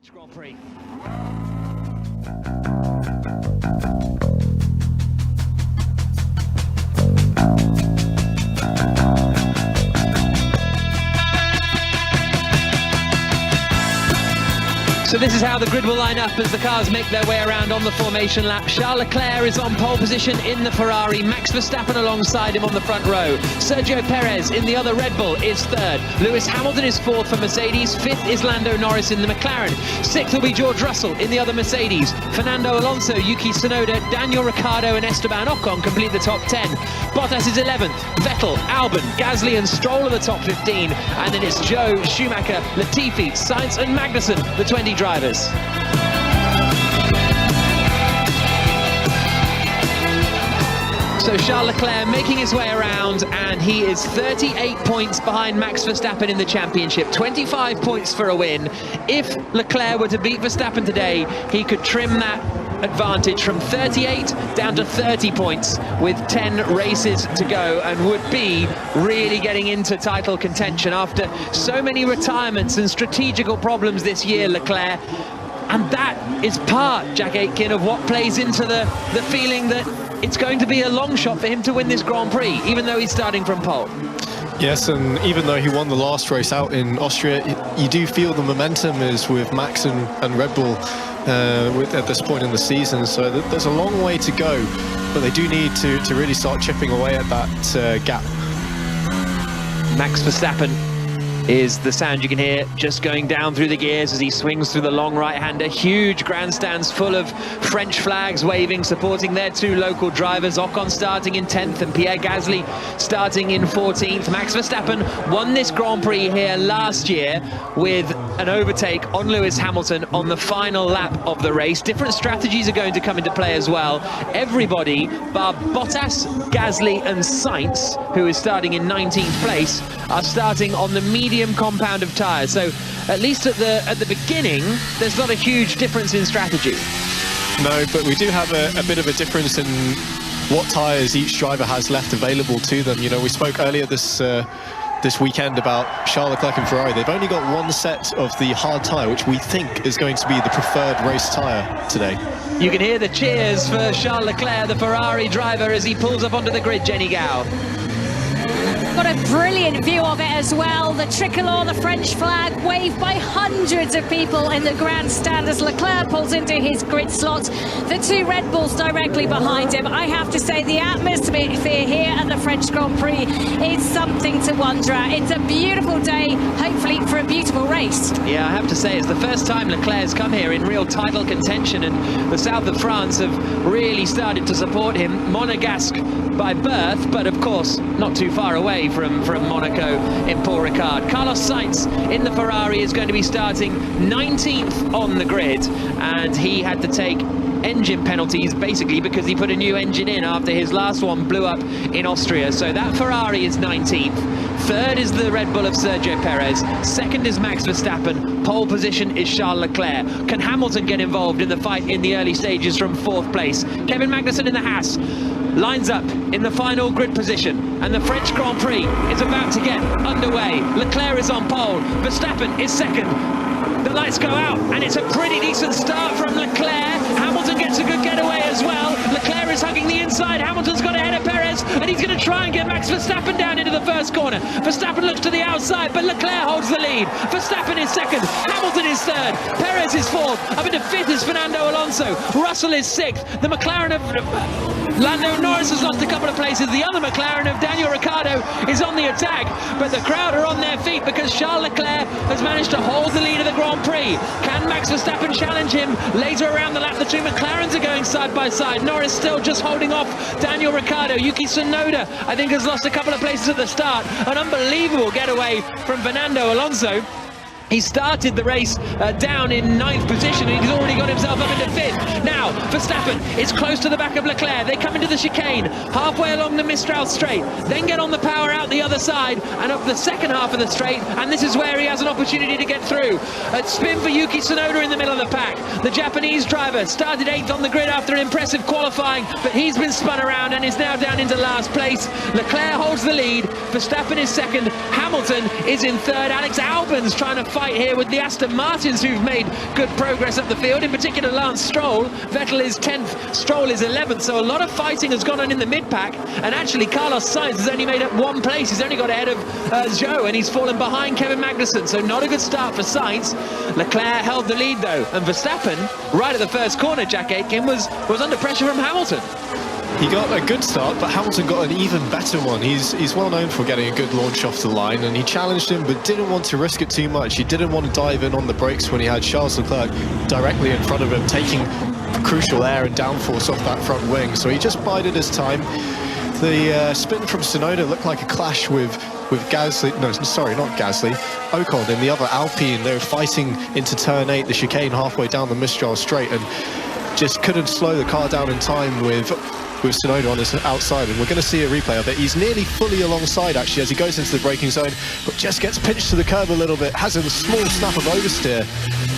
Grand Prix. So this is how the grid will line up as the cars make their way around on the formation lap. Charles Leclerc is on pole position in the Ferrari. Max Verstappen alongside him on the front row. Sergio Perez in the other Red Bull is third. Lewis Hamilton is fourth for Mercedes. Fifth is Lando Norris in the McLaren. Sixth will be George Russell in the other Mercedes. Fernando Alonso, Yuki Tsunoda, Daniel Ricciardo and Esteban Ocon complete the top 10. Bottas is 11th. Vettel, Albon, Gasly and Stroll are the top 15. And then it's Joe, Schumacher, Latifi, Sainz and Magnussen, the 20 drivers. So Charles Leclerc making his way around, and he is 38 points behind Max Verstappen in the championship, 25 points for a win. If Leclerc were to beat Verstappen today, he could trim that advantage from 38 down to 30 points with 10 races to go, and would be really getting into title contention after so many retirements and strategical problems this year, Leclerc. And that is part, Jack Aitken, of what plays into the feeling that it's going to be a long shot for him to win this Grand Prix, even though he's starting from pole. Yes, and even though he won the last race out in Austria, you do feel the momentum is with Max and Red Bull at this point in the season. So there's a long way to go, but they do need to really start chipping away at that gap. Max Verstappen is the sound you can hear just going down through the gears as he swings through the long right-hander. Huge grandstands full of French flags waving, supporting their two local drivers. Ocon starting in 10th and Pierre Gasly starting in 14th. Max Verstappen won this Grand Prix here last year with an overtake on Lewis Hamilton on the final lap of the race. Different strategies are going to come into play as well. Everybody bar Bottas, Gasly and Sainz, who is starting in 19th place, are starting on the medium compound of tyres. So at least at the beginning, there's not a huge difference in strategy. No, but we do have a bit of a difference in what tyres each driver has left available to them. You know, we spoke earlier this weekend about Charles Leclerc and Ferrari. They've only got one set of the hard tyre, which we think is going to be the preferred race tyre today. You can hear the cheers for Charles Leclerc, the Ferrari driver, as he pulls up onto the grid, Jenny Gao. Got a brilliant view of it as well. The tricolour, the French flag, waved by hundreds of people in the grandstand as Leclerc pulls into his grid slot. The two Red Bulls directly behind him. I have to say the atmosphere here at the French Grand Prix is something to wonder at. It's a beautiful day, hopefully for a beautiful race. Yeah, I have to say it's the first time Leclerc's come here in real title contention, and the south of France have really started to support him. Monegasque by birth, but of course not too far away from Monaco in Paul Ricard. Carlos Sainz in the Ferrari is going to be starting 19th on the grid, and he had to take engine penalties basically because he put a new engine in after his last one blew up in Austria. So that Ferrari is 19th. Third is the Red Bull of Sergio Perez. Second is Max Verstappen. Pole position is Charles Leclerc. Can Hamilton get involved in the fight in the early stages from fourth place? Kevin Magnussen in the Haas lines up in the final grid position, and the French Grand Prix is about to get underway. Leclerc is on pole. Verstappen is second. The lights go out, and it's a pretty decent start from Leclerc. Hamilton gets a good getaway as well. Leclerc is hugging the inside. Hamilton's got ahead of Perez, and he's going to try and get Max Verstappen down into the first corner. Verstappen looks to the outside, but Leclerc holds the lead. Verstappen is second. Hamilton is third. Perez is fourth. Up into fifth is Fernando Alonso. Russell is sixth. The McLaren of Lando Norris has lost a couple of places. The other McLaren of Daniel Ricciardo is on the attack, but the crowd are on their feet because Charles Leclerc has managed to hold the lead of the Grand Prix. Can Max Verstappen challenge him later around the lap? The two McLarens are going side by side. Norris still just holding off Daniel Ricciardo. Yuki Tsunoda, I think, has lost a couple of places at the start. An unbelievable getaway from Fernando Alonso. He started the race down in 9th position, and he's already got himself up into 5th. Now, Verstappen is close to the back of Leclerc. They come into the chicane, halfway along the Mistral straight, then get on the power out the other side, and up the second half of the straight, and this is where he has an opportunity to get through. A spin for Yuki Tsunoda in the middle of the pack. The Japanese driver started 8th on the grid after an impressive qualifying, but he's been spun around and is now down into last place. Leclerc holds the lead. Verstappen is second. Hamilton is in third. Alex Albon's trying to fight here with the Aston Martins, who've made good progress up the field, in particular Lance Stroll. Vettel is 10th, Stroll is 11th, so a lot of fighting has gone on in the mid-pack, and actually Carlos Sainz has only made up one place. He's only got ahead of Zhou, and he's fallen behind Kevin Magnussen, so not a good start for Sainz. Leclerc held the lead though, and Verstappen, right at the first corner, Jack Aitken, was under pressure from Hamilton. He got a good start, but Hamilton got an even better one. He's well known for getting a good launch off the line, and he challenged him but didn't want to risk it too much. He didn't want to dive in on the brakes when he had Charles Leclerc directly in front of him, taking crucial air and downforce off that front wing. So he just bided his time. The spin from Tsunoda looked like a clash with Gasly, no, sorry, not Gasly, Ocon in the other Alpine. They were fighting into turn 8, the chicane halfway down the Mistral straight, and just couldn't slow the car down in time with Tsunoda on his outside, and we're going to see a replay of it. He's nearly fully alongside actually as he goes into the braking zone, but just gets pinched to the curb a little bit, has a small snap of oversteer,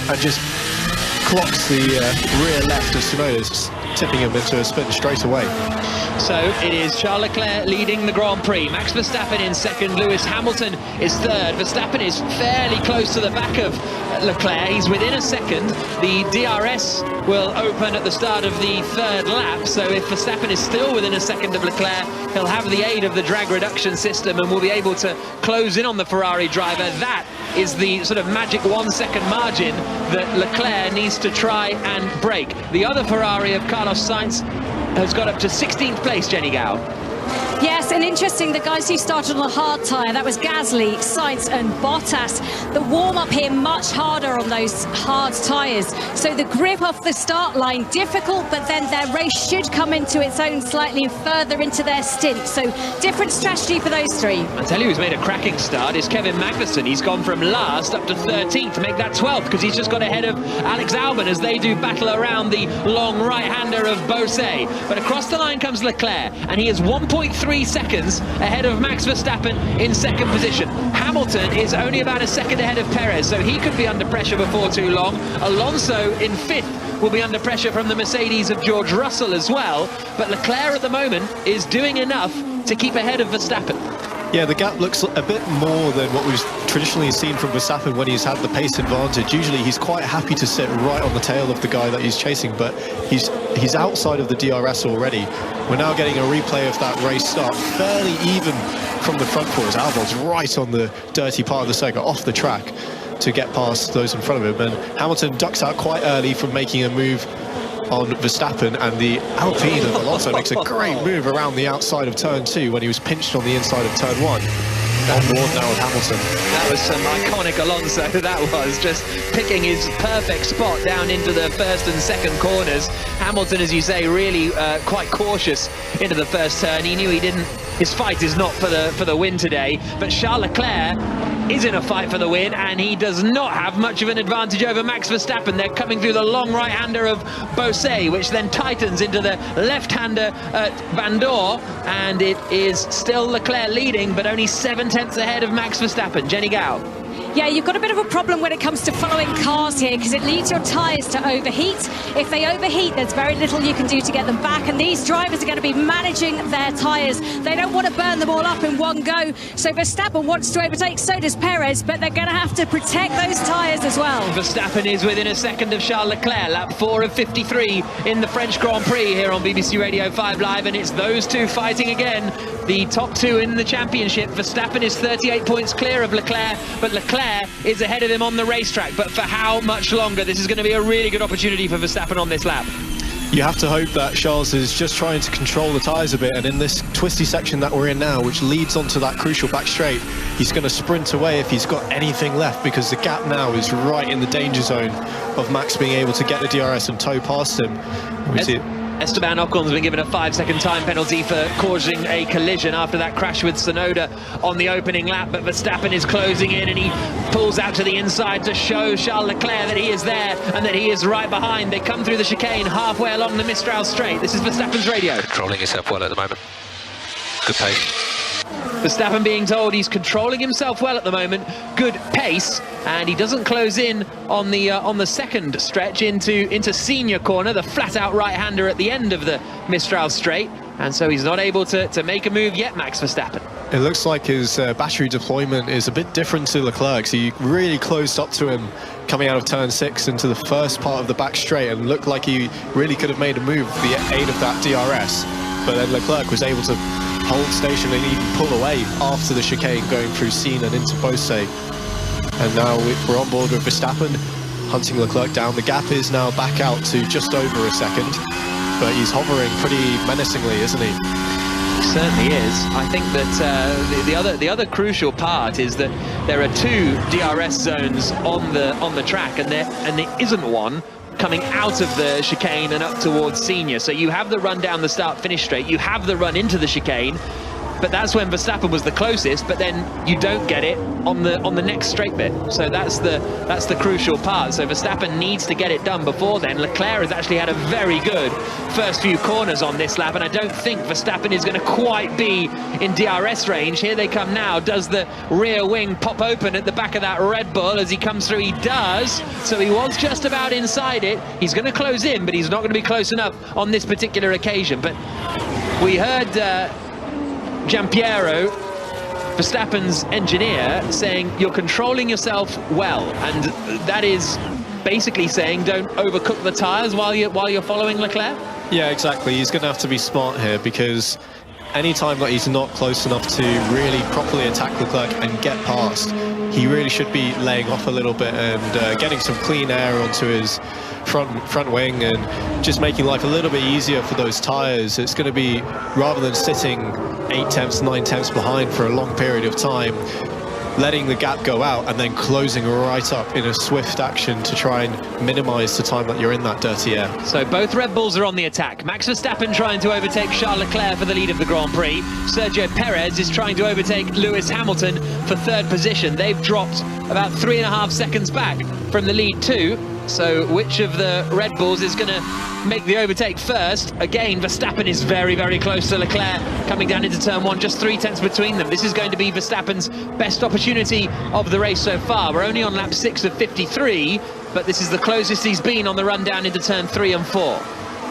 and just clocks the rear left of Tsunoda, tipping him into a spin straight away. So it is Charles Leclerc leading the Grand Prix, Max Verstappen in second, Lewis Hamilton is third. Verstappen is fairly close to the back of Leclerc, he's within a second. The DRS will open at the start of the third lap, so if Verstappen is still within a second of Leclerc, he'll have the aid of the drag reduction system and will be able to close in on the Ferrari driver. That is the sort of magic 1 second margin that Leclerc needs to try and break. The other Ferrari of Carlos Sainz has got up to 16th place, Jenny Gao. Yes, and interesting, the guys who started on a hard tyre, that was Gasly, Sainz and Bottas. The warm-up here much harder on those hard tyres. So the grip off the start line, difficult, but then their race should come into its own slightly further into their stint. So different strategy for those three. I tell you who's made a cracking start is Kevin Magnussen. He's gone from last up to 13th to make that 12th, because he's just got ahead of Alex Albon as they do battle around the long right-hander of Beausset. But across the line comes Leclerc, and he is 1.3 seconds ahead of Max Verstappen in second position. Hamilton is only about a second ahead of Perez, so he could be under pressure before too long. Alonso in fifth will be under pressure from the Mercedes of George Russell as well, but Leclerc at the moment is doing enough to keep ahead of Verstappen. Yeah, the gap looks a bit more than what we've traditionally seen from Verstappen when he's had the pace advantage. Usually he's quite happy to sit right on the tail of the guy that he's chasing, but he's outside of the DRS already. We're now getting a replay of that race start, fairly even from the front four as Albon's right on the dirty part of the circuit, off the track to get past those in front of him. And Hamilton ducks out quite early from making a move on Verstappen, and the Alpine of Alonso makes a great move around the outside of turn 2 when he was pinched on the inside of turn 1. On board now with Hamilton. That was some iconic Alonso, that was, just picking his perfect spot down into the first and second corners. Hamilton, as you say, really quite cautious into the first turn. He knew his fight is not for the win today, but Charles Leclerc is in a fight for the win, and he does not have much of an advantage over Max Verstappen. They're coming through the long right-hander of Beausset, which then tightens into the left-hander at Van Dorn, and it is still Leclerc leading, but only 7/10 ahead of Max Verstappen. Jenny Gao. Yeah, you've got a bit of a problem when it comes to following cars here, because it leads your tyres to overheat. If they overheat, there's very little you can do to get them back, and these drivers are going to be managing their tyres. They don't want to burn them all up in one go, so Verstappen wants to overtake, so does Perez, but they're going to have to protect those tyres as well. Verstappen is within a second of Charles Leclerc, lap 4 of 53 in the French Grand Prix here on BBC Radio 5 Live, and it's those two fighting again. The top two in the championship. Verstappen is 38 points clear of Leclerc, but Leclerc is ahead of him on the racetrack. But for how much longer? This is going to be a really good opportunity for Verstappen on this lap. You have to hope that Charles is just trying to control the tyres a bit, and in this twisty section that we're in now, which leads onto that crucial back straight, he's going to sprint away if he's got anything left, because the gap now is right in the danger zone of Max being able to get the DRS and tow past him. We see it. Esteban Ocon's been given a 5-second time penalty for causing a collision after that crash with Tsunoda on the opening lap, but Verstappen is closing in, and he pulls out to the inside to show Charles Leclerc that he is there and that he is right behind. They come through the chicane halfway along the Mistral straight. This is Verstappen's radio. Controlling himself well at the moment. Good pace. Verstappen being told he's controlling himself well at the moment, good pace, and he doesn't close in on the second stretch into senior corner, the flat-out right-hander at the end of the Mistral straight, and so he's not able to make a move yet, Max Verstappen. It looks like his battery deployment is a bit different to Leclerc's. He really closed up to him coming out of turn 6 into the first part of the back straight and looked like he really could have made a move with the aid of that DRS. But then Leclerc was able to hold station and even pull away after the chicane going through Cena and into Beausset. And now we're on board with Verstappen, hunting Leclerc down. The gap is now back out to just over a second, but he's hovering pretty menacingly, isn't he? Certainly is. I think that the other crucial part is that there are 2 DRS zones on the track, and there isn't one coming out of the chicane and up towards Senior. So you have the run down the start-finish straight, you have the run into the chicane, but that's when Verstappen was the closest, but then you don't get it on the next straight bit. So that's the crucial part. So Verstappen needs to get it done before then. Leclerc has actually had a very good first few corners on this lap, and I don't think Verstappen is going to quite be in DRS range. Here they come now. Does the rear wing pop open at the back of that Red Bull as he comes through? He does. So he was just about inside it. He's going to close in, but he's not going to be close enough on this particular occasion. But we heard Giampiero, Verstappen's engineer, saying you're controlling yourself well, and that is basically saying don't overcook the tyres while you're following Leclerc. Yeah, exactly. He's going to have to be smart here, because any time that he's not close enough to really properly attack Leclerc and get past, he really should be laying off a little bit and getting some clean air onto his front wing and just making life a little bit easier for those tyres. It's going to be, rather than sitting 8 tenths, 9 tenths behind for a long period of time, letting the gap go out and then closing right up in a swift action to try and minimize the time that you're in that dirty air. So both Red Bulls are on the attack. Max Verstappen trying to overtake Charles Leclerc for the lead of the Grand Prix. Sergio Perez is trying to overtake Lewis Hamilton for 3rd position. They've dropped about 3.5 seconds back from the lead too. So which of the Red Bulls is going to make the overtake first? Again, Verstappen is very, very close to Leclerc coming down into turn 1, just 3 tenths between them. This is going to be Verstappen's best opportunity of the race so far. We're only on lap 6 of 53, but this is the closest he's been on the run down into turn 3 and 4.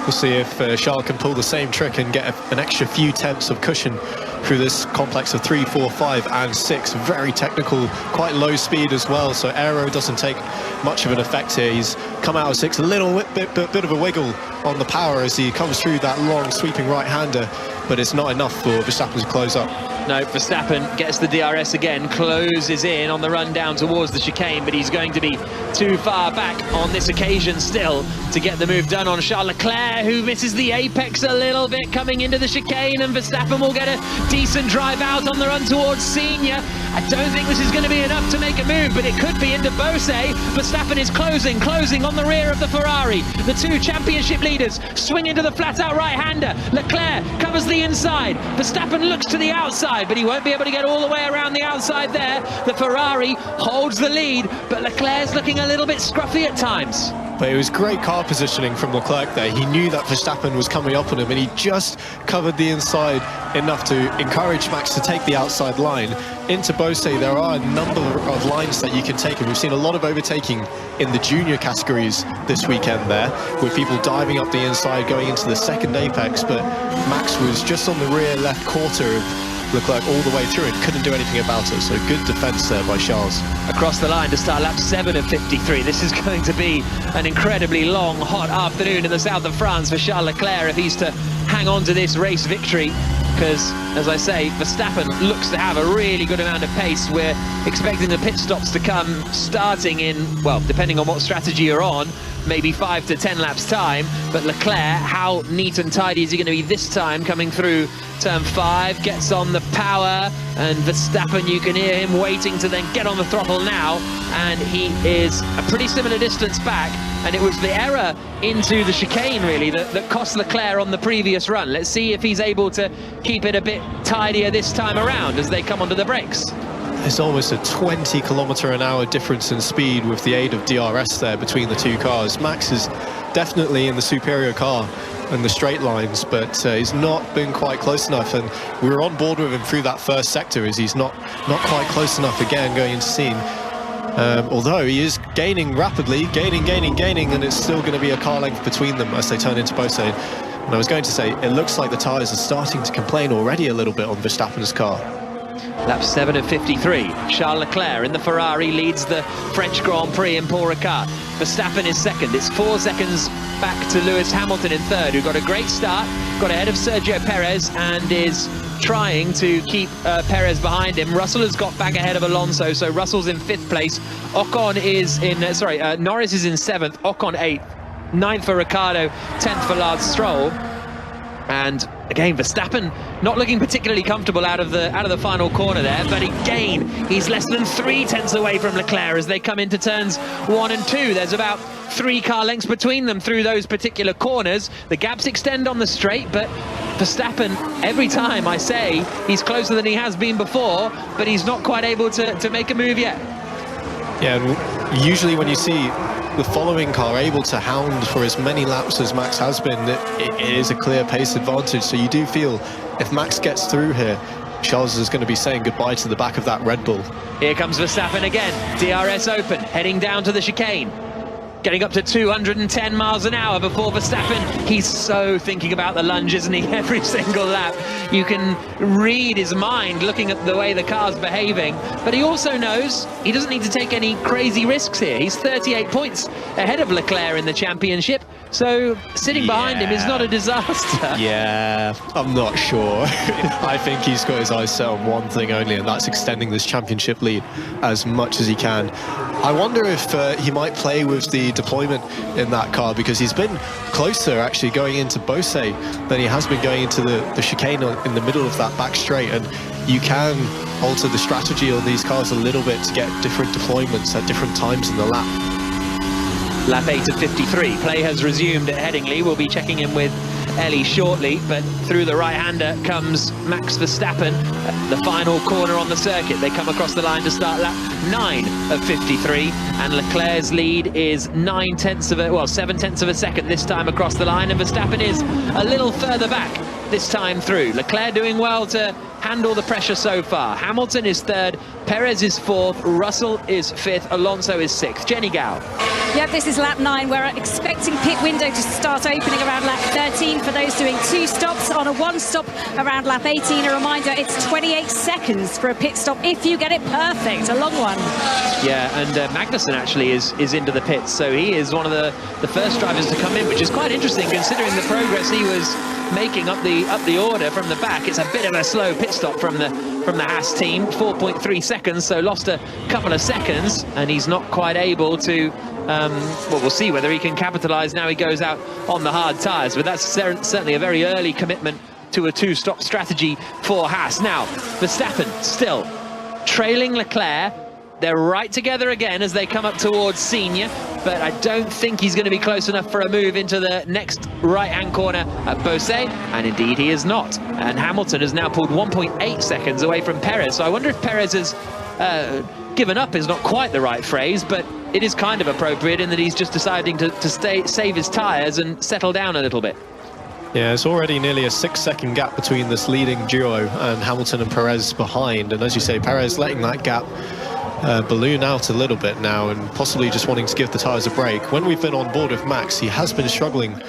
We'll see if Charles can pull the same trick and get an extra few tenths of cushion through this complex of 3, 4, 5 and 6. Very technical, quite low speed as well, so aero doesn't take much of an effect here. He's come out of 6, a little bit of a wiggle on the power as he comes through that long sweeping right-hander, but it's not enough for Verstappen to close up. No, Verstappen gets the DRS again, closes in on the run down towards the chicane, but he's going to be too far back on this occasion still to get the move done on Charles Leclerc, who misses the apex a little bit coming into the chicane, and Verstappen will get a decent drive out on the run towards Senior. I don't think this is going to be enough to make a move, but it could be into Beausset. Verstappen is closing on the rear of the Ferrari. The 2 championship leaders swing into the flat-out right-hander. Leclerc covers the inside. Verstappen looks to the outside, but he won't be able to get all the way around the outside there. The Ferrari holds the lead, but Leclerc's looking a little bit scruffy at times. But it was great car positioning from Leclerc there. He knew that Verstappen was coming up on him, and he just covered the inside enough to encourage Max to take the outside line. Into Beausset, there are a number of lines that you can take, and we've seen a lot of overtaking in the junior categories this weekend there, with people diving up the inside, going into the second apex, but Max was just on the rear left quarter of Leclerc all the way through and couldn't do anything about it. So good defense there by Charles. Across the line to start lap 7 of 53. This is going to be an incredibly long, hot afternoon in the south of France for Charles Leclerc if he's to hang on to this race victory, because, as I say, Verstappen looks to have a really good amount of pace. We're expecting the pit stops to come starting in, well, depending on what strategy you're on, maybe 5 to 10 laps time. But Leclerc, how neat and tidy is he going to be this time coming through turn 5, gets on the power, and Verstappen, you can hear him waiting to then get on the throttle now, and he is a pretty similar distance back, and it was the error into the chicane really that cost Leclerc on the previous run. Let's see if he's able to keep it a bit tidier this time around as they come onto the brakes. There's almost a 20km/h difference in speed with the aid of DRS there between the 2 cars. Max is definitely in the superior car in the straight lines, but he's not been quite close enough, and we were on board with him through that first sector as he's not quite close enough again going into scene. Although he is gaining rapidly, gaining, and it's still going to be a car length between them as they turn into Beausset. And I was going to say, it looks like the tyres are starting to complain already a little bit on Verstappen's car. Lap 7 of 53. Charles Leclerc in the Ferrari leads the French Grand Prix in Paul Ricard. Verstappen is second. It's 4 seconds back to Lewis Hamilton in third, who got a great start, got ahead of Sergio Perez and is trying to keep Perez behind him. Russell has got back ahead of Alonso, so Russell's in 5th place. Ocon is in, Norris is in 7th, Ocon 8th, 9th for Ricciardo, 10th for Lance Stroll. And again, Verstappen not looking particularly comfortable out of the final corner there, but again, he's less than 3 tenths away from Leclerc as they come into turns 1 and 2. There's about 3 car lengths between them through those particular corners. The gaps extend on the straight, but Verstappen, every time I say he's closer than he has been before, but he's not quite able to make a move yet. Yeah, and usually when you see the following car able to hound for as many laps as Max has been, it is a clear pace advantage. So you do feel if Max gets through here, Charles is going to be saying goodbye to the back of that Red Bull. Here comes Verstappen again, DRS open, heading down to the chicane. Getting up to 210 miles an hour before Verstappen. He's so thinking about the lunge, isn't he? Every single lap. You can read his mind looking at the way the car's behaving. But he also knows he doesn't need to take any crazy risks here. He's 38 points ahead of Leclerc in the championship. So sitting behind him is not a disaster. Yeah, I'm not sure. I think he's got his eyes set on one thing only, and that's extending this championship lead as much as he can. I wonder if he might play with the deployment in that car, because he's been closer actually going into Beausset than he has been going into the chicane in the middle of that back straight, and you can alter the strategy on these cars a little bit to get different deployments at different times in the lap. Lap 8 of 53. Play has resumed at Headingley. We'll be checking in with Ellie shortly, but through the right-hander comes Max Verstappen at the final corner on the circuit. They come across the line to start lap 9 of 53, and Leclerc's lead is 7 tenths of a second this time across the line, and Verstappen is a little further back this time through. Leclerc doing well to handle the pressure so far. Hamilton is 3rd, Perez is 4th, Russell is 5th, Alonso is 6th. Jenny Gow. Yep, this is lap 9. We're expecting pit window to start opening around lap 13 for those doing 2 stops. On a 1 stop around lap 18, a reminder, it's 28 seconds for a pit stop if you get it perfect, a long one. Yeah, and Magnussen actually is into the pits, so he is one of the first drivers to come in, which is quite interesting considering the progress he was making up the order from the back. It's a bit of a slow pit stop from the Haas team, 4.3 seconds, so lost a couple of seconds, and he's not quite able to well, we'll see whether he can capitalise now he goes out on the hard tyres, but that's certainly a very early commitment to a 2-stop strategy for Haas. Now, Verstappen still trailing Leclerc. They're right together again as they come up towards Senior, but I don't think he's going to be close enough for a move into the next right-hand corner at Beausset, and indeed he is not. And Hamilton has now pulled 1.8 seconds away from Perez, so I wonder if Perez has given up is not quite the right phrase, but it is kind of appropriate in that he's just deciding to save his tyres and settle down a little bit. Yeah, it's already nearly a 6-second gap between this leading duo and Hamilton and Perez behind, and as you say, Perez letting that gap balloon out a little bit now and possibly just wanting to give the tyres a break. When we've been on board with Max, he has been struggling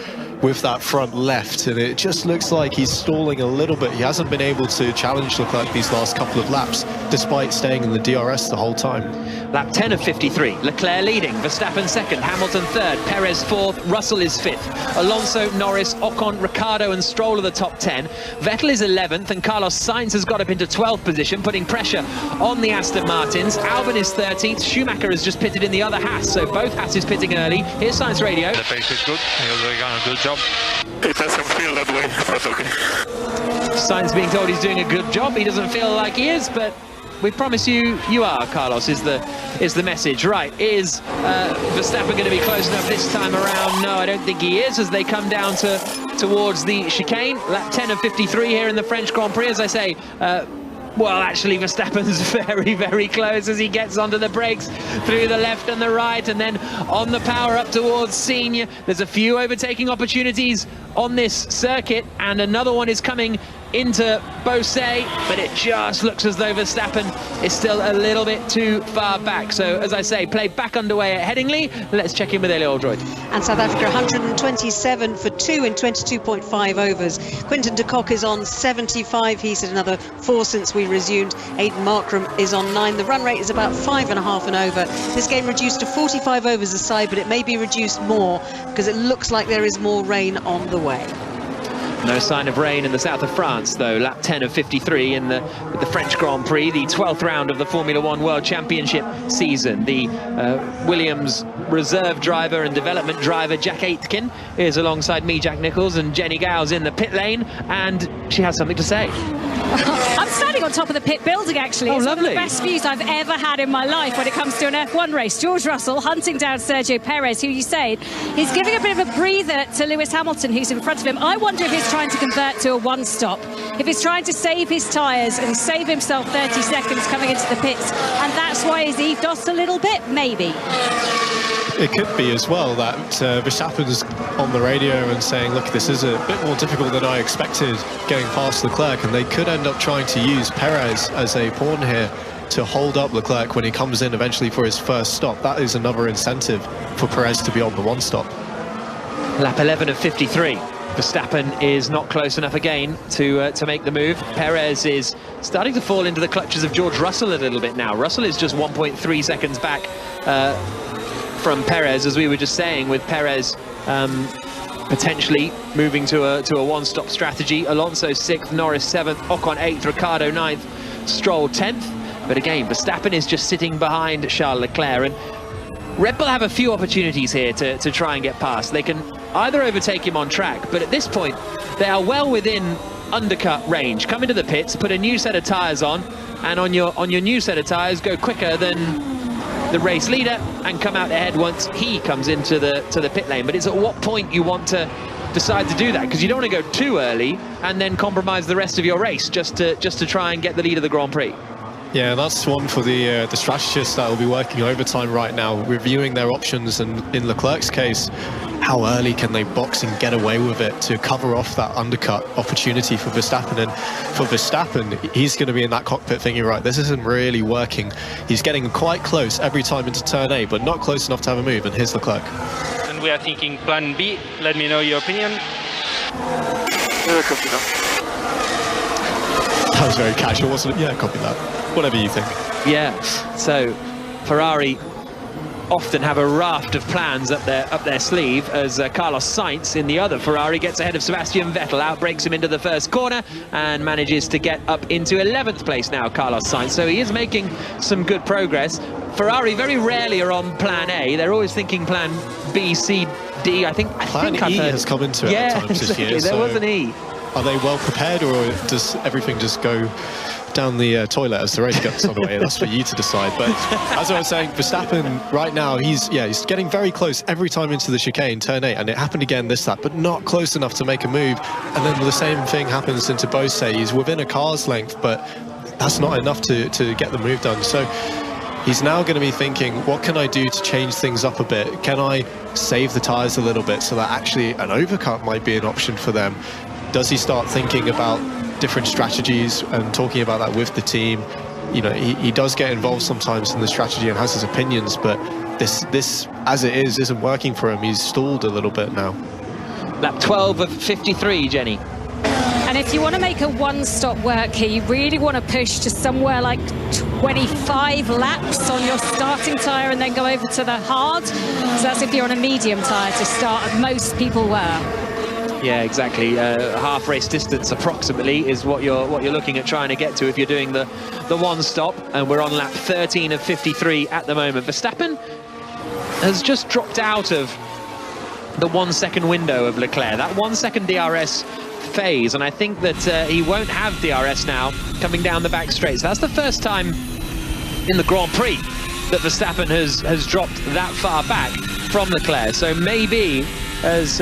with that front left, and it just looks like he's stalling a little bit. He hasn't been able to challenge Leclerc these last couple of laps, despite staying in the DRS the whole time. Lap 10 of 53, Leclerc leading, Verstappen 2nd, Hamilton 3rd, Perez 4th, Russell is 5th. Alonso, Norris, Ocon, Ricciardo and Stroll are the top 10. Vettel is 11th, and Carlos Sainz has got up into 12th position, putting pressure on the Aston Martins. Albon is 13th, Schumacher has just pitted in the other Haas, so both Haas is pitting early. Here's Sainz Radio. The pace is good, he was doing a good job. It doesn't feel that way, but okay. Sainz being told he's doing a good job. He doesn't feel like he is, but we promise you are, Carlos, is the message. Right, is Verstappen going to be close enough this time around? No, I don't think he is, as they come down towards the chicane. Lap 10 of 53 here in the French Grand Prix, as I say. Well, actually, Verstappen's very, very close as he gets onto the brakes through the left and the right, and then on the power up towards Senior. There's a few overtaking opportunities on this circuit, and another one is coming into Beausset, but it just looks as though Verstappen is still a little bit too far back. So, as I say, play back underway at Headingley. Let's check in with Elio Oldroyd. And South Africa 127 for 2 in 22.5 overs. Quinton de Kock is on 75. He's had another 4 since we resumed. Aidan Markram is on 9. The run rate is about 5.5 and over. This game reduced to 45 overs aside, but it may be reduced more because it looks like there is more rain on the way. No sign of rain in the south of France, though. Lap 10 of 53 in the French Grand Prix, the 12th round of the Formula One World Championship season. The Williams reserve driver and development driver, Jack Aitken, is alongside me, Jack Nicholls, and Jenny Gow's in the pit lane, and she has something to say. I'm standing on top of the pit building, actually. It's lovely. one of the best views I've ever had in my life when it comes to an F1 race. George Russell hunting down Sergio Perez, who you say he's giving a bit of a breather to Lewis Hamilton, who's in front of him. I wonder if he's trying to convert to a one-stop, if he's trying to save his tyres and save himself 30 seconds coming into the pits, and that's why he's eaved off a little bit, maybe. It could be as well that Verstappen's on the radio and saying, look, this is a bit more difficult than I expected getting past Leclerc, and they could end up trying to use Perez as a pawn here to hold up Leclerc when he comes in eventually for his first stop. That is another incentive for Perez to be on the one stop. Lap 11 of 53. Verstappen is not close enough again to make the move. Perez is starting to fall into the clutches of George Russell a little bit now. Russell is just 1.3 seconds back from Perez, as we were just saying, with Perez potentially moving to a one-stop strategy. Alonso 6th, Norris 7th, Ocon 8th, Ricciardo 9th, Stroll 10th. But again, Verstappen is just sitting behind Charles Leclerc, and Red Bull have a few opportunities here to try and get past. They can either overtake him on track, but at this point they are well within undercut range. Come into the pits, put a new set of tyres on, and on your new set of tyres go quicker than the race leader and come out ahead once he comes into the pit lane. But it's at what point you want to decide to do that, because you don't want to go too early and then compromise the rest of your race just to try and get the lead of the Grand Prix. Yeah, that's one for the strategists that will be working overtime right now, reviewing their options, and in Leclerc's case, how early can they box and get away with it to cover off that undercut opportunity for Verstappen. And for Verstappen, he's going to be in that cockpit thinking, right, this isn't really working. He's getting quite close every time into turn A, but not close enough to have a move, and here's Leclerc. And we are thinking plan B. Let me know your opinion. That was very casual, wasn't it? Yeah, copy that. Whatever you think. Yeah, so Ferrari often have a raft of plans up their sleeve, as Carlos Sainz in the other Ferrari gets ahead of Sebastian Vettel, outbreaks him into the first corner and manages to get up into 11th place now, Carlos Sainz. So he is making some good progress. Ferrari very rarely are on plan A. They're always thinking plan B, C, D. I think E has come into it at times this year. There was an E. Are they well prepared, or does everything just go down the toilet as the race gets underway? That's for you to decide. But as I was saying, Verstappen right now, he's getting very close every time into the chicane, turn 8, and it happened again this lap, but not close enough to make a move. And then the same thing happens into Beausset. He's within a car's length, but that's not enough to get the move done. So he's now going to be thinking, what can I do to change things up a bit? Can I save the tyres a little bit so that actually an overcut might be an option for them? Does he start thinking about different strategies and talking about that with the team? You know, he does get involved sometimes in the strategy and has his opinions, but this as it is isn't working for him. He's stalled a little bit now. Lap 12 of 53, Jenny. And if you want to make a one-stop work here, you really want to push to somewhere like 25 laps on your starting tyre and then go over to the hard. So that's if you're on a medium tyre to start, as most people were. Yeah, exactly. Half race distance approximately is what you're looking at trying to get to if you're doing the one stop. And we're on lap 13 of 53 at the moment. Verstappen has just dropped out of the 1 second window of Leclerc, that 1 second DRS phase, and I think that he won't have DRS now coming down the back straight. So that's the first time in the Grand Prix that Verstappen has dropped that far back from Leclerc. So maybe, as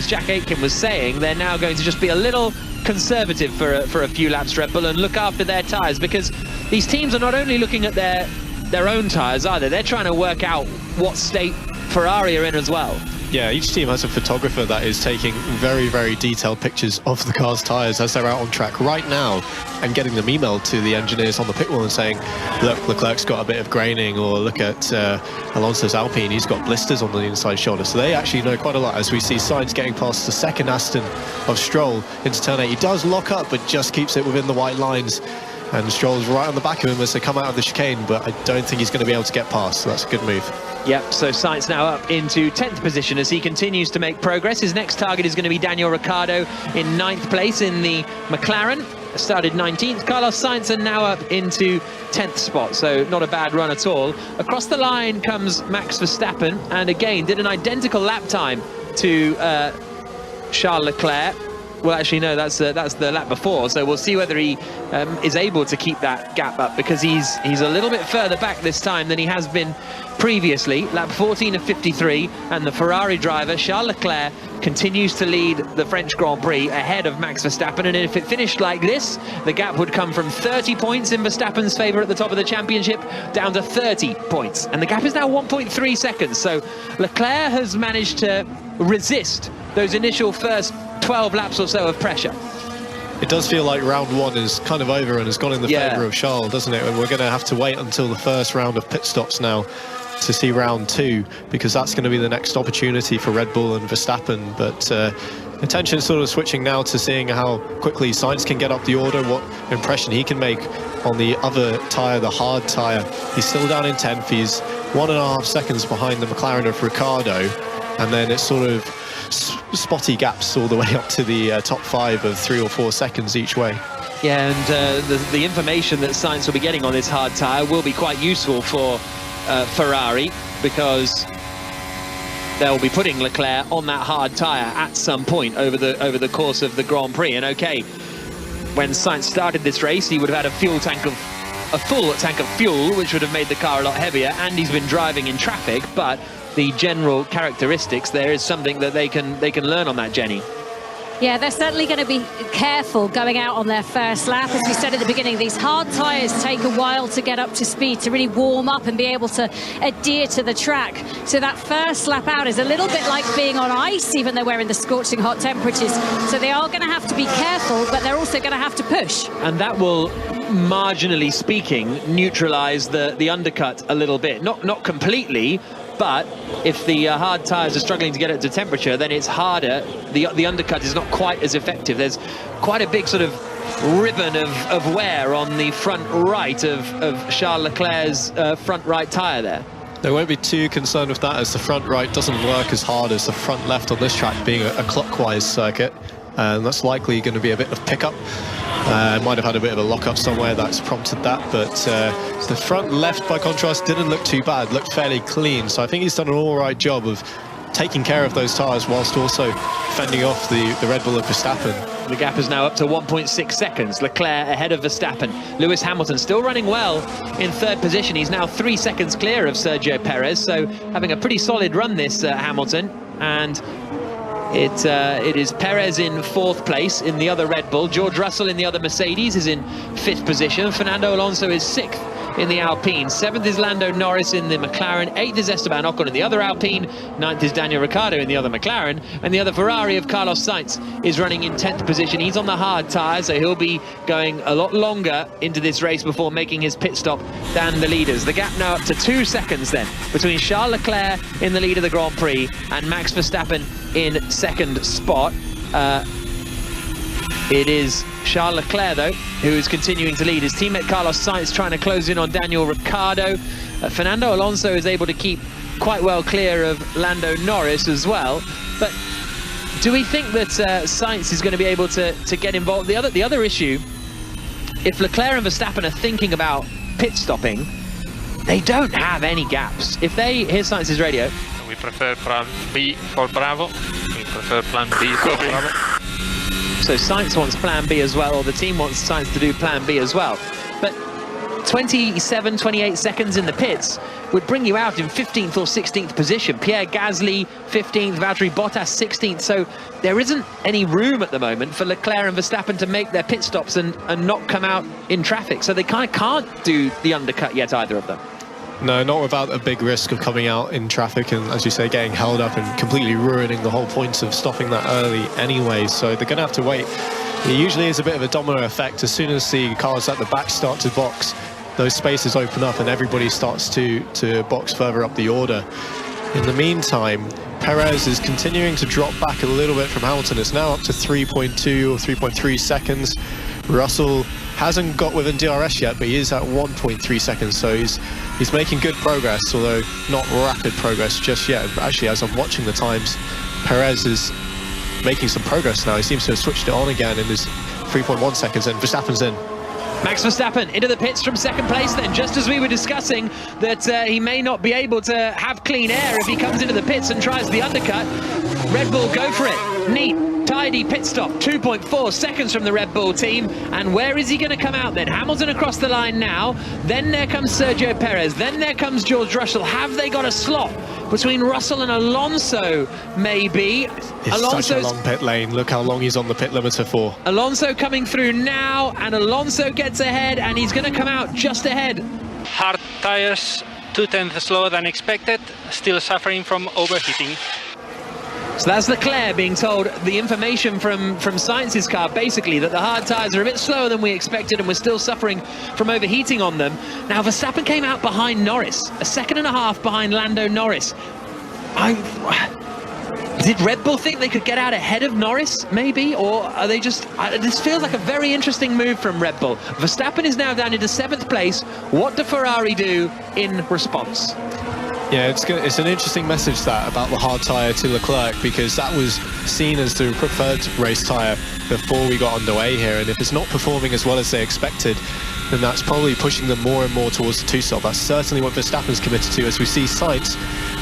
Jack Aitken was saying, they're now going to just be a little conservative for a few laps, Red Bull, and look after their tyres, because these teams are not only looking at their own tyres either, they're trying to work out what state Ferrari are in as well. Yeah, each team has a photographer that is taking very, very detailed pictures of the car's tyres as they're out on track right now and getting them emailed to the engineers on the pit wall and saying, look, Leclerc's got a bit of graining, or look at Alonso's Alpine, he's got blisters on the inside shoulder. So they actually know quite a lot, as we see Sainz getting past the second Aston of Stroll into turn 8. He does lock up, but just keeps it within the white lines. And Stroll's right on the back of him as they come out of the chicane, but I don't think he's going to be able to get past, so that's a good move. Yep, so Sainz now up into 10th position as he continues to make progress. His next target is going to be Daniel Ricciardo in 9th place in the McLaren. Started 19th. Carlos Sainz are now up into 10th spot, so not a bad run at all. Across the line comes Max Verstappen, and again did an identical lap time to Charles Leclerc. Well, actually, no, that's the lap before, so we'll see whether he is able to keep that gap up, because he's a little bit further back this time than he has been previously. Lap 14 of 53, and the Ferrari driver, Charles Leclerc, continues to lead the French Grand Prix ahead of Max Verstappen, and if it finished like this, the gap would come from 30 points in Verstappen's favour at the top of the championship down to 30 points, and the gap is now 1.3 seconds, so Leclerc has managed to resist those initial first 12 laps or so of pressure. It does feel like round one is kind of over and has gone in the favour of Charles, doesn't it? And we're going to have to wait until the first round of pit stops now to see round two, because that's going to be the next opportunity for Red Bull and Verstappen. But attention sort of switching now to seeing how quickly Sainz can get up the order, what impression he can make on the other tyre, the hard tyre. He's still down in 10th. He's 1.5 seconds behind the McLaren of Ricciardo, and then it's sort of spotty gaps all the way up to the top 5 of 3 or 4 seconds each way. Yeah, and the information that Sainz will be getting on this hard tyre will be quite useful for Ferrari, because they'll be putting Leclerc on that hard tyre at some point over the course of the Grand Prix. And okay, when Sainz started this race, he would have had a full tank of fuel, which would have made the car a lot heavier, and he's been driving in traffic, but the general characteristics there is something that they can learn on that, Jenny. Yeah, they're certainly going to be careful going out on their first lap. As we said at the beginning, these hard tyres take a while to get up to speed, to really warm up and be able to adhere to the track. So that first lap out is a little bit like being on ice, even though we're in the scorching hot temperatures. So they are going to have to be careful, but they're also going to have to push. And that will, marginally speaking, neutralise the undercut a little bit. Not completely, but if the hard tyres are struggling to get it to temperature, then it's harder. The undercut is not quite as effective. There's quite a big sort of ribbon of wear on the front right of Charles Leclerc's front right tyre there. They won't be too concerned with that, as the front right doesn't work as hard as the front left on this track, being a clockwise circuit. And that's likely going to be a bit of pickup. Might have had a bit of a lock-up somewhere that's prompted that, but the front left, by contrast, didn't look too bad, looked fairly clean. So I think he's done an all-right job of taking care of those tyres whilst also fending off the Red Bull of Verstappen. The gap is now up to 1.6 seconds. Leclerc ahead of Verstappen. Lewis Hamilton still running well in 3rd position. He's now 3 seconds clear of Sergio Perez, so having a pretty solid run this Hamilton. And it is Perez in 4th place in the other Red Bull. George Russell in the other Mercedes is in 5th position. Fernando Alonso is 6th in the Alpine. 7th is Lando Norris in the McLaren. 8th is Esteban Ocon in the other Alpine. 9th is Daniel Ricciardo in the other McLaren. And the other Ferrari of Carlos Sainz is running in 10th position. He's on the hard tyre, so he'll be going a lot longer into this race before making his pit stop than the leaders. The gap now up to 2 seconds then between Charles Leclerc in the lead of the Grand Prix and Max Verstappen in 2nd spot. It is Charles Leclerc, though, who is continuing to lead. His teammate Carlos Sainz trying to close in on Daniel Ricciardo. Fernando Alonso is able to keep quite well clear of Lando Norris as well. But do we think that Sainz is going to be able to get involved? The other issue, if Leclerc and Verstappen are thinking about pit stopping, they don't have any gaps. If they hear Sainz's radio. We prefer plan B for Bravo. We prefer plan B for Bravo. So Sainz wants plan B as well, or the team wants Sainz to do plan B as well. But 27, 28 seconds in the pits would bring you out in 15th or 16th position. Pierre Gasly 15th, Valtteri Bottas 16th. So there isn't any room at the moment for Leclerc and Verstappen to make their pit stops and not come out in traffic. So they kind of can't do the undercut yet, either of them. No, not without a big risk of coming out in traffic and, as you say, getting held up and completely ruining the whole point of stopping that early anyway. So they're going to have to wait. It usually is a bit of a domino effect. As soon as the cars at the back start to box, those spaces open up and everybody starts to box further up the order. In the meantime, Perez is continuing to drop back a little bit from Hamilton. It's now up to 3.2 or 3.3 seconds. Russell hasn't got within DRS yet, but he is at 1.3 seconds, so he's making good progress, although not rapid progress just yet. Actually, as I'm watching the times, Perez is making some progress now. He seems to have switched it on again and is 3.1 seconds in. Verstappen's in. Max Verstappen into the pits from second place then, just as we were discussing that he may not be able to have clean air if he comes into the pits and tries the undercut. Red Bull go for it. Neat, tidy pit stop, 2.4 seconds from the Red Bull team. And where is he going to come out then? Hamilton across the line now. Then there comes Sergio Perez. Then there comes George Russell. Have they got a slot between Russell and Alonso, maybe? It's such a long pit lane. Look how long he's on the pit limiter for. Alonso coming through now, and Alonso gets ahead, and he's going to come out just ahead. Hard tires, 2/10 slower than expected, still suffering from overheating. So that's Leclerc being told the information from Sainz's car, basically, that the hard tyres are a bit slower than we expected and we're still suffering from overheating on them. Now, Verstappen came out behind Norris, a second and a half behind Lando Norris. Did Red Bull think they could get out ahead of Norris, maybe? Or are they just... this feels like a very interesting move from Red Bull. Verstappen is now down into 7th place. What do Ferrari do in response? Yeah, it's an interesting message that about the hard tyre to Leclerc, because that was seen as the preferred race tyre before we got underway here, and if it's not performing as well as they expected, then that's probably pushing them more and more towards the two-stop. That's certainly what Verstappen's committed to, as we see Sainz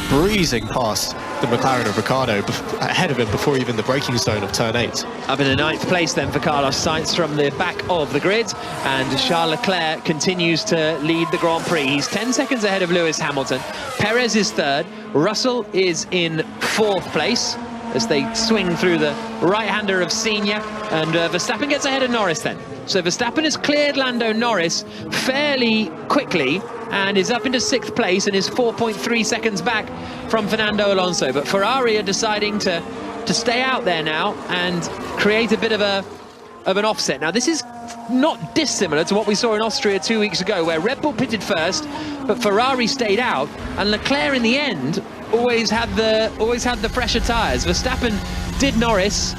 breezing past the McLaren of Ricciardo ahead of him before even the braking zone of turn 8. Up in the 9th place then for Carlos Sainz from the back of the grid, and Charles Leclerc continues to lead the Grand Prix. He's 10 seconds ahead of Lewis Hamilton. Perez is 3rd. Russell is in 4th place as they swing through the right-hander of Senior, and Verstappen gets ahead of Norris then. So Verstappen has cleared Lando Norris fairly quickly and is up into 6th place and is 4.3 seconds back from Fernando Alonso. But Ferrari are deciding to stay out there now and create a bit of an offset. Now, this is not dissimilar to what we saw in Austria 2 weeks ago, where Red Bull pitted first, but Ferrari stayed out, and Leclerc in the end always had the fresher tyres. Verstappen did Norris.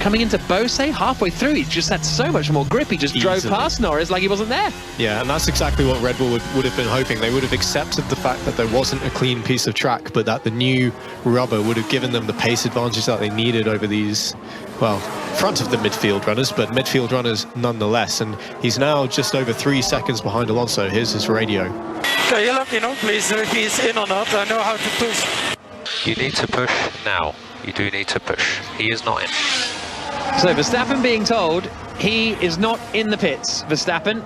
Coming into Beausset halfway through, he just had so much more grip. He just drove past Norris like he wasn't there. Yeah, and that's exactly what Red Bull would have been hoping. They would have accepted the fact that there wasn't a clean piece of track, but that the new rubber would have given them the pace advantage that they needed over these, well, front of the midfield runners, but midfield runners nonetheless. And he's now just over 3 seconds behind Alonso. Here's his radio. Can you let me know, please, if he's in or not? I know how to push. You need to push now. You do need to push. He is not in. So Verstappen being told he is not in the pits. Leclerc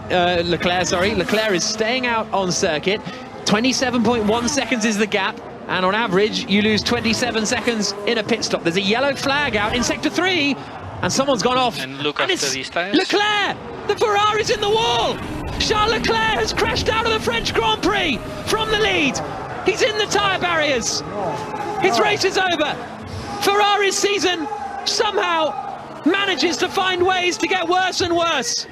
is staying out on circuit. 27.1 seconds is the gap, and on average you lose 27 seconds in a pit stop. There's a yellow flag out in sector 3, and someone's gone off. And look after these tires. Leclerc! The Ferrari's in the wall! Charles Leclerc has crashed out of the French Grand Prix from the lead. He's in the tyre barriers. His race is over. Ferrari's season somehow manages to find ways to get worse and worse.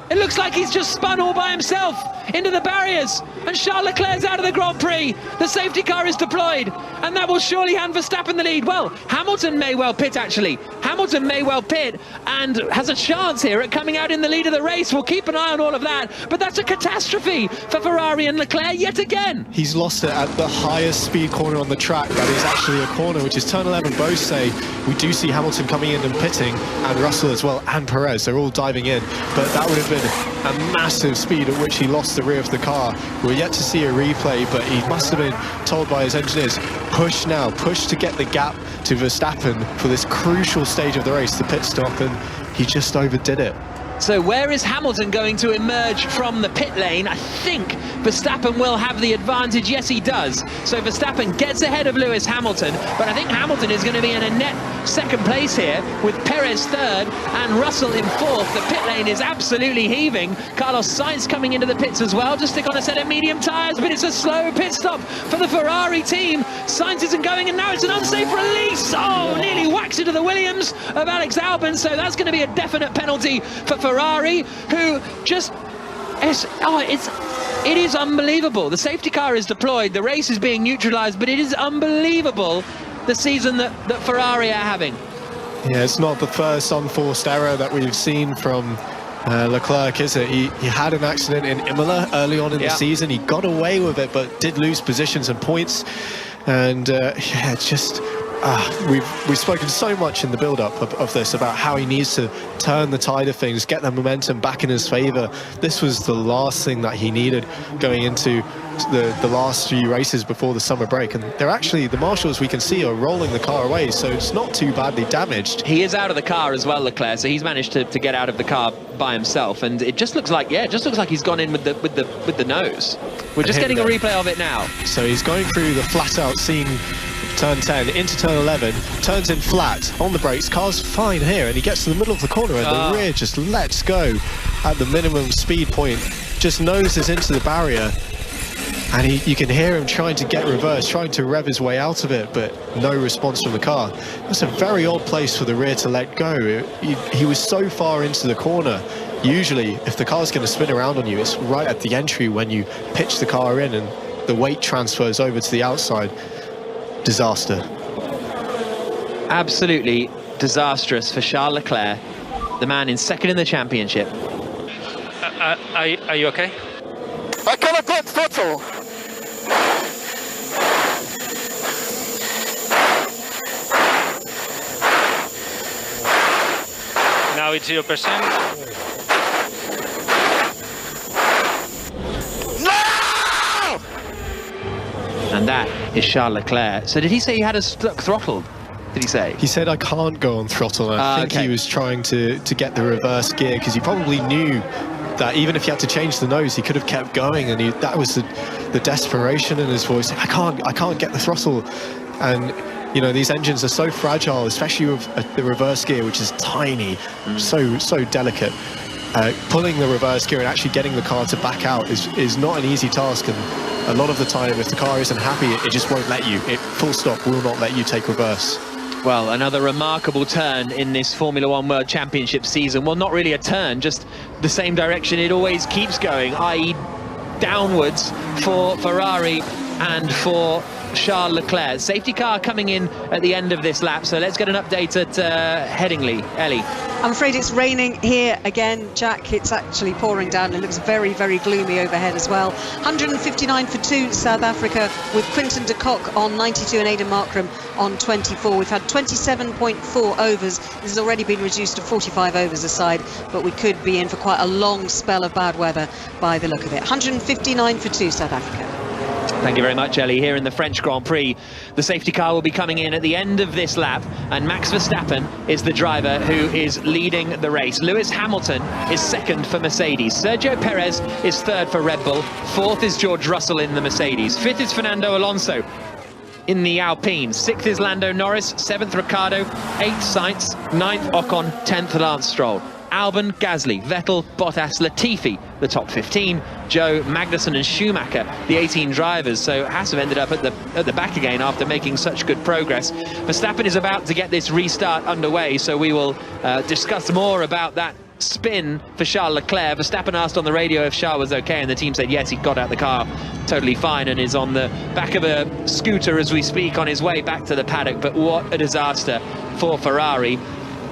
It looks like he's just spun all by himself into the barriers, and Charles Leclerc's out of the Grand Prix. The safety car is deployed, and that will surely hand Verstappen the lead. Well, Hamilton may well pit, actually. Hamilton may well pit and has a chance here at coming out in the lead of the race. We'll keep an eye on all of that, but that's a catastrophe for Ferrari and Leclerc yet again. He's lost it at the highest speed corner on the track. That is actually a corner, which is turn 11, Beausset. We do see Hamilton coming in and pitting, and Russell as well, and Perez. They're all diving in, but that would have been a massive speed at which he lost the rear of the car. We're yet to see a replay, but he must have been told by his engineers, push now, push to get the gap to Verstappen for this crucial stage of the race, the pit stop, and he just overdid it. So where is Hamilton going to emerge from the pit lane? I think Verstappen will have the advantage. Yes, he does. So Verstappen gets ahead of Lewis Hamilton, but I think Hamilton is going to be in a net second place here, with Perez third and Russell in fourth. The pit lane is absolutely heaving. Carlos Sainz coming into the pits as well, just stick on a set of medium tyres, but it's a slow pit stop for the Ferrari team. Sainz isn't going, and now it's an unsafe release. Oh, nearly whacks into the Williams of Alex Albon, so that's going to be a definite penalty for Ferrari, who just... It is unbelievable. The safety car is deployed, the race is being neutralised, but it is unbelievable the season that Ferrari are having. Yeah, it's not the first unforced error that we've seen from Leclerc, is it? He had an accident in Imola early on in the season. He got away with it, but did lose positions and points. And it's just... we've spoken so much in the build-up of this about how he needs to turn the tide of things, get the momentum back in his favour. This was the last thing that he needed going into the last few races before the summer break. And they're actually, the marshals we can see are rolling the car away, so it's not too badly damaged. He is out of the car as well, Leclerc, so he's managed to get out of the car by himself, and it just looks like, he's gone in with the nose. We're just getting a replay of it now. So he's going through the flat-out scene, turn 10 into turn 11, turns in flat on the brakes, car's fine here, and he gets to the middle of the corner and the rear just lets go at the minimum speed point, just noses into the barrier, and you can hear him trying to get reverse, trying to rev his way out of it, but no response from the car. That's a very odd place for the rear to let go. He was so far into the corner. Usually if the car's going to spin around on you, it's right at the entry when you pitch the car in and the weight transfers over to the outside. Disaster. Absolutely disastrous for Charles Leclerc, the man in second in the championship. Are you okay? I cannot get throttle. Now it's 0%. And that is Charles Leclerc. So did he say he had a stuck throttle? Did he say? He said, I can't go on throttle. And I think he was trying to get the reverse gear, because he probably knew that even if he had to change the nose, he could have kept going. And that was the desperation in his voice. I can't get the throttle. And, you know, these engines are so fragile, especially with the reverse gear, which is tiny, so delicate. Pulling the reverse gear and actually getting the car to back out is not an easy task. And a lot of the time, if the car isn't happy, it just won't let you. It, full stop, will not let you take reverse. Well, another remarkable turn in this Formula One World Championship season. Well, not really a turn, just the same direction it always keeps going, i.e. downwards for Ferrari and for Charles Leclerc. Safety car coming in at the end of this lap, so let's get an update at Headingley. Ellie. I'm afraid it's raining here again, Jack. It's actually pouring down. It looks very, very gloomy overhead as well. 159 for 2 South Africa, with Quinton de Kock on 92 and Aidan Markram on 24. We've had 27.4 overs. This has already been reduced to 45 overs aside, but we could be in for quite a long spell of bad weather by the look of it. 159 for 2 South Africa. Thank you very much, Ellie. Here in the French Grand Prix, the safety car will be coming in at the end of this lap, and Max Verstappen is the driver who is leading the race. Lewis Hamilton is second for Mercedes. Sergio Perez is third for Red Bull. Fourth is George Russell in the Mercedes. Fifth is Fernando Alonso in the Alpine. Sixth is Lando Norris. Seventh, Ricciardo. Eighth, Sainz. Ninth, Ocon. 10th, Lance Stroll. Albon, Gasly, Vettel, Bottas, Latifi, the top 15, Joe, Magnussen and Schumacher, the 18 drivers. So Haas have ended up at the back again after making such good progress. Verstappen is about to get this restart underway, so we will discuss more about that spin for Charles Leclerc. Verstappen asked on the radio if Charles was okay, and the team said yes, he got out the car totally fine and is on the back of a scooter as we speak on his way back to the paddock. But what a disaster for Ferrari.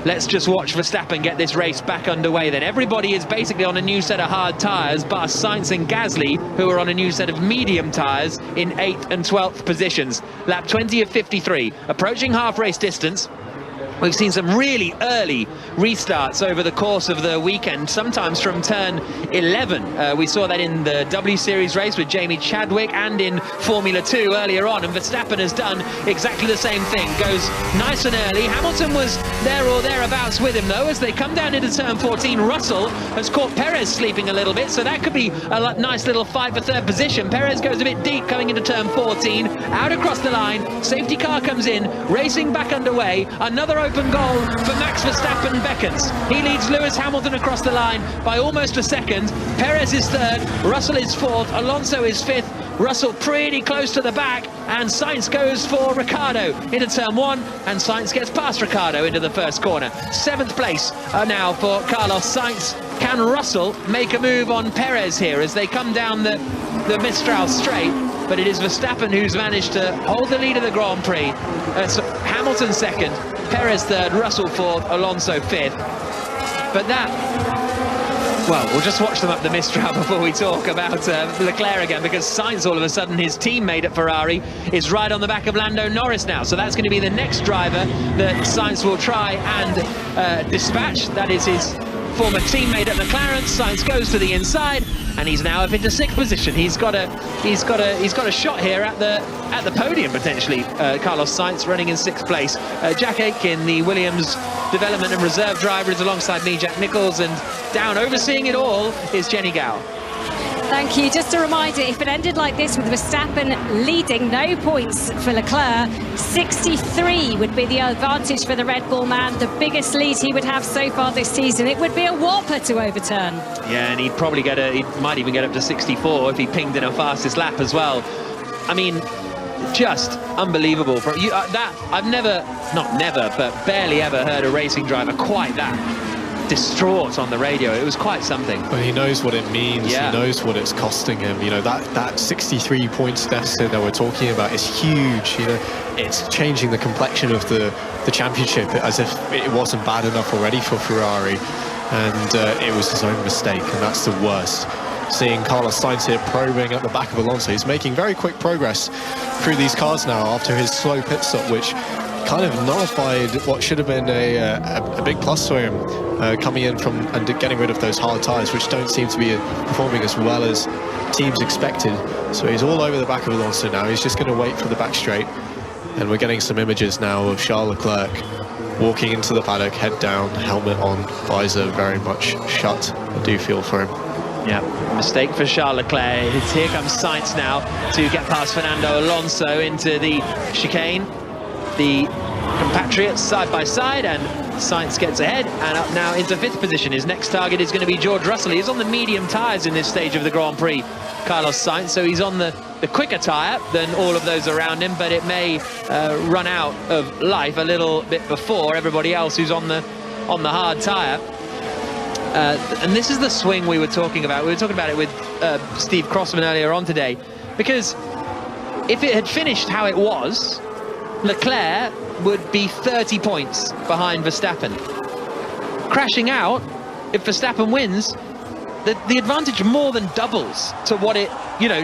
Let's just watch Verstappen get this race back underway then. Everybody is basically on a new set of hard tyres, bar Sainz and Gasly, who are on a new set of medium tyres in 8th and 12th positions. Lap 20 of 53, approaching half race distance. We've seen some really early restarts over the course of the weekend, sometimes from turn 11. We saw that in the W Series race with Jamie Chadwick and in Formula 2 earlier on, and Verstappen has done exactly the same thing. Goes nice and early. Hamilton was there or thereabouts with him, though. As they come down into turn 14, Russell has caught Perez sleeping a little bit, so that could be a nice little fight for third position. Perez goes a bit deep coming into turn 14, out across the line. Safety car comes in, racing back underway. Another open goal for Max Verstappen beckons. He leads Lewis Hamilton across the line by almost a second. Perez is third, Russell is fourth, Alonso is fifth, Russell pretty close to the back, and Sainz goes for Ricciardo into turn 1, and Sainz gets past Ricciardo into the first corner. 7th place now for Carlos Sainz. Can Russell make a move on Perez here as they come down the Mistral straight? But it is Verstappen who's managed to hold the lead of the Grand Prix. So Hamilton second, Perez third, Russell fourth, Alonso fifth. But that, well, we'll just watch them up the Mistral before we talk about Leclerc again, because Sainz, all of a sudden, his teammate at Ferrari, is right on the back of Lando Norris now. So that's going to be the next driver that Sainz will try and dispatch. That is his former teammate at McLaren. Sainz goes to the inside, and he's now up into 6th position. He's got a shot here at the podium potentially. Carlos Sainz running in 6th place. Jack Aitken, the Williams development and reserve driver, is alongside me, Jack Nichols, and down overseeing it all is Jenny Gow. Thank you. Just a reminder, if it ended like this with Verstappen leading, no points for Leclerc, 63 would be the advantage for the Red Bull man, the biggest lead he would have so far this season. It would be a whopper to overturn. Yeah, and he'd probably he might even get up to 64 if he pinged in a fastest lap as well. I mean, just unbelievable. I've but barely ever heard a racing driver quite that distraught on the radio. It was quite something. Well, he knows what it means. Yeah. He knows what it's costing him. You know, that 63 points deficit that we're talking about is huge. You know, it's changing the complexion of the championship as if it wasn't bad enough already for Ferrari, and it was his own mistake, and that's the worst. Seeing Carlos Sainz here probing at the back of Alonso. He's making very quick progress through these cars now after his slow pit stop, which kind of nullified what should have been a big plus for him, coming in from and getting rid of those hard tyres, which don't seem to be performing as well as teams expected. So he's all over the back of Alonso now. He's just going to wait for the back straight, and we're getting some images now of Charles Leclerc walking into the paddock, head down, helmet on, visor very much shut. I do feel for him. Yeah, mistake for Charles Leclerc. Here comes Sainz now to get past Fernando Alonso into the chicane. The compatriots side by side, and Sainz gets ahead and up now into 5th position. His next target is going to be George Russell. He's on the medium tyres in this stage of the Grand Prix, Carlos Sainz, so he's on the quicker tyre than all of those around him, but it may run out of life a little bit before everybody else who's on the hard tyre. And this is the swing we were talking about. We were talking about it with Steve Crossman earlier on today, because if it had finished how it was, Leclerc would be 30 points behind Verstappen. Crashing out, if Verstappen wins, the advantage more than doubles to what it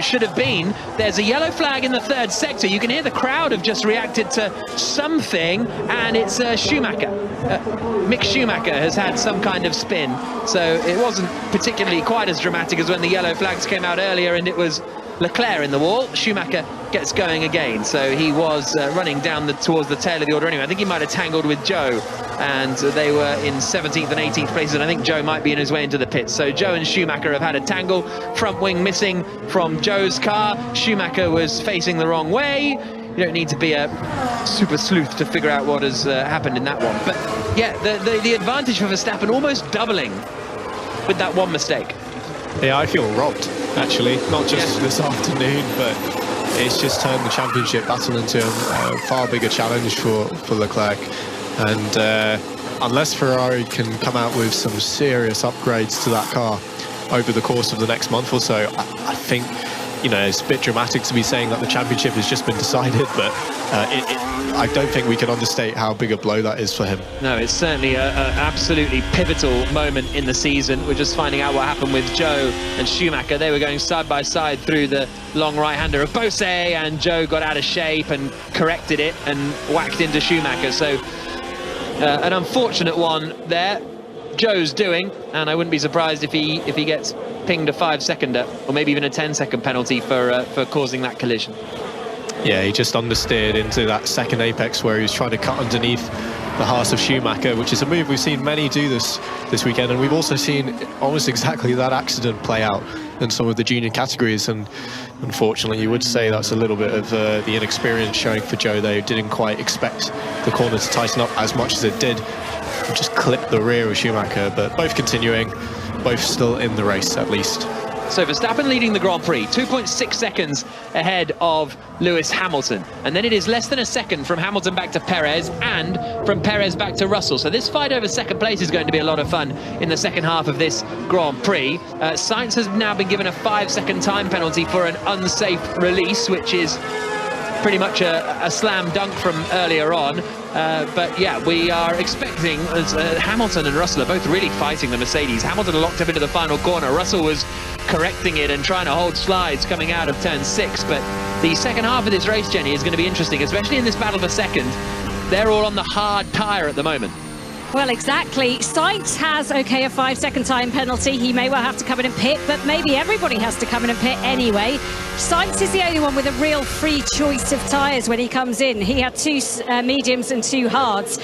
should have been. There's a yellow flag in the 3rd sector. You can hear the crowd have just reacted to something, and it's Schumacher. Mick Schumacher has had some kind of spin, so it wasn't particularly quite as dramatic as when the yellow flags came out earlier and it was Leclerc in the wall. Schumacher gets going again, so he was running down towards the tail of the order anyway. I think he might have tangled with Joe, and they were in 17th and 18th places, and I think Joe might be in his way into the pits. So Joe and Schumacher have had a tangle. Front wing missing from Joe's car. Schumacher was facing the wrong way. You don't need to be a super sleuth to figure out what has happened in that one. But yeah, the advantage for Verstappen almost doubling with that one mistake. Yeah, I feel robbed, actually. Not just this afternoon, but it's just turned the championship battle into a far bigger challenge for Leclerc. And unless Ferrari can come out with some serious upgrades to that car over the course of the next month or so, I think, it's a bit dramatic to be saying that the championship has just been decided, but I don't think we can understate how big a blow that is for him. No, it's certainly an absolutely pivotal moment in the season. We're just finding out what happened with Joe and Schumacher. They were going side by side through the long right-hander of Bose, and Joe got out of shape and corrected it and whacked into Schumacher. So an unfortunate one there. Joe's doing, and I wouldn't be surprised if he gets pinged a 5-seconder or maybe even a 10-second penalty for causing that collision. Yeah, he just understeered into that second apex where he was trying to cut underneath the Haas of Schumacher, which is a move we've seen many do this weekend, and we've also seen almost exactly that accident play out in some of the junior categories. And unfortunately, you would say that's a little bit of the inexperience showing for Joe. They didn't quite expect the corner to tighten up as much as it did. It just clipped the rear of Schumacher, but both continuing, both still in the race at least. So Verstappen leading the Grand Prix, 2.6 seconds ahead of Lewis Hamilton. And then it is less than a second from Hamilton back to Perez and from Perez back to Russell. So this fight over second place is going to be a lot of fun in the second half of this Grand Prix. Sainz has now been given a 5-second time penalty for an unsafe release, which is pretty much a slam dunk from earlier on. But yeah, we are expecting as Hamilton and Russell are both really fighting the Mercedes. Hamilton locked up into the final corner. Russell was correcting it and trying to hold slides coming out of turn 6. But the second half of this race, Jenny, is going to be interesting, especially in this battle for second. They're all on the hard tyre at the moment. Well, exactly. Sainz has, okay, a 5-second time penalty. He may well have to come in and pit, but maybe everybody has to come in and pit anyway. Sainz is the only one with a real free choice of tyres when he comes in. He had 2 mediums and 2 hards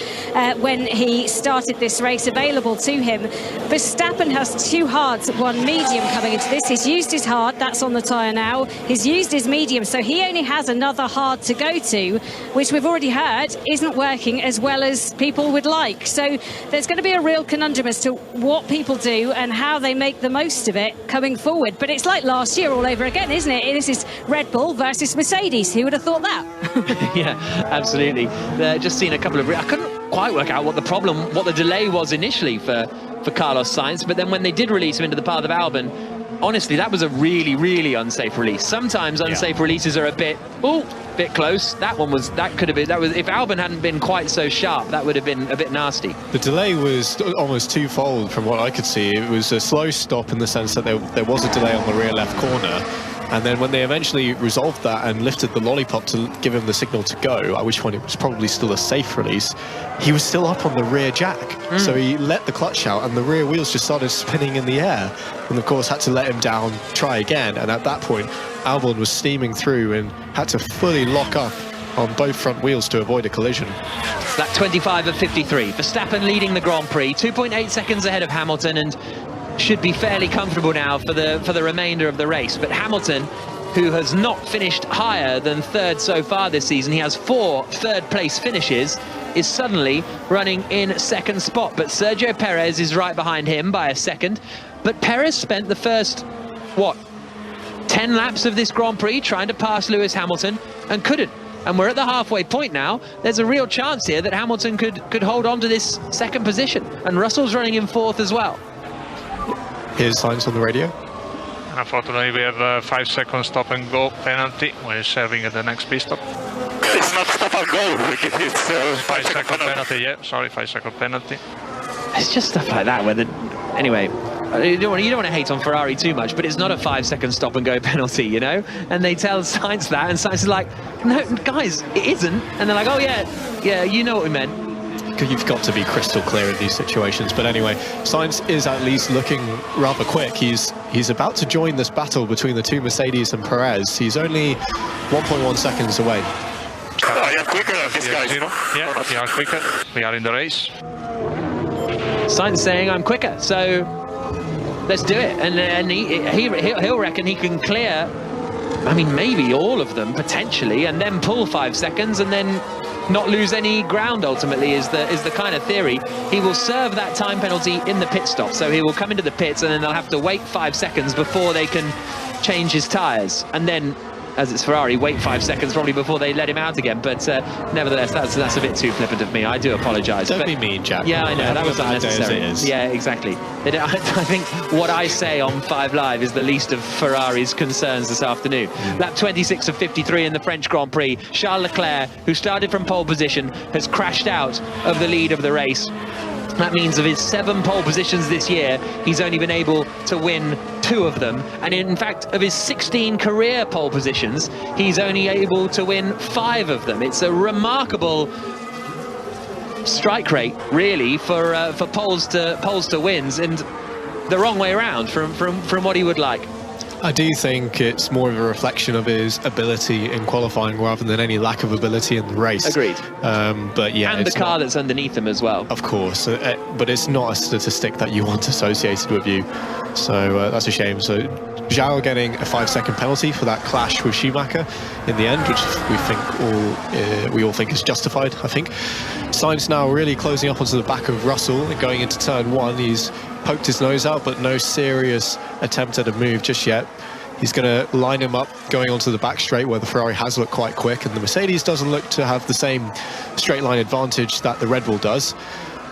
when he started this race available to him. Verstappen has 2 hards, 1 medium coming into this. He's used his hard, that's on the tyre now. He's used his medium, so he only has another hard to go to, which we've already heard isn't working as well as people would like. So there's going to be a real conundrum as to what people do and how they make the most of it coming forward. But it's like last year all over again, isn't it? This is Red Bull versus Mercedes. Who would have thought that? Yeah, absolutely. Just seen a couple of... I couldn't quite work out what the delay was initially for Carlos Sainz, but then when they did release him into the path of Albon, honestly, that was a really, really unsafe release. Sometimes unsafe releases are a bit close. If Albon hadn't been quite so sharp, that would have been a bit nasty. The delay was almost twofold from what I could see. It was a slow stop in the sense that there was a delay on the rear left corner. And then when they eventually resolved that and lifted the lollipop to give him the signal to go, at which point it was probably still a safe release, he was still up on the rear jack. So he let the clutch out and the rear wheels just started spinning in the air. And of course had to let him down, try again. And at that point, Albon was steaming through and had to fully lock up on both front wheels to avoid a collision. That 25 of 53. Verstappen leading the Grand Prix, 2.8 seconds ahead of Hamilton, and should be fairly comfortable now for the remainder of the race. But Hamilton, who has not finished higher than 3rd so far this season, he has 4 third-place finishes, is suddenly running in 2nd spot. But Sergio Perez is right behind him by a second. But Perez spent the first, 10 laps of this Grand Prix trying to pass Lewis Hamilton and couldn't. And we're at the halfway point now. There's a real chance here that Hamilton could hold on to this 2nd position. And Russell's running in 4th as well. Here's Sainz on the radio. Unfortunately, we have a 5-second stop and go penalty. We're serving at the next pit stop. It's not stop and go. It's 5-second penalty. Yeah, sorry, 5-second penalty. It's just stuff like that where anyway, you don't want to hate on Ferrari too much, but it's not a 5-second stop and go penalty, you know? And they tell Sainz that, and Sainz is like, no, guys, it isn't. And they're like, oh yeah, you know what we meant. You've got to be crystal clear in these situations. But anyway, Sainz is at least looking rather quick. He's about to join this battle between the 2 Mercedes and Perez. He's only 1.1 seconds away. I am quicker than these guys, you know? Yeah, we are quicker. We are in the race. Sainz saying, I'm quicker, so let's do it. And he'll reckon he can clear, I mean, maybe all of them, potentially, and then pull 5 seconds, and then not lose any ground. Ultimately is the kind of theory. He will serve that time penalty in the pit stop, so he will come into the pits and then they'll have to wait 5 seconds before they can change his tyres, and then, as it's Ferrari, wait 5 seconds probably before they let him out again. But nevertheless, that's a bit too flippant of me. I do apologise. Don't be mean, Jack. Yeah, I know, that was unnecessary. Yeah, exactly. I think what I say on 5 Live is the least of Ferrari's concerns this afternoon. Lap 26 of 53 in the French Grand Prix. Charles Leclerc, who started from pole position, has crashed out of the lead of the race. That means of his 7 pole positions this year, he's only been able to win 2 of them. And in fact, of his 16 career pole positions, he's only able to win 5 of them. It's a remarkable strike rate really for poles to wins, and the wrong way around from what he would like. I do think it's more of a reflection of his ability in qualifying rather than any lack of ability in the race. Agreed. But yeah, and the car that's underneath him as well. Of course, but it's not a statistic that you want associated with you. So that's a shame. So Zhao getting a 5-second penalty for that clash with Schumacher in the end, which we all think is justified, I think. Sainz now really closing up onto the back of Russell and going into turn 1. He's poked his nose out, but no serious attempt at a move just yet. He's going to line him up going onto the back straight where the Ferrari has looked quite quick, and the Mercedes doesn't look to have the same straight line advantage that the Red Bull does.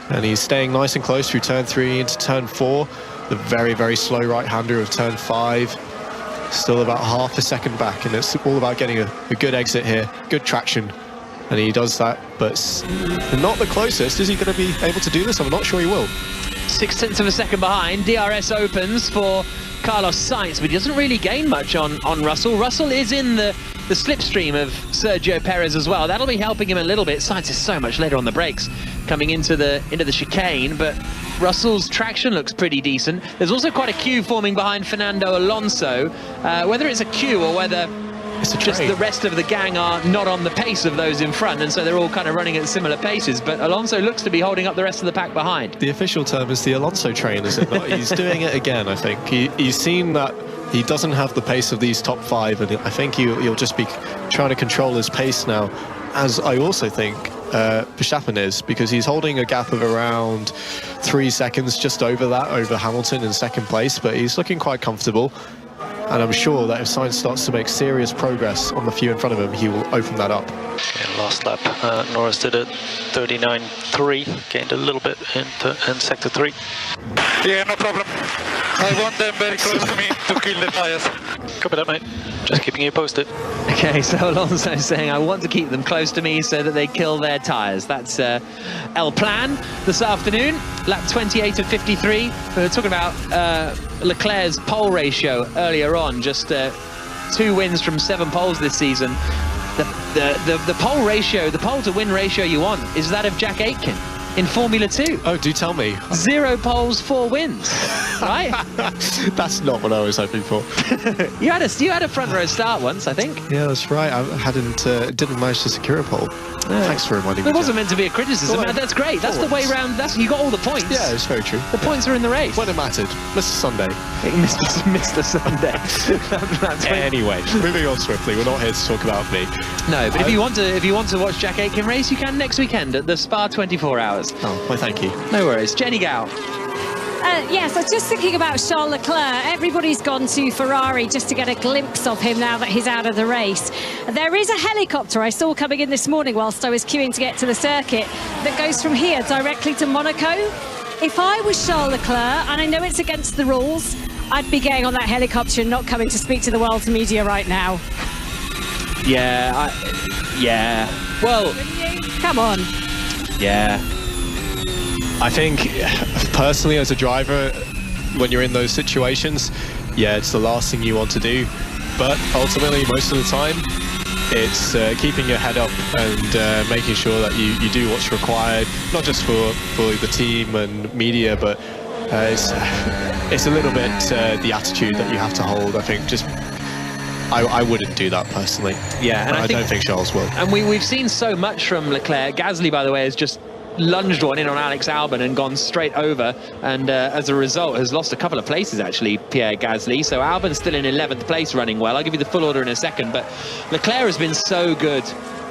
And he's staying nice and close through turn 3 into turn 4. The very, very slow right-hander of turn 5. Still about half a second back, and it's all about getting a good exit here, good traction. And he does that, but not the closest. Is he going to be able to do this? I'm not sure he will. 0.6 of a second behind. DRS opens for Carlos Sainz, but he doesn't really gain much on Russell. Russell is in the slipstream of Sergio Perez as well. That'll be helping him a little bit. Sainz is so much later on the brakes coming into the chicane, but Russell's traction looks pretty decent. There's also quite a queue forming behind Fernando Alonso. Whether it's a queue or whether just the rest of the gang are not on the pace of those in front, and so they're all kind of running at similar paces, but Alonso looks to be holding up the rest of the pack behind. The official term is the Alonso train, is it not? He's doing it again, I think. He's seen that he doesn't have the pace of these top 5, and I think he'll just be trying to control his pace now, as I also think Verstappen is, because he's holding a gap of around 3 seconds, just over that, over Hamilton in second place, but he's looking quite comfortable. And I'm sure that if Sainz starts to make serious progress on the few in front of him, he will open that up. Okay, last lap, Norris did a 39.3, gained a little bit in sector 3. Yeah, no problem. I want them very close to me to kill the tires. Copy that, mate. Just keeping you posted. Okay, so Alonso saying, I want to keep them close to me so that they kill their tyres. That's El Plan this afternoon. Lap 28 of 53. We were talking about Leclerc's pole ratio earlier on. Just 2 wins from 7 poles this season. The pole ratio, the pole to win ratio you want is that of Jack Aitken in Formula 2. Oh, do tell me. 0 poles, 4 wins, right? That's not what I was hoping for. you had a front row start once, I think. Yeah, that's right. I didn't manage to secure a pole. Thanks for reminding me. It wasn't meant to be a criticism. Well, that's great. That's the way round. You got all the points. Yeah, it's very true. The points are in the race. When it mattered. Mr. Sunday. Mr. Sunday. Anyway, moving on swiftly. We're not here to talk about me. No, but if you want to watch Jack Aitken race, you can next weekend at the Spa 24 Hours. Oh, well, thank you. No worries. Jenny Gao. Yes, I was just thinking about Charles Leclerc. Everybody's gone to Ferrari just to get a glimpse of him now that he's out of the race. There is a helicopter I saw coming in this morning whilst I was queuing to get to the circuit that goes from here directly to Monaco. If I was Charles Leclerc, and I know it's against the rules, I'd be getting on that helicopter and not coming to speak to the world's media right now. Yeah, well, come on. Yeah. I think, personally, as a driver, when you're in those situations, yeah, it's the last thing you want to do. But ultimately, most of the time, it's keeping your head up and making sure that you do what's required, not just for the team and media, but it's a little bit the attitude that you have to hold. I think I wouldn't do that personally. Yeah, and I don't think Charles will. And we've seen so much from Leclerc. Gasly, by the way, has just lunged one in on Alex Albon and gone straight over, and as a result has lost a couple of places actually, Pierre Gasly. So Albon's still in 11th place, running well. I'll give you the full order in a second, but Leclerc has been so good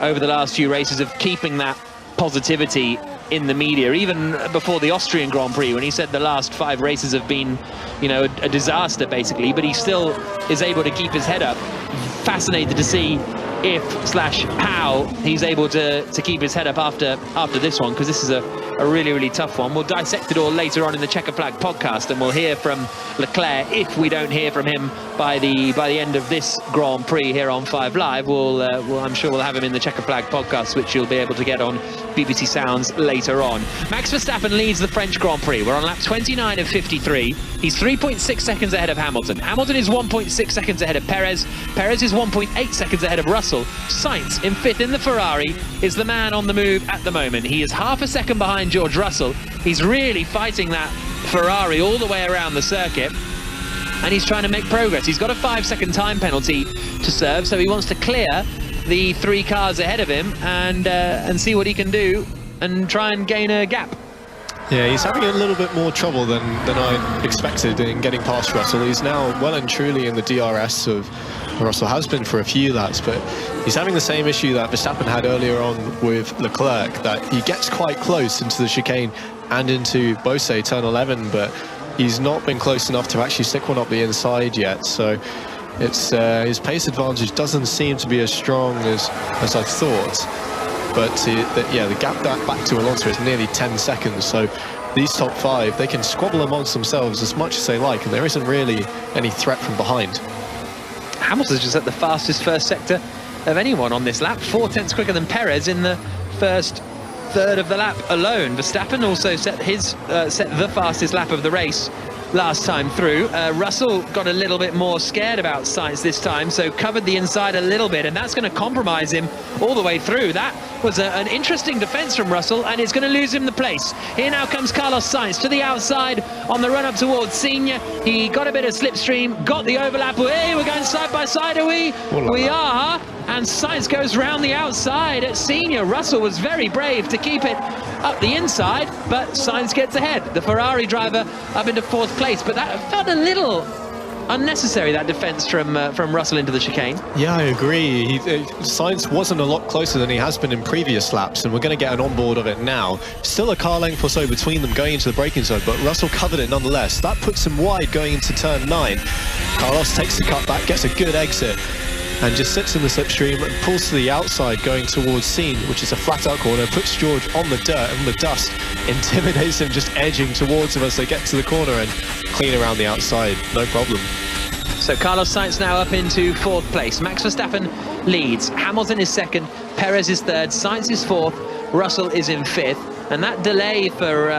over the last few races of keeping that positivity in the media, even before the Austrian Grand Prix, when he said the last 5 races have been, you know, a disaster basically, but he still is able to keep his head up. Fascinated to see how he's able to keep his head up after this one, because this is a really, really tough one. We'll dissect it all later on in the Checker Flag podcast, and we'll hear from Leclerc. If we don't hear from him by the end of this Grand Prix here on 5 Live, I'm sure we'll have him in the Checker Flag podcast, which you'll be able to get on BBC Sounds later on. Max Verstappen leads the French Grand Prix. We're on lap 29 of 53. He's 3.6 seconds ahead of Hamilton. Hamilton is 1.6 seconds ahead of Perez. Perez is 1.8 seconds ahead of Russell. Sainz, in 5th in the Ferrari, is the man on the move at the moment. He is half a second behind George Russell. He's really fighting that Ferrari all the way around the circuit, and he's trying to make progress. He's got a 5-second time penalty to serve, so he wants to clear the 3 cars ahead of him and see what he can do and try and gain a gap. Yeah, he's having a little bit more trouble than I expected in getting past Russell. He's now well and truly in the DRS of Russell has been for a few laps, but he's having the same issue that Verstappen had earlier on with Leclerc, that he gets quite close into the chicane and into Beausset turn 11, but he's not been close enough to actually stick one up the inside yet. So it's his pace advantage doesn't seem to be as strong as I thought. But the gap back to Alonso is nearly 10 seconds. So these top 5, they can squabble amongst themselves as much as they like, and there isn't really any threat from behind. Hamilton's just at the fastest first sector of anyone on this lap, 4 tenths quicker than Perez in the first third of the lap alone. Verstappen also set the fastest lap of the race last time through. Russell got a little bit more scared about Sainz this time, so covered the inside a little bit, and that's going to compromise him all the way through. That was an interesting defense from Russell, and it's going to lose him the place. Here now comes Carlos Sainz to the outside on the run up towards Senior. He got a bit of slipstream, got the overlap. Hey, we're going side by side, are we? We are. And Sainz goes round the outside at Senior. Russell was very brave to keep it up the inside, but Sainz gets ahead. The Ferrari driver up into 4th place, but that felt a little unnecessary, that defense from Russell into the chicane. Yeah, I agree. Sainz wasn't a lot closer than he has been in previous laps, and we're going to get an onboard of it now. Still a car length or so between them going into the braking zone, but Russell covered it nonetheless. That puts him wide going into turn 9. Carlos takes the cut back, gets a good exit, and just sits in the slipstream and pulls to the outside going towards Scene, which is a flat out corner, puts George on the dirt, and the dust intimidates him, just edging towards him as they get to the corner and clean around the outside, no problem. So Carlos Sainz now up into 4th place. Max Verstappen leads. Hamilton is 2nd, Perez is 3rd, Sainz is 4th, Russell is in 5th, and that delay for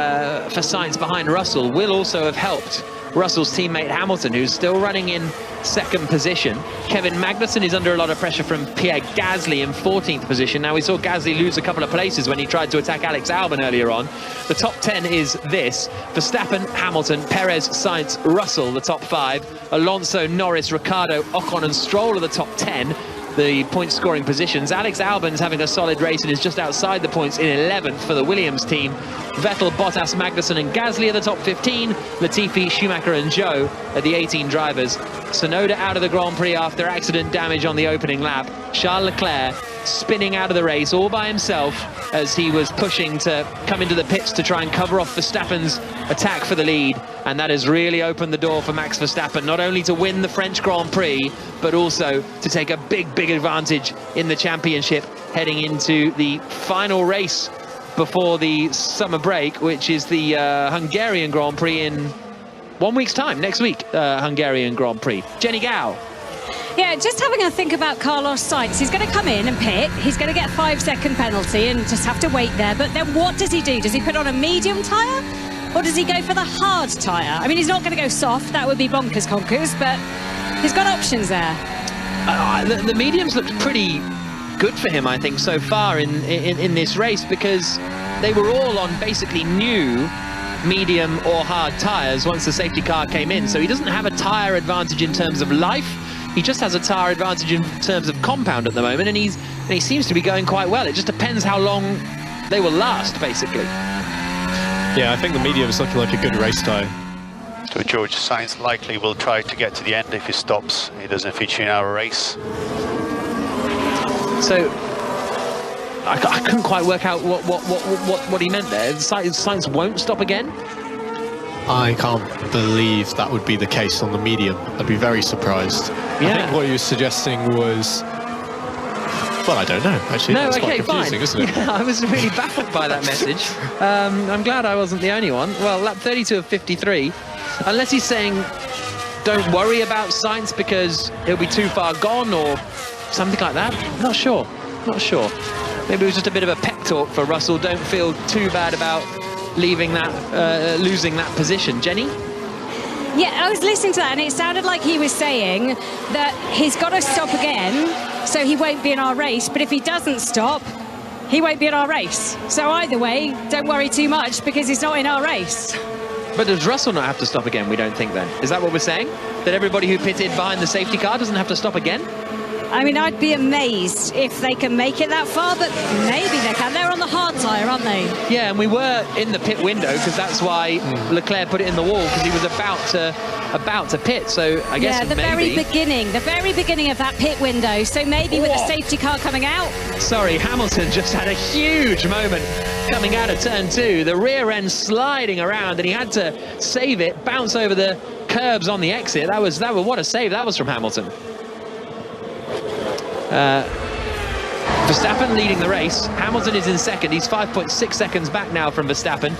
Sainz behind Russell will also have helped Russell's teammate Hamilton, who's still running in 2nd position. Kevin Magnussen is under a lot of pressure from Pierre Gasly in 14th position. Now, we saw Gasly lose a couple of places when he tried to attack Alex Albon earlier on. The top 10 is this: Verstappen, Hamilton, Perez, Sainz, Russell, the top 5. Alonso, Norris, Ricciardo, Ocon and Stroll are the top 10. The point-scoring positions. Alex Albon's having a solid race and is just outside the points in 11th for the Williams team. Vettel, Bottas, Magnussen and Gasly are the top 15. Latifi, Schumacher and Zhou are the 18 drivers. Tsunoda out of the Grand Prix after accident damage on the opening lap. Charles Leclerc spinning out of the race all by himself as he was pushing to come into the pits to try and cover off Verstappen's attack for the lead, and that has really opened the door for Max Verstappen, not only to win the French Grand Prix but also to take a big advantage in the championship heading into the final race before the summer break, which is the Hungarian Grand Prix in 1 week's time, next week. Hungarian Grand Prix. Jenny Gao. Yeah, just having a think about Carlos Sainz. He's going to come in and pit. He's going to get a 5-second penalty and just have to wait there. But then what does he do? Does he put on a medium tyre? Or does he go for the hard tyre? I mean, he's not going to go soft. That would be bonkers conkers. But he's got options there. The mediums looked pretty good for him, I think, so far in this race, because they were all on basically new medium or hard tyres once the safety car came in. So he doesn't have a tyre advantage in terms of life. He just has a tyre advantage in terms of compound at the moment, and he seems to be going quite well. It just depends how long they will last, basically. Yeah, I think the medium is looking like a good race tyre. So George Sainz likely will try to get to the end if he stops. He doesn't feature in our race. So I couldn't quite work out what he meant there. Sainz won't stop again? I can't believe that would be the case on the medium. I'd be very surprised. Yeah. I think what he was suggesting was... Well, I don't know, actually. No, that's okay, quite confusing, fine. Isn't it? Yeah, I was really baffled by that message. I'm glad I wasn't the only one. Well, lap 32 of 53. Unless he's saying, don't worry about Sainz because he'll be too far gone or something like that. Not sure. maybe it was just a bit of a pep talk for Russell. Don't feel too bad about losing that position. Jenny? Yeah, I was listening to that, and it sounded like he was saying that he's got to stop again, so he won't be in our race. But if he doesn't stop, he won't be in our race. So either way, don't worry too much, because he's not in our race. But does Russell not have to stop again, we don't think, then? Is that what we're saying? That everybody who pitted behind the safety car doesn't have to stop again? I mean, I'd be amazed if they can make it that far, but maybe they can. They're on the hard tyre, aren't they? Yeah, and we were in the pit window, because that's why Leclerc put it in the wall, because he was about to pit. So I guess the very beginning of that pit window. So maybe with the safety car coming out. Sorry, Hamilton just had a huge moment coming out of turn 2. The rear end sliding around, and he had to save it, bounce over the curbs on the exit. That was what a save that was from Hamilton. Verstappen leading the race. Hamilton is in second. He's 5.6 seconds back now from Verstappen.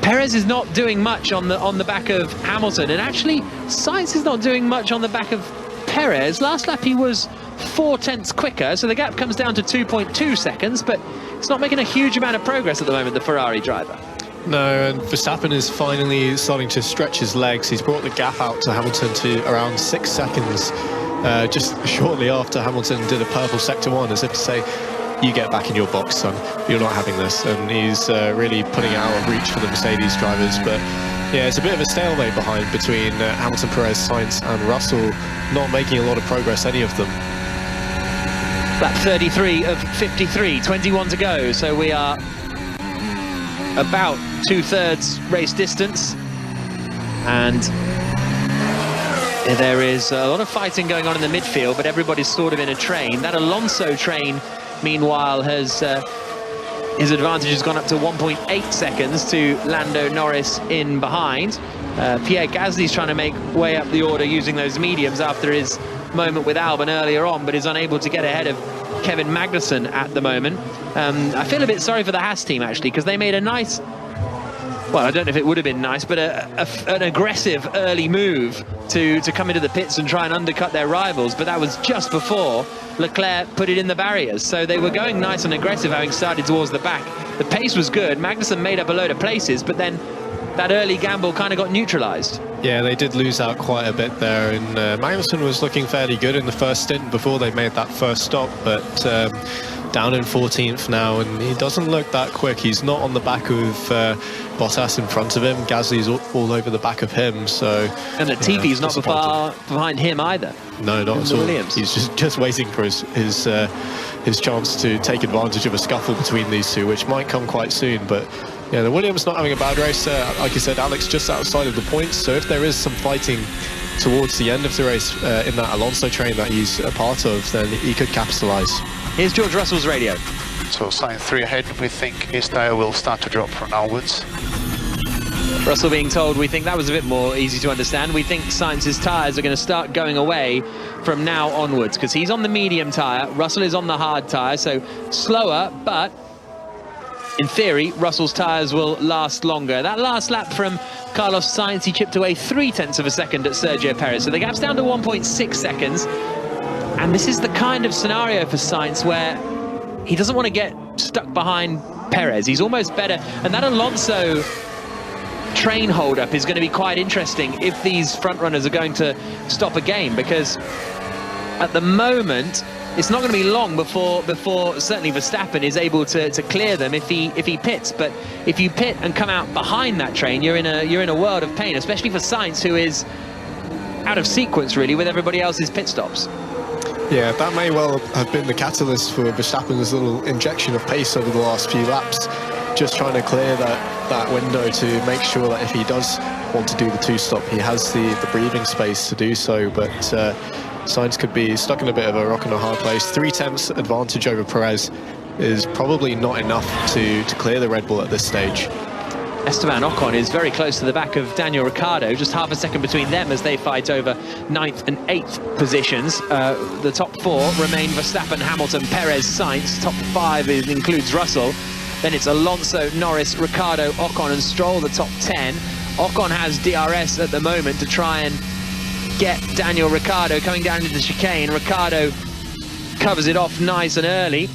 Perez is not doing much on the back of Hamilton, and actually Sainz is not doing much on the back of Perez. Last lap he was 0.4 quicker, so the gap comes down to 2.2 seconds, but it's not making a huge amount of progress at the moment, the Ferrari driver. No, and Verstappen is finally starting to stretch his legs. He's brought the gap out to Hamilton to around 6 seconds. Just shortly after Hamilton did a purple sector 1, as if to say, you get back in your box, son, you're not having this. And he's really putting it out of reach for the Mercedes drivers. But yeah, it's a bit of a stalemate behind between Hamilton, Perez, Sainz and Russell, not making a lot of progress, any of them. Lap 33 of 53, 21 to go, so we are about 2/3 race distance, and there is a lot of fighting going on in the midfield, but everybody's sort of in a train. That Alonso train, meanwhile, has his advantage has gone up to 1.8 seconds to Lando Norris in behind. Pierre Gasly's trying to make way up the order using those mediums after his moment with Albon earlier on, but is unable to get ahead of Kevin Magnussen at the moment. I feel a bit sorry for the Haas team, actually, because they made a nice, well, I don't know if it would have been nice, but an aggressive early move to come into the pits and try and undercut their rivals, but that was just before Leclerc put it in the barriers. So they were going nice and aggressive, having started towards the back. The pace was good. Magnussen made up a load of places, but then that early gamble kind of got neutralized. Yeah, they did lose out quite a bit there, and Magnussen was looking fairly good in the first stint before they made that first stop, but down in 14th now, and he doesn't look that quick. He's not on the back of Bottas in front of him. Gasly's all over the back of him, so... And Latifi's not far behind him either. No, not at all. Williams. He's just waiting for his chance to take advantage of a scuffle between these two, which might come quite soon, but... Yeah, the Williams not having a bad race. Like you said, Alex, just outside of the points. So if there is some fighting towards the end of the race in that Alonso train that he's a part of, then he could capitalise. Here's George Russell's radio. So Sainz 3 ahead, we think his tyre will start to drop from onwards. Russell being told, we think that was a bit more easy to understand. We think Sainz's tyres are going to start going away from now onwards, because he's on the medium tyre, Russell is on the hard tyre, so slower, but in theory, Russell's tyres will last longer. That last lap from Carlos Sainz, he chipped away 0.3 of a second at Sergio Perez. So the gap's down to 1.6 seconds. And this is the kind of scenario for Sainz where he doesn't want to get stuck behind Perez. He's almost better. And that Alonso train hold-up is going to be quite interesting if these front runners are going to stop a game, because at the moment, it's not going to be long before certainly Verstappen is able to clear them if he pits. But if you pit and come out behind that train, you're in a world of pain, especially for Sainz, who is out of sequence really with everybody else's pit stops. Yeah, that may well have been the catalyst for Verstappen's little injection of pace over the last few laps, just trying to clear that window to make sure that if he does want to do the two-stop, he has the breathing space to do so. But Sainz could be stuck in a bit of a rock and a hard place. 0.3 advantage over Perez is probably not enough to clear the Red Bull at this stage. Esteban Ocon is very close to the back of Daniel Ricciardo, just half a second between them as they fight over 9th and 8th positions. The top 4 remain Verstappen, Hamilton, Perez, Sainz. Top 5 includes Russell. Then it's Alonso, Norris, Ricciardo, Ocon and Stroll, the top 10. Ocon has DRS at the moment to try and get Daniel Ricciardo coming down into the chicane. Ricciardo covers it off nice and early.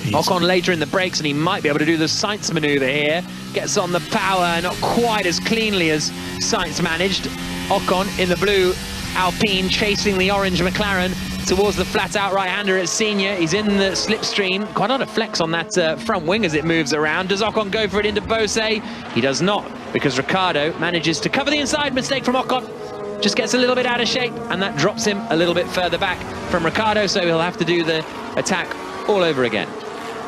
Ocon later in the brakes, and he might be able to do the Sainz manoeuvre here. Gets on the power, not quite as cleanly as Sainz managed. Ocon in the blue Alpine chasing the orange McLaren towards the flat-out right-hander at Senior. He's in the slipstream. Quite a lot of flex on that front wing as it moves around. Does Ocon go for it into Bose? He does not, because Ricciardo manages to cover the inside. Mistake from Ocon. Just gets a little bit out of shape, and that drops him a little bit further back from Ricciardo, so he'll have to do the attack all over again.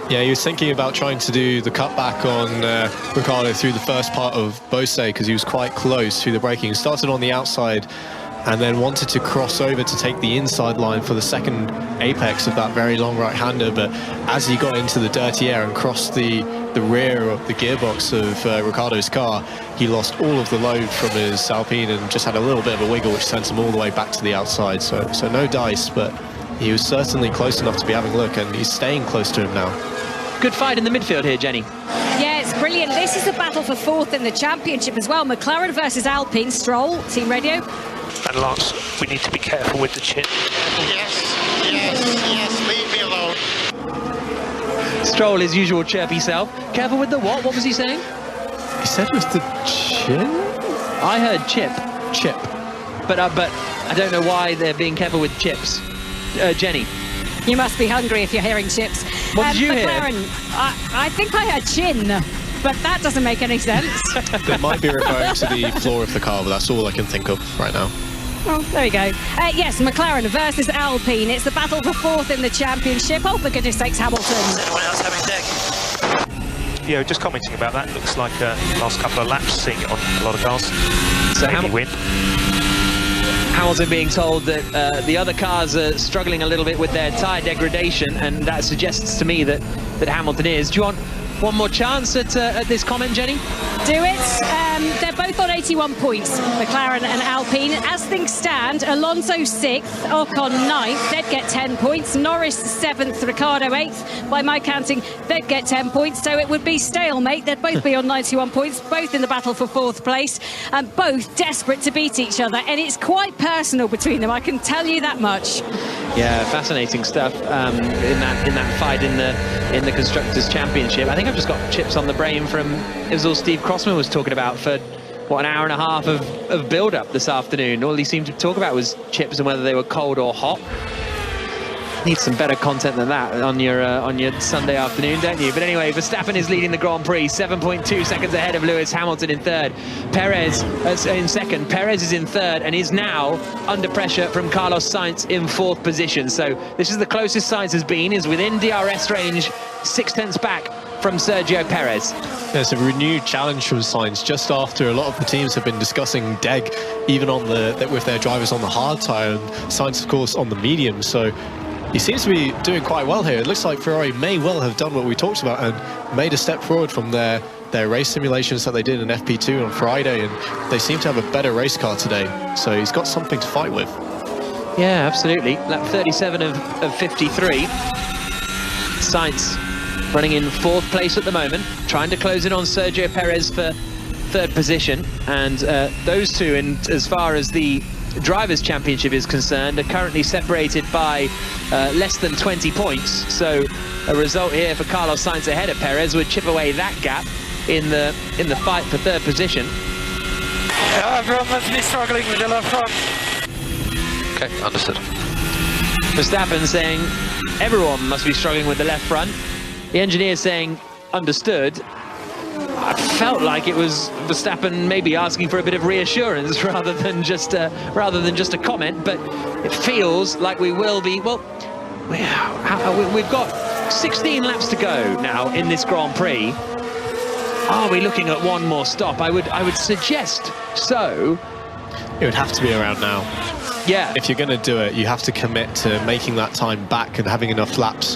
Yeah, he was thinking about trying to do the cutback on Ricciardo through the first part of Bose, because he was quite close to the braking. Started on the outside and then wanted to cross over to take the inside line for the second apex of that very long right-hander, but as he got into the dirty air and crossed the rear of the gearbox of Ricciardo's car, he lost all of the load from his Alpine and just had a little bit of a wiggle, which sent him all the way back to the outside. So no dice, but he was certainly close enough to be having a look, and he's staying close to him now. Good fight in the midfield here, Jenny. Yeah, it's brilliant. This is the battle for fourth in the championship as well. McLaren versus Alpine. Stroll, Team Radio. And Lance, we need to be careful with the chin. Yes, leave me alone. Stroll, his usual chirpy self. Careful with the what? What was he saying? He said with the chin? I heard chip. Chip. But I don't know why they're being careful with chips. Jenny. You must be hungry if you're hearing chips. What did you McLaren, hear? I think I heard chin, but that doesn't make any sense. It might be referring to the floor of the car, but that's all I can think of right now. Oh, there we go. Yes, McLaren versus Alpine. It's the battle for fourth in the championship. Oh, for goodness sakes, Hamilton. Is anyone else having deck? Yeah, just commenting about that. Looks like last couple of laps, seeing it on a lot of cars. So win. Hamilton being told that the other cars are struggling a little bit with their tyre degradation, and that suggests to me that Hamilton is. Do you want one more chance at this comment, Jenny? Do it. They're both on 81 points, McLaren and Alpine. As things stand, Alonso 6th, Ocon 9th. They'd get 10 points. Norris 7th, Ricciardo 8th. By my counting, they'd get 10 points. So it would be stalemate. They'd both be on 91 points, both in the battle for fourth place, and both desperate to beat each other. And it's quite personal between them, I can tell you that much. Yeah, fascinating stuff in that fight in the Constructors' Championship. I think I've just got chips on the brain from, it was all Steve Crossman was talking about for, what, an hour and a half of build-up this afternoon. All he seemed to talk about was chips and whether they were cold or hot. Need some better content than that on your Sunday afternoon, don't you? But anyway, Verstappen is leading the Grand Prix, 7.2 seconds ahead of Lewis Hamilton in third. Perez in second. Perez is in third and is now under pressure from Carlos Sainz in fourth position. So this is the closest Sainz has been, is within DRS range, 0.6 back from Sergio Perez. There's a renewed challenge from Sainz just after a lot of the teams have been discussing deg, even on with their drivers on the hard tyre, and Sainz, of course, on the medium. So he seems to be doing quite well here. It looks like Ferrari may well have done what we talked about and made a step forward from their race simulations that they did in FP2 on Friday, and they seem to have a better race car today. So he's got something to fight with. Yeah, absolutely. Lap 37 of 53. Sainz running in fourth place at the moment, trying to close in on Sergio Perez for third position. And those two, as far as the Drivers' Championship is concerned, are currently separated by less than 20 points. So a result here for Carlos Sainz ahead of Perez would chip away that gap in the fight for third position. Yeah, everyone must be struggling with the left front. Okay, understood. Verstappen saying everyone must be struggling with the left front. The engineer saying understood. I felt like it was Verstappen maybe asking for a bit of reassurance rather than just a comment, but it feels like we will be. Well, we've got 16 laps to go now in this Grand Prix. Are we looking at one more stop? I would suggest so. It would have to be around now. Yeah. If you're going to do it, you have to commit to making that time back and having enough laps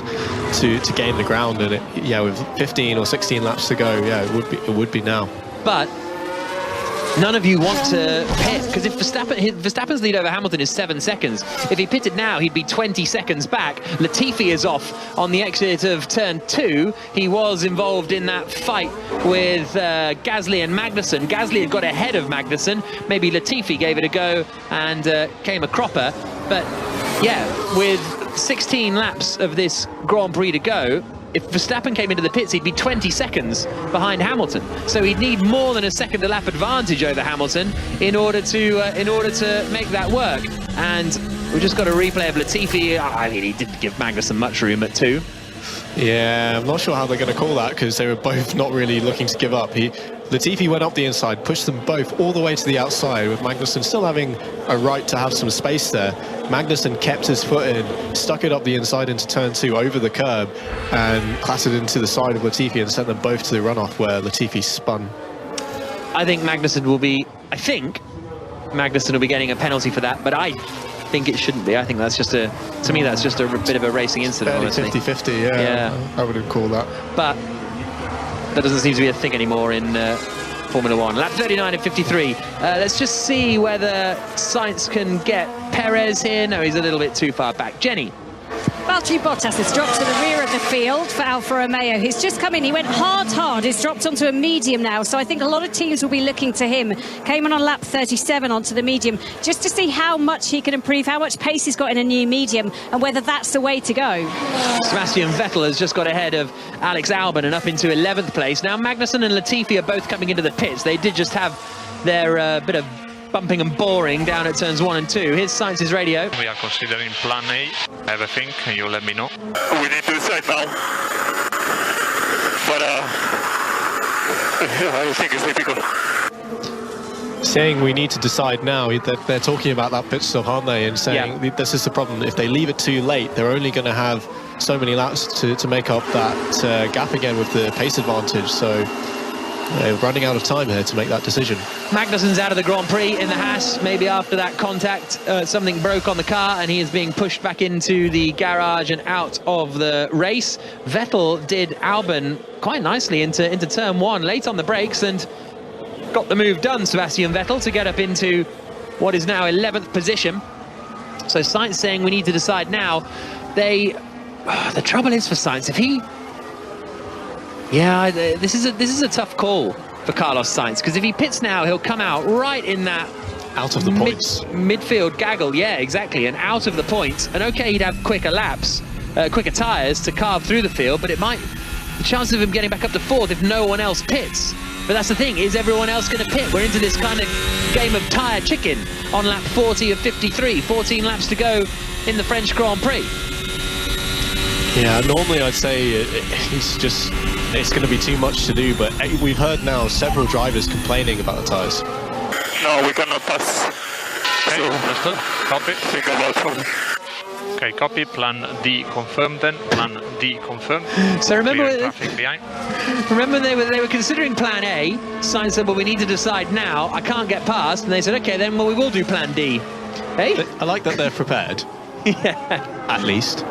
to gain the ground. And with 15 or 16 laps to go, it would be now. But none of you want to pit, because if Verstappen's lead over Hamilton is 7 seconds, if he pitted now, he'd be 20 seconds back. Latifi is off on the exit of turn 2. He was involved in that fight with Gasly and Magnussen. Gasly had got ahead of Magnussen. Maybe Latifi gave it a go and came a cropper. But yeah, with 16 laps of this Grand Prix to go, if Verstappen came into the pits, he'd be 20 seconds behind Hamilton. So he'd need more than a second a lap advantage over Hamilton in order to make that work. And we just got a replay of Latifi. I mean, he didn't give Magnussen much room at 2. Yeah, I'm not sure how they're going to call that because they were both not really looking to give up. Latifi went up the inside, pushed them both all the way to the outside, with Magnussen still having a right to have some space there. Magnussen kept his foot in, stuck it up the inside into turn 2 over the curb, and clattered into the side of Latifi and sent them both to the runoff where Latifi spun. I think Magnussen will be getting a penalty for that, but I think it shouldn't be. I think that's just to me that's just a bit of a racing incident, honestly. 50-50, yeah. I wouldn't call that. But that doesn't seem to be a thing anymore in Formula 1. Lap 39 and 53. Let's just see whether Sainz can get Perez here. No, he's a little bit too far back. Jenny. Valtteri Bottas has dropped to the rear of the field for Alfa Romeo. He's just come in. He went hard. He's dropped onto a medium now. So I think a lot of teams will be looking to him. Came on lap 37 onto the medium just to see how much he can improve, how much pace he's got in a new medium, and whether that's the way to go. Sebastian Vettel has just got ahead of Alex Albon and up into 11th place. Now Magnussen and Latifi are both coming into the pits. They did just have their bit of bumping and boring down at turns 1 and 2. Here's Sainz's radio. We are considering plan A, everything, and you let me know. We need to decide now. But I think it's difficult. Saying we need to decide now, they're talking about that pit stop, aren't they? And saying this is the problem. If they leave it too late, they're only going to have so many laps to make up that gap again with the pace advantage. So they're running out of time here to make that decision. Magnussen's out of the Grand Prix in the Haas. Maybe after that contact, something broke on the car and he is being pushed back into the garage and out of the race. Vettel did Albon quite nicely into turn 1, late on the brakes, and got the move done, Sebastian Vettel, to get up into what is now 11th position. So Sainz saying we need to decide now. The trouble is for Sainz, if he... Yeah, this is a tough call for Carlos Sainz, because if he pits now, he'll come out right in that out of the points midfield gaggle. Yeah, exactly, and out of the points. And okay, he'd have quicker laps, quicker tyres to carve through the field, but the chance of him getting back up to 4th if no one else pits. But that's the thing, is everyone else going to pit? We're into this kind of game of tyre chicken on lap 40 of 53. 14 laps to go in the French Grand Prix. Yeah, normally I'd say it's going to be too much to do, but we've heard now several drivers complaining about the tyres. No, we cannot pass. Okay, understood. Copy. Think about problem. Okay, copy. Plan D confirmed then. Plan D confirmed. So remember, traffic behind. Remember they were considering plan A. Sainz said, well, we need to decide now. I can't get past. And they said, okay, then well, we will do plan D. Hey? I like that they're prepared. Yeah. At least.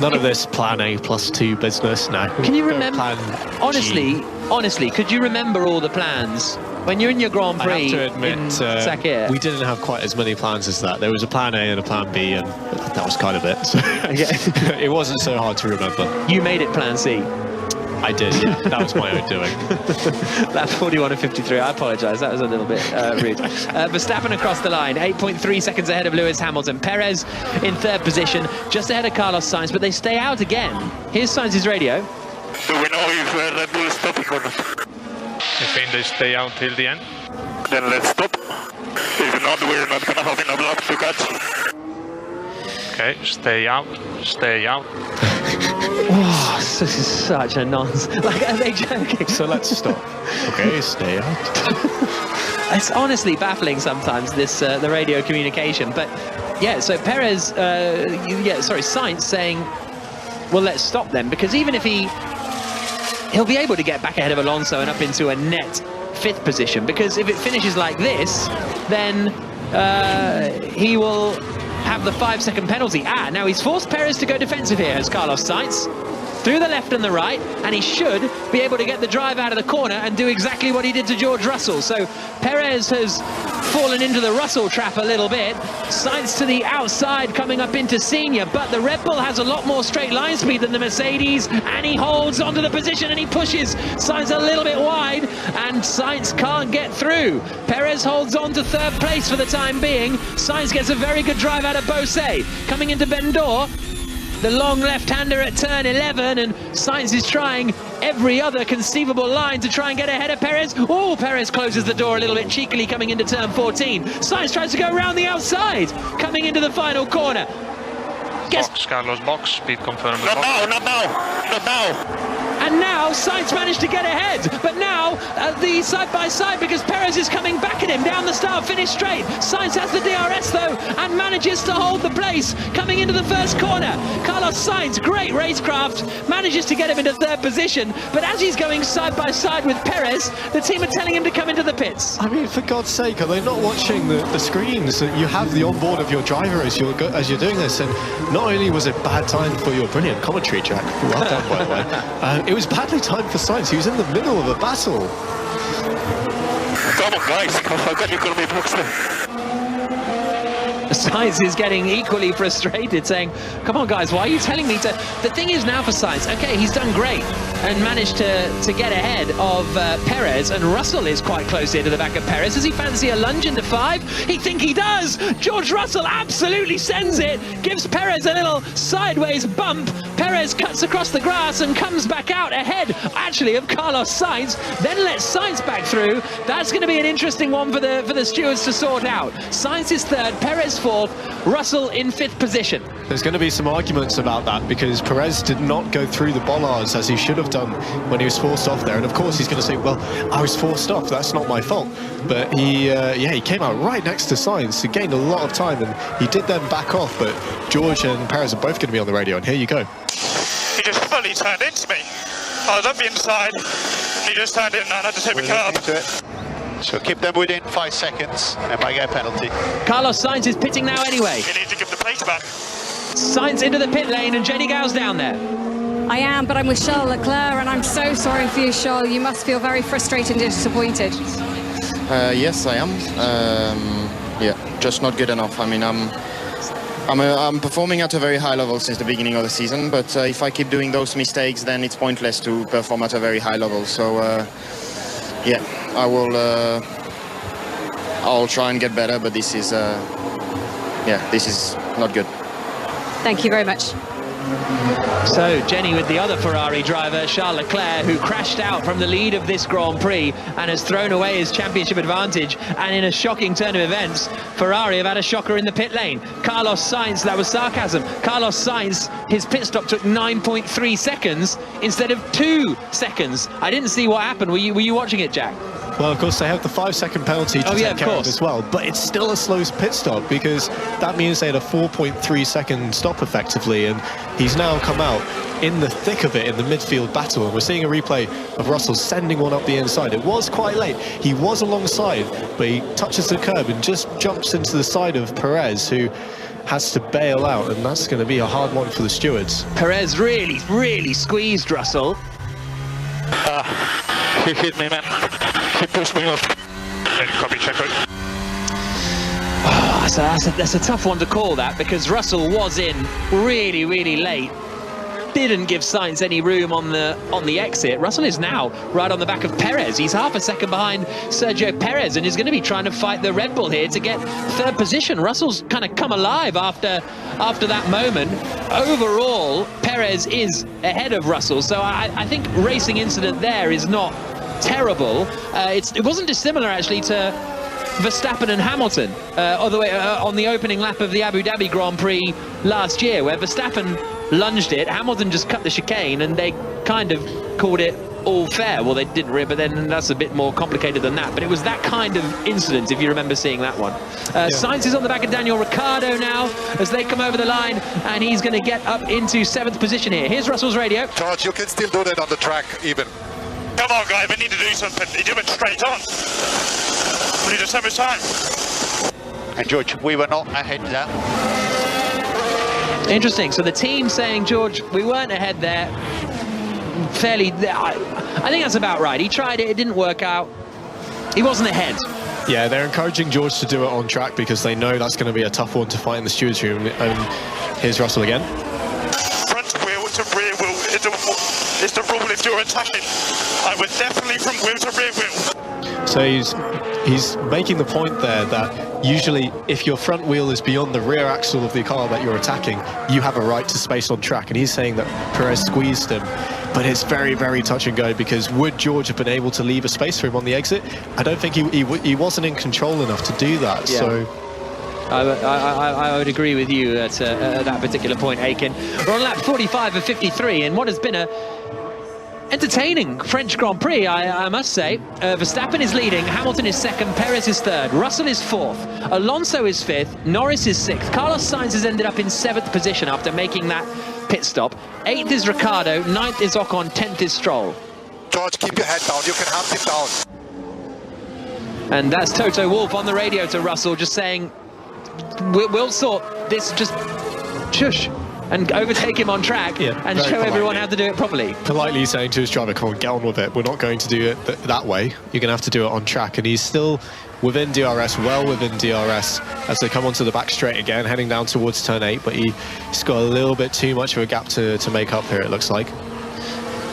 None of this plan A plus 2 business, no. Can you remember, honestly, could you remember all the plans? When you're in your Grand Prix, I have to admit, in Sakir, we didn't have quite as many plans as that. There was a plan A and a plan B, and that was kind of it. So it wasn't so hard to remember. You made it plan C. I did, yeah. That was my own doing. Lap 41 and 53, I apologise, that was a little bit rude. Verstappen across the line, 8.3 seconds ahead of Lewis Hamilton. Perez in 3rd position, just ahead of Carlos Sainz, but they stay out again. Here's Sainz's radio. Do we know if Red Bull is stopping or not? I think they stay out till the end. Then let's stop. If not, we're not going to have enough laps to catch. Okay, stay out, stay out. Oh, this is such a nonsense. Like, are they joking? So let's stop. Okay, stay out. It's honestly baffling sometimes, this the radio communication. But yeah, so Perez, Sainz saying, well, let's stop them, because even if he'll be able to get back ahead of Alonso and up into a net 5th position, because if it finishes like this, then he will have the 5-second penalty. Now he's forced Perez to go defensive here, as Carlos Sainz, through the left and the right, and he should be able to get the drive out of the corner and do exactly what he did to George Russell. So Perez has fallen into the Russell trap a little bit. Sainz to the outside, coming up into Senior, but the Red Bull has a lot more straight line speed than the Mercedes, and he holds onto the position and he pushes Sainz a little bit wide, and Sainz can't get through. Perez holds on to 3rd place for the time being. Sainz gets a very good drive out of Beausset. Coming into Bendor, the long left-hander at turn 11, and Sainz is trying every other conceivable line to try and get ahead of Perez. Oh, Perez closes the door a little bit cheekily coming into turn 14. Sainz tries to go around the outside, coming into the final corner. Box, Carlos, box, speed confirmed. Not now, not now, not now. And now Sainz managed to get ahead, but now the side-by-side, because Perez is coming back at him down the start-finish straight. Sainz has the DRS though and manages to hold the place coming into the first corner. Carlos Sainz, great racecraft, manages to get him into third position, but as he's going side-by-side with Perez, the team are telling him to come into the pits. I mean, for God's sake, are they not watching the screens? You have the onboard of your driver as you're doing this, and not only was it bad time for your brilliant commentary, Jack, well done, by the way, it was badly timed for Sainz. He was in the middle of a battle. Come on, guys, I got you going to be boxed. Sainz is getting equally frustrated, saying, come on guys, why are you telling me to... The thing is now for Sainz, okay, he's done great and managed to get ahead of Perez, and Russell is quite close here to the back of Perez. Does he fancy a lunge into 5? He think he does! George Russell absolutely sends it, gives Perez a little sideways bump. Perez cuts across the grass and comes back out ahead, actually, of Carlos Sainz, then lets Sainz back through. That's going to be an interesting one for the stewards to sort out. Sainz is third, Perez fourth, Russell in 5th position. There's going to be some arguments about that because Perez did not go through the bollards as he should have done when he was forced off there. And of course he's going to say, well, I was forced off, that's not my fault. But he came out right next to Sainz, he gained a lot of time, and he did then back off. But George and Perez are both going to be on the radio, and here you go. He just fully turned into me. I was up the inside, and he just turned in, and I had to take my car. So keep them within 5 seconds, and might get a penalty. Carlos Sainz is pitting now anyway. You need to give the place back. Sainz into the pit lane, and Jenny Gow's down there. I am, but I'm with Charles Leclerc, and I'm so sorry for you, Charles. You must feel very frustrated and disappointed. Yes, I am. Yeah, just not good enough. I mean, I'm performing at a very high level since the beginning of the season, but if I keep doing those mistakes, then it's pointless to perform at a very high level. So, yeah, I'll try and get better, but this is not good. Thank you very much. So Jenny with the other Ferrari driver, Charles Leclerc, who crashed out from the lead of this Grand Prix and has thrown away his championship advantage. And in a shocking turn of events, Ferrari have had a shocker in the pit lane. Carlos Sainz, that was sarcasm. Carlos Sainz, his pit stop took 9.3 seconds instead of 2 seconds. I didn't see what happened. Were you watching it, Jack? Well, of course, they have the 5-second penalty to take care of as well, but it's still a slow pit stop because that means they had a 4.3-second stop effectively, and he's now come out in the thick of it in the midfield battle, and we're seeing a replay of Russell sending one up the inside. It was quite late. He was alongside, but he touches the curb and just jumps into the side of Perez, who has to bail out, and that's going to be a hard one for the stewards. Perez really squeezed Russell. He hit me, man. He pushed me off. Copy, check out. Oh, that's a tough one to call that, because Russell was in really late. Didn't give Sainz any room on the exit. Russell is now right on the back of Perez. He's half a second behind Sergio Perez and is going to be trying to fight the Red Bull here to get 3rd position. Russell's kind of come alive after that moment. Overall, Perez is ahead of Russell, so I think racing incident there is not terrible. It wasn't dissimilar actually to Verstappen and Hamilton all the way on the opening lap of the Abu Dhabi Grand Prix last year, where Verstappen lunged it, Hamilton just cut the chicane, and they kind of called it all fair. Well, they didn't really, but then that's a bit more complicated than that. But it was that kind of incident, if you remember seeing that one. Sainz is on the back of Daniel Ricciardo now as they come over the line, and he's going to get up into 7th position here. Here's Russell's radio. George, you can still do that on the track, even. Come on, guys, we need to do something. He went straight on. We need to have his time. And George, we were not ahead there. Interesting. So the team saying, George, we weren't ahead there. Fairly, I think that's about right. He tried it, it didn't work out. He wasn't ahead. Yeah, they're encouraging George to do it on track because they know that's going to be a tough one to fight in the stewards room. And here's Russell again. Front wheel to rear wheel is the rule if you're attacking. I was definitely from wheel to rear wheel. So he's he's making the point there that usually if your front wheel is beyond the rear axle of the car that you're attacking, you have a right to space on track. And he's saying that Perez squeezed him. But it's very, very touch and go, because would George have been able to leave a space for him on the exit? I don't think he wasn't in control enough to do that. Yeah. So I would agree with you at that particular point, Aiken. We're on lap 45 of 53, and what has been a entertaining French Grand Prix, I must say. Verstappen is leading, Hamilton is second, Perez is third, Russell is fourth, Alonso is fifth, Norris is sixth, Carlos Sainz has ended up in seventh position after making that pit stop. Eighth is Ricciardo, ninth is Ocon, 10th is Stroll. George, keep your head down, you can hunt him down. And that's Toto Wolff on the radio to Russell, just saying, we'll sort this, just shush, and overtake him on track, and show everyone how to do it properly. Politely saying to his driver, come on, get on with it. We're not going to do it that way. You're going to have to do it on track. And he's still within DRS, well within DRS, as they come onto the back straight again, heading down towards turn 8. But he's got a little bit too much of a gap to make up here, it looks like.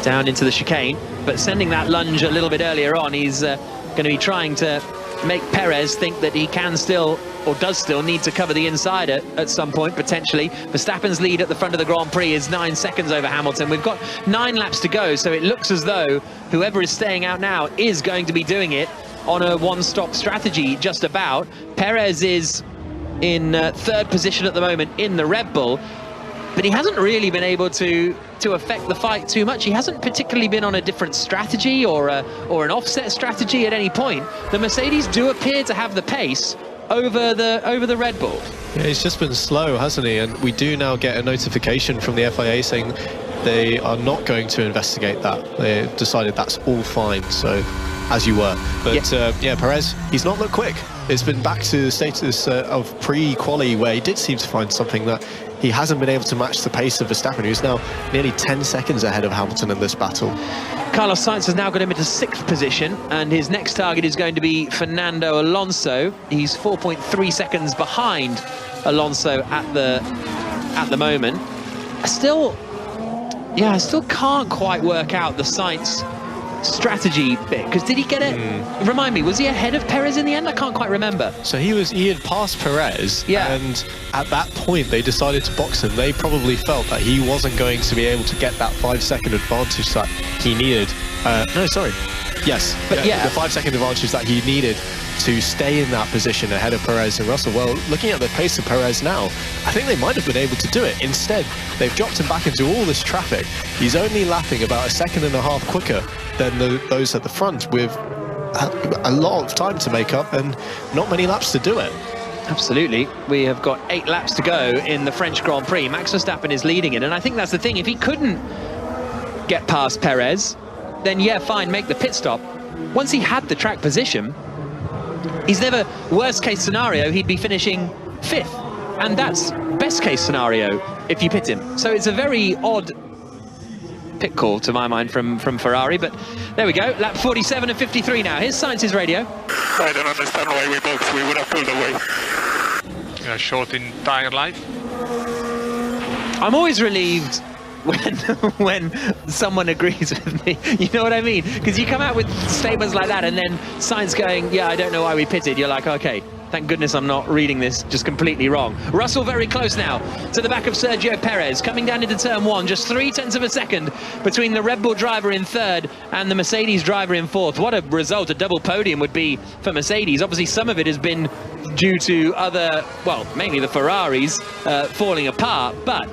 Down into the chicane, but sending that lunge a little bit earlier on, he's going to be trying to make Perez think that he can still, or does still, need to cover the inside at some point, potentially. Verstappen's lead at the front of the Grand Prix is 9 seconds over Hamilton. We've got 9 laps to go, so it looks as though whoever is staying out now is going to be doing it on a one-stop strategy, just about. Perez is in third position at the moment in the Red Bull, but he hasn't really been able to affect the fight too much. He hasn't particularly been on a different strategy or an offset strategy at any point. The Mercedes do appear to have the pace over the Red Bull. Yeah, he's just been slow, hasn't he? And we do now get a notification from the FIA saying they are not going to investigate that. They decided that's all fine, so as you were. But yeah, Perez, he's not looked quick. It's been back to the status of pre-quali, where he did seem to find something that he hasn't been able to match the pace of Verstappen, who's now nearly 10 seconds ahead of Hamilton in this battle. Carlos Sainz has now got him into 6th position, and his next target is going to be Fernando Alonso. He's 4.3 seconds behind Alonso at the moment. I still can't quite work out the Sainz strategy bit, because did he get it? Remind me, was he ahead of Perez in the end? I can't quite remember. So he had passed Perez, and at that point they decided to box him. They probably felt that he wasn't going to be able to get that 5-second advantage that he needed. The 5-second advantage that he needed to stay in that position ahead of Perez and Russell. Well, looking at the pace of Perez now, I think they might have been able to do it. Instead, they've dropped him back into all this traffic. He's only lapping about 1.5 seconds quicker than those at the front, with a lot of time to make up and not many laps to do it. Absolutely. We have got 8 laps to go in the French Grand Prix. Max Verstappen is leading it, and I think that's the thing. If he couldn't get past Perez, then yeah, fine, make the pit stop. Once he had the track position, he's never, worst case scenario, he'd be finishing 5th. And that's best case scenario if you pit him. So it's a very odd pit call to my mind from Ferrari, but there we go. Lap 47 and 53 now. Here's Sainz's radio. I don't understand why we boxed. We would have pulled away. Short in tire life. I'm always relieved when someone agrees with me, you know what I mean? Because you come out with statements like that, and then Sainz going, yeah, I don't know why we pitted. You're like, okay, thank goodness I'm not reading this just completely wrong. Russell very close now to the back of Sergio Perez, coming down into turn 1, just 0.3 of a second between the Red Bull driver in 3rd and the Mercedes driver in 4th. What a result a double podium would be for Mercedes. Obviously some of it has been due to other, well, mainly the Ferraris falling apart, but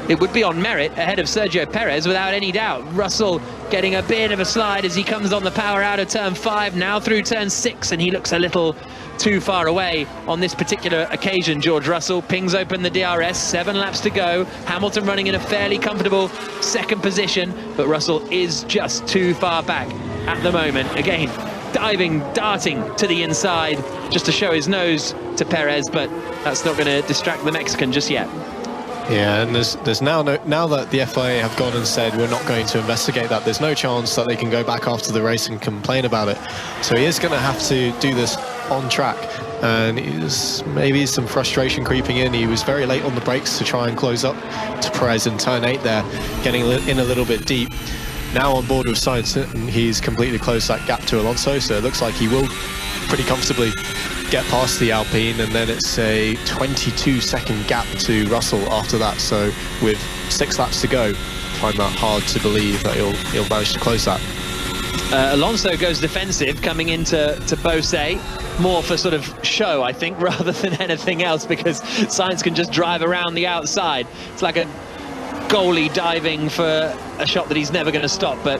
it would be on merit ahead of Sergio Perez without any doubt. Russell getting a bit of a slide as he comes on the power out of turn 5, now through turn 6, and he looks a little too far away on this particular occasion. George Russell pings open the DRS, 7 laps to go. Hamilton running in a fairly comfortable 2nd position, but Russell is just too far back at the moment. Again, darting to the inside just to show his nose to Perez, but that's not going to distract the Mexican just yet. Yeah, and there's now that the FIA have gone and said we're not going to investigate that, there's no chance that they can go back after the race and complain about it. So he is going to have to do this on track, and maybe some frustration creeping in. He was very late on the brakes to try and close up to Perez in turn 8 there, getting in a little bit deep. now on board with Sainz, and he's completely closed that gap to Alonso, so it looks like he will pretty comfortably get past the Alpine, and then it's a 22-second gap to Russell after that. So with 6 laps to go, I find that hard to believe that he'll manage to close that. Alonso goes defensive coming into Beausset, more for sort of show, I think, rather than anything else, because Sainz can just drive around the outside. It's like a goalie diving for a shot that he's never going to stop, but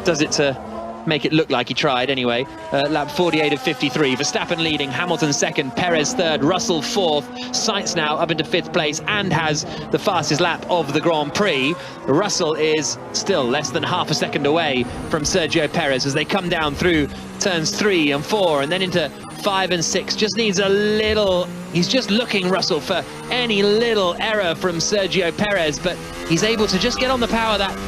does it to make it look like he tried anyway. Lap 48 of 53. Verstappen leading, Hamilton second, Perez third, Russell fourth. Sainz now up into 5th place and has the fastest lap of the Grand Prix. Russell is still less than half a second away from Sergio Perez as they come down through turns 3 and 4 and then into 5 and 6. Just needs a little, he's just looking, Russell, for any little error from Sergio Perez, but he's able to just get on the power that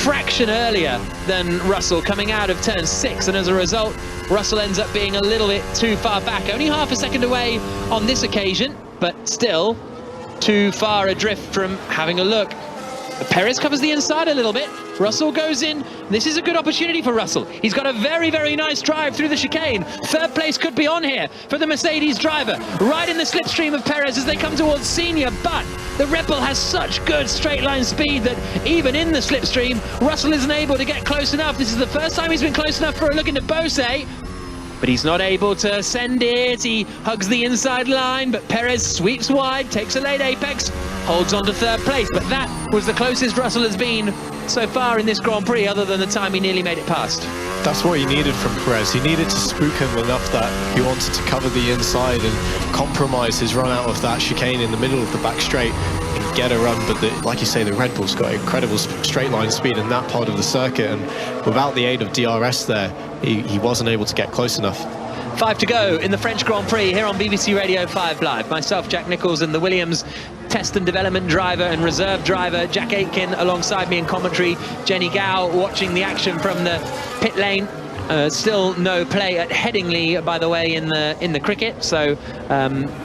fraction earlier than Russell coming out of turn 6, and as a result Russell ends up being a little bit too far back, only half a second away on this occasion, but still too far adrift from having a look. Perez covers the inside a little bit, Russell goes in. This is a good opportunity for Russell. He's got a very, very nice drive through the chicane. 3rd place could be on here for the Mercedes driver, right in the slipstream of Perez as they come towards Senior, but the Red Bull has such good straight line speed that even in the slipstream, Russell isn't able to get close enough. This is the first time he's been close enough for a look into Beausset, but he's not able to send it. He hugs the inside line, but Perez sweeps wide, takes a late apex, holds on to 3rd place, but that was the closest Russell has been so far in this Grand Prix, other than the time he nearly made it past. That's what he needed from Perez. He needed to spook him enough that he wanted to cover the inside and compromise his run out of that chicane in the middle of the back straight and get a run. But like you say, the Red Bull's got incredible straight line speed in that part of the circuit, and without the aid of DRS there, he wasn't able to get close enough. 5 to go in the French Grand Prix here on BBC Radio 5 Live. Myself, Jack Nicholls, and the Williams test and development driver and reserve driver Jack Aitken alongside me in commentary. Jenny Gow watching the action from the pit lane. Still no play at Headingley, by the way, in the cricket, so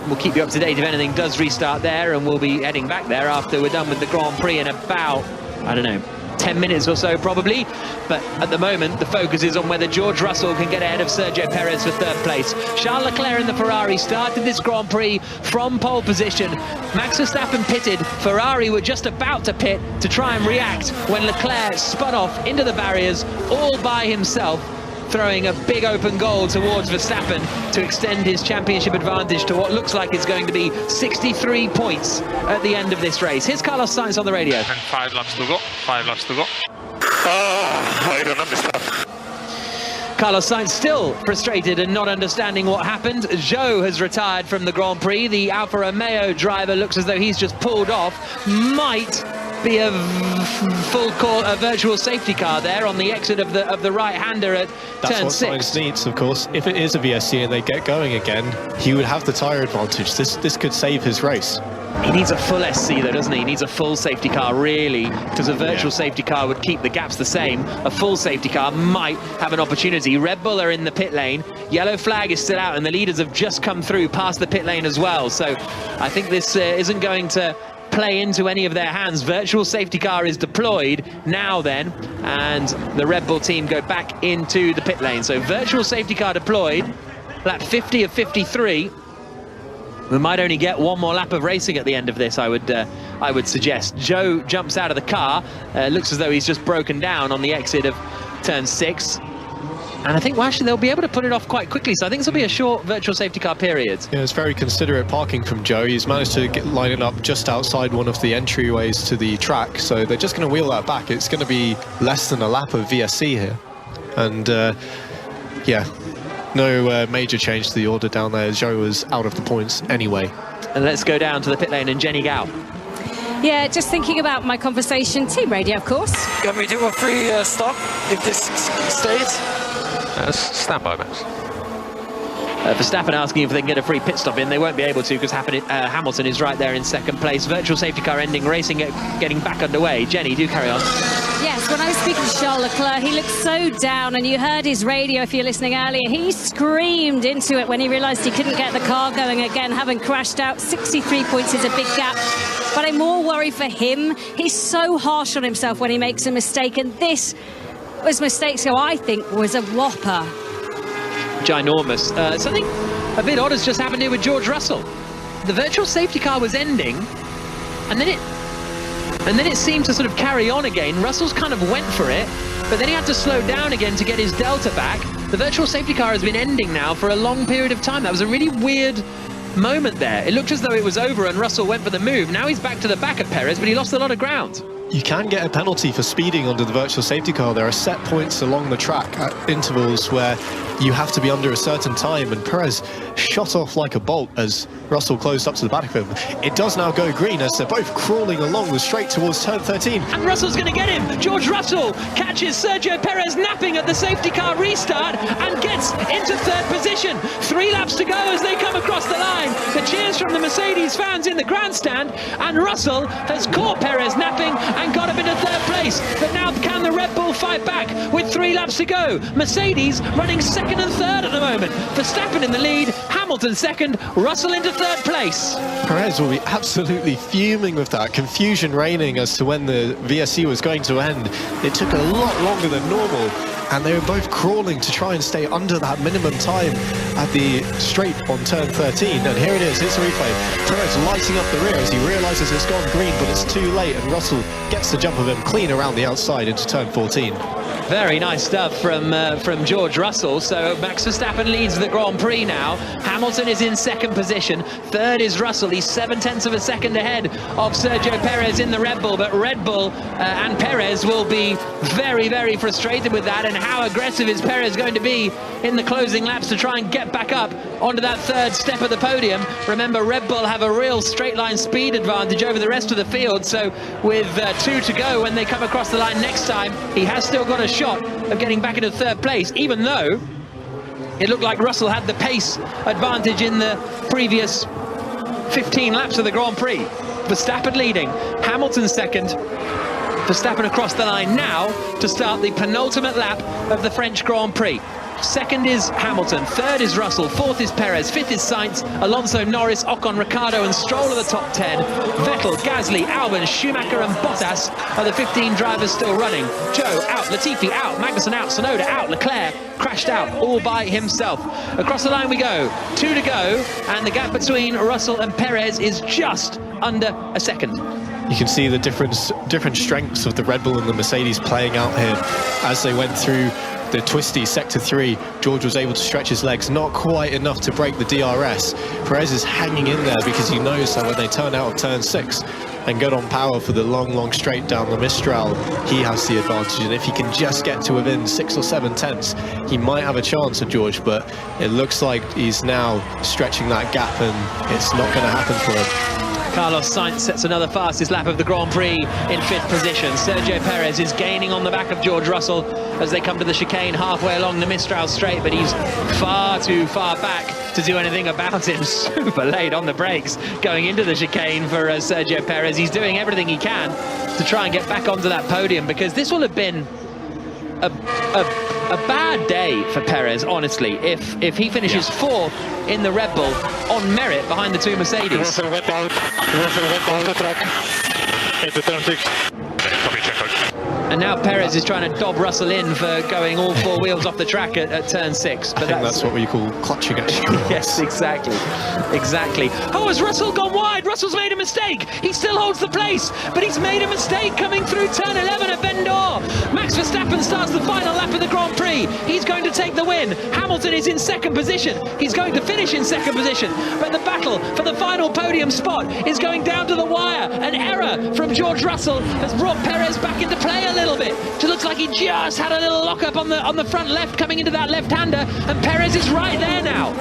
we'll keep you up to date if anything does restart there, and we'll be heading back there after we're done with the Grand Prix in about, I don't know, 10 minutes or so probably. But at the moment the focus is on whether George Russell can get ahead of Sergio Perez for 3rd place. Charles Leclerc in the Ferrari started this Grand Prix from pole position. Max Verstappen pitted, Ferrari were just about to pit to try and react when Leclerc spun off into the barriers all by himself, throwing a big open goal towards Verstappen to extend his championship advantage to what looks like it's going to be 63 points at the end of this race. Here's Carlos Sainz on the radio. And 5 laps to go, 5 laps to go. I don't understand. Carlos Sainz still frustrated and not understanding what happened. Zhou has retired from the Grand Prix. The Alfa Romeo driver looks as though he's just pulled off. Might be a virtual safety car there on the exit of the right-hander at turn 6. That's what Sainz needs, of course. If it is a VSC and they get going again, he would have the tyre advantage. This could save his race. He needs a full SC though, doesn't he? He needs a full safety car, really, because a virtual safety car would keep the gaps the same. A full safety car might have an opportunity. Red Bull are in the pit lane. Yellow flag is still out, and the leaders have just come through past the pit lane as well. So I think this isn't going to play into any of their hands. Virtual safety car is deployed now then, and the Red Bull team go back into the pit lane. So virtual safety car deployed, lap 50 of 53. We might only get one more lap of racing at the end of this, I would suggest. Zhou jumps out of the car, looks as though he's just broken down on the exit of turn 6. And I think, well, actually, they'll be able to put it off quite quickly. So I think this will be a short virtual safety car period. Yeah, it's very considerate parking from Zhou. He's managed to line it up just outside one of the entryways to the track. So they're just going to wheel that back. It's going to be less than a lap of VSC here. And, yeah, no major change to the order down there. Zhou was out of the points anyway. And let's go down to the pit lane and Jenny Gow. Yeah, just thinking about my conversation. Team radio, of course. Can we do a free stop if this stays? Stand by, Max. Verstappen asking if they can get a free pit stop in. They won't be able to because Hamilton is right there in 2nd place. Virtual safety car ending, racing getting back underway. Jenny, do carry on. Yes, when I was speaking to Charles Leclerc, he looked so down, and you heard his radio if you're listening earlier. He screamed into it when he realised he couldn't get the car going again, having crashed out. 63 points is a big gap. But I'm more worried for him. He's so harsh on himself when he makes a mistake, and this as mistakes go, I think was a whopper. Ginormous. Something a bit odd has just happened here with George Russell. The virtual safety car was ending, and then it seemed to sort of carry on again. Russell's kind of went for it, but then he had to slow down again to get his delta back. The virtual safety car has been ending now for a long period of time. That was a really weird moment there. It looked as though it was over and Russell went for the move. Now he's back to the back of Perez, but he lost a lot of ground. You can get a penalty for speeding under the virtual safety car. There are set points along the track at intervals where you have to be under a certain time, and Perez shot off like a bolt as Russell closed up to the back of him. It does now go green as they're both crawling along the straight towards turn 13. And Russell's going to get him. George Russell catches Sergio Perez napping at the safety car restart and gets into third position. 3 laps to go as they come across the line. The cheers from the Mercedes fans in the grandstand, and Russell has caught Perez napping and got up into third place. But now can the Red Bull fight back with 3 laps to go? Mercedes running second and third at the moment. Verstappen in the lead, Hamilton second, Russell into third place. Perez will be absolutely fuming with that. Confusion reigning as to when the VSC was going to end. It took a lot longer than normal, and they were both crawling to try and stay under that minimum time at the straight on turn 13. And here it is, it's a replay. Perez lighting up the rear as he realises it's gone green, but it's too late, and Russell gets the jump of him clean around the outside into turn 14. Very nice stuff from George Russell. So Max Verstappen leads the Grand Prix now. Hamilton is in second position. Third is Russell. He's 0.7 of a second ahead of Sergio Perez in the Red Bull. But Red Bull and Perez will be very, very frustrated with that. And how aggressive is Perez going to be in the closing laps to try and get back up onto that third step of the podium? Remember, Red Bull have a real straight line speed advantage over the rest of the field. So with 2 to go when they come across the line next time, he has still got a shot of getting back into third place, even though it looked like Russell had the pace advantage in the previous 15 laps of the Grand Prix. Verstappen leading, Hamilton second, Verstappen across the line now to start the penultimate lap of the French Grand Prix. Second is Hamilton, third is Russell, fourth is Perez, fifth is Sainz, Alonso, Norris, Ocon, Ricciardo and Stroll are the top 10. Vettel, Gasly, Albon, Schumacher and Bottas are the 15 drivers still running. Joe out, Latifi out, Magnussen out, Tsunoda out, Leclerc crashed out all by himself. Across the line we go, 2 to go, and the gap between Russell and Perez is just under a second. You can see the different strengths of the Red Bull and the Mercedes playing out here as they went through the twisty sector 3. George was able to stretch his legs, not quite enough to break the DRS. Perez is hanging in there because he knows that when they turn out of turn 6 and get on power for the long straight down the Mistral, he has the advantage, and if he can just get to within 6 or 7 tenths, he might have a chance of George, but it looks like he's now stretching that gap and it's not going to happen for him. Carlos Sainz sets another fastest lap of the Grand Prix in 5th position. Sergio Perez is gaining on the back of George Russell as they come to the chicane halfway along the Mistral straight, but he's far too far back to do anything about it. Super late on the brakes going into the chicane for Sergio Perez. He's doing everything he can to try and get back onto that podium, because this will have been a bad day for Perez, honestly, if he finishes 4th in the Red Bull on merit behind the 2 Mercedes. Russell went out the track into turn 6. And now Perez is trying to dob Russell in for going all 4 wheels off the track at turn 6. But I think that's what we call clutching actually. Yes, exactly. Oh, has Russell gone wide? Russell's made a mistake. He still holds the place, but he's made a mistake coming through turn 11 at Vendor. Max Verstappen starts the final lap of the Grand Prix. He's going to take the win. Hamilton is in second position. He's going to finish in second position. But the battle for the final podium spot is going down to the wire. An error from George Russell has brought Perez back into play a little bit. It looks like he just had a little lock-up on the front left coming into that left-hander, and Perez is right there now.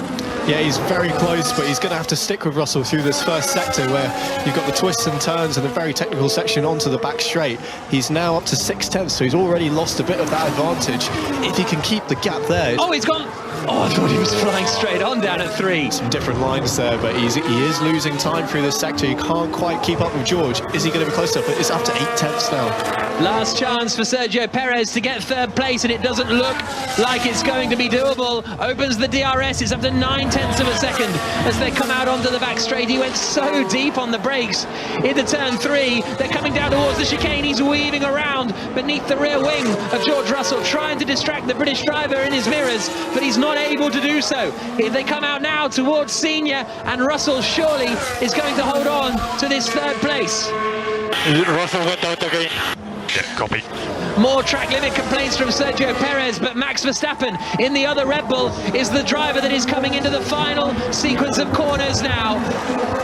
Yeah, he's very close, but he's going to have to stick with Russell through this first sector where you've got the twists and turns and the very technical section onto the back straight. He's now up to 6 tenths, so he's already lost a bit of that advantage. If he can keep the gap there... Oh, he's gone... Oh, I thought he was flying straight on down at 3. Some different lines there, but he is losing time through this sector. He can't quite keep up with George. Is he going to be close enough? It's up to 8 tenths now. Last chance for Sergio Perez to get third place, and it doesn't look like it's going to be doable. Opens the DRS, it's up to 9 tenths of a second as they come out onto the back straight. He went so deep on the brakes into turn 3. They're coming down towards the chicane. He's weaving around beneath the rear wing of George Russell, trying to distract the British driver in his mirrors, but he's not able to do so. They come out now towards Senior, and Russell surely is going to hold on to this 3rd place. Russell went out again. Yeah, copy. More track limit complaints from Sergio Perez, but Max Verstappen in the other Red Bull is the driver that is coming into the final sequence of corners now.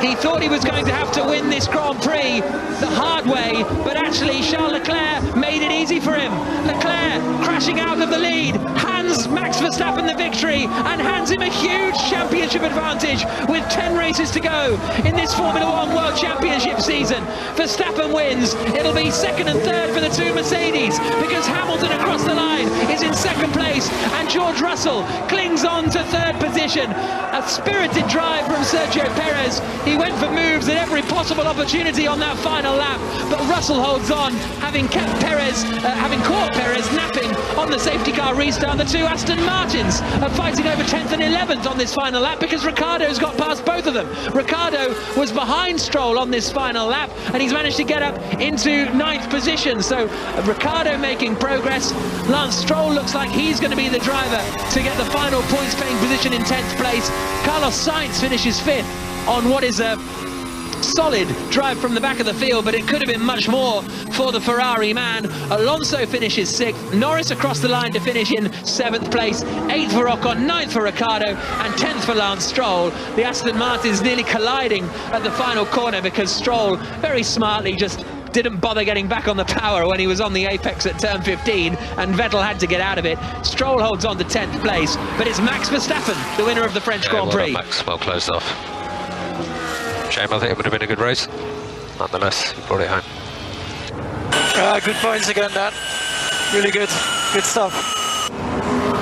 He thought he was going to have to win this Grand Prix the hard way, but actually Charles Leclerc made it easy for him. Leclerc crashing out of the lead, hands Max Verstappen the victory and hands him a huge championship advantage with 10 races to go in this Formula 1 World Championship season. Verstappen wins. It'll be 2nd and 3rd for the 2 Mercedes, because Hamilton across the line is in 2nd place and George Russell clings on to 3rd position. A spirited drive from Sergio Perez. He went for moves at every possible opportunity on that final lap, but Russell holds on, having caught Perez napping on the safety car restart. The 2 Aston Martins are fighting over 10th and 11th on this final lap because Ricciardo's got past both of them. Ricciardo was behind Stroll on this final lap and he's managed to get up into 9th position. So Ricciardo making progress. Lance Stroll looks like he's going to be the driver to get the final points paying position in 10th place. Carlos Sainz finishes 5th on what is a solid drive from the back of the field, but it could have been much more for the Ferrari man. Alonso finishes 6th, Norris across the line to finish in 7th place, 8th for Ocon, 9th for Ricciardo and 10th for Lance Stroll. The Aston Martins nearly colliding at the final corner because Stroll very smartly just didn't bother getting back on the power when he was on the apex at turn 15 and Vettel had to get out of it. Stroll holds on to 10th place, but it's Max Verstappen, the winner of the French Grand Prix. Well done, Max, well closed off. Shame, I think it would have been a good race. Nonetheless, he brought it home. Good points again, Dan. Really good. Good stuff.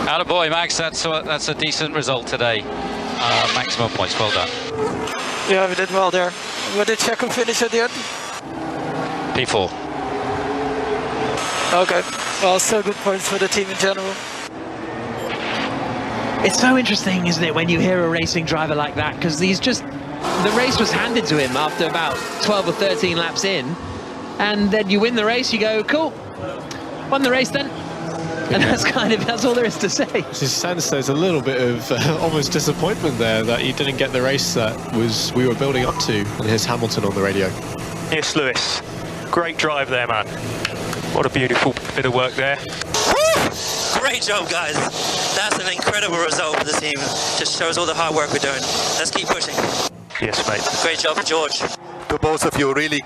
Attaboy, Max, that's a decent result today. Maximum points, well done. Yeah, we did well there. Where did Checo finish at the end? P4. Okay, well, still good points for the team in general. It's so interesting, isn't it, when you hear a racing driver like that, because the race was handed to him after about 12 or 13 laps in, and then you win the race, you go, cool, won the race then. And that's all there is to say. There's a sense there's a little bit of almost disappointment there that he didn't get the race that we were building up to, and here's Hamilton on the radio. Yes, Lewis. Great drive there, man. What a beautiful bit of work there. Great job, guys. That's an incredible result for the team. Just shows all the hard work we're doing. Let's keep pushing. Yes, mate. Great job, George. To both of you, really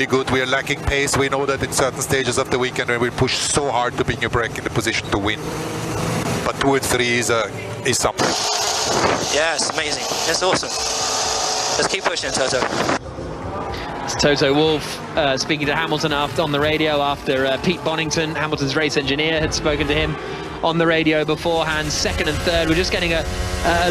good. We are lacking pace. We know that in certain stages of the weekend when we push so hard to bring your break in the position to win. But 2 and 3 is something. Yeah, it's amazing. It's awesome. Let's keep pushing, Toto. It's Toto Wolff speaking to Hamilton on the radio after Pete Bonington, Hamilton's race engineer, had spoken to him on the radio beforehand. 2nd and 3rd. We're just getting a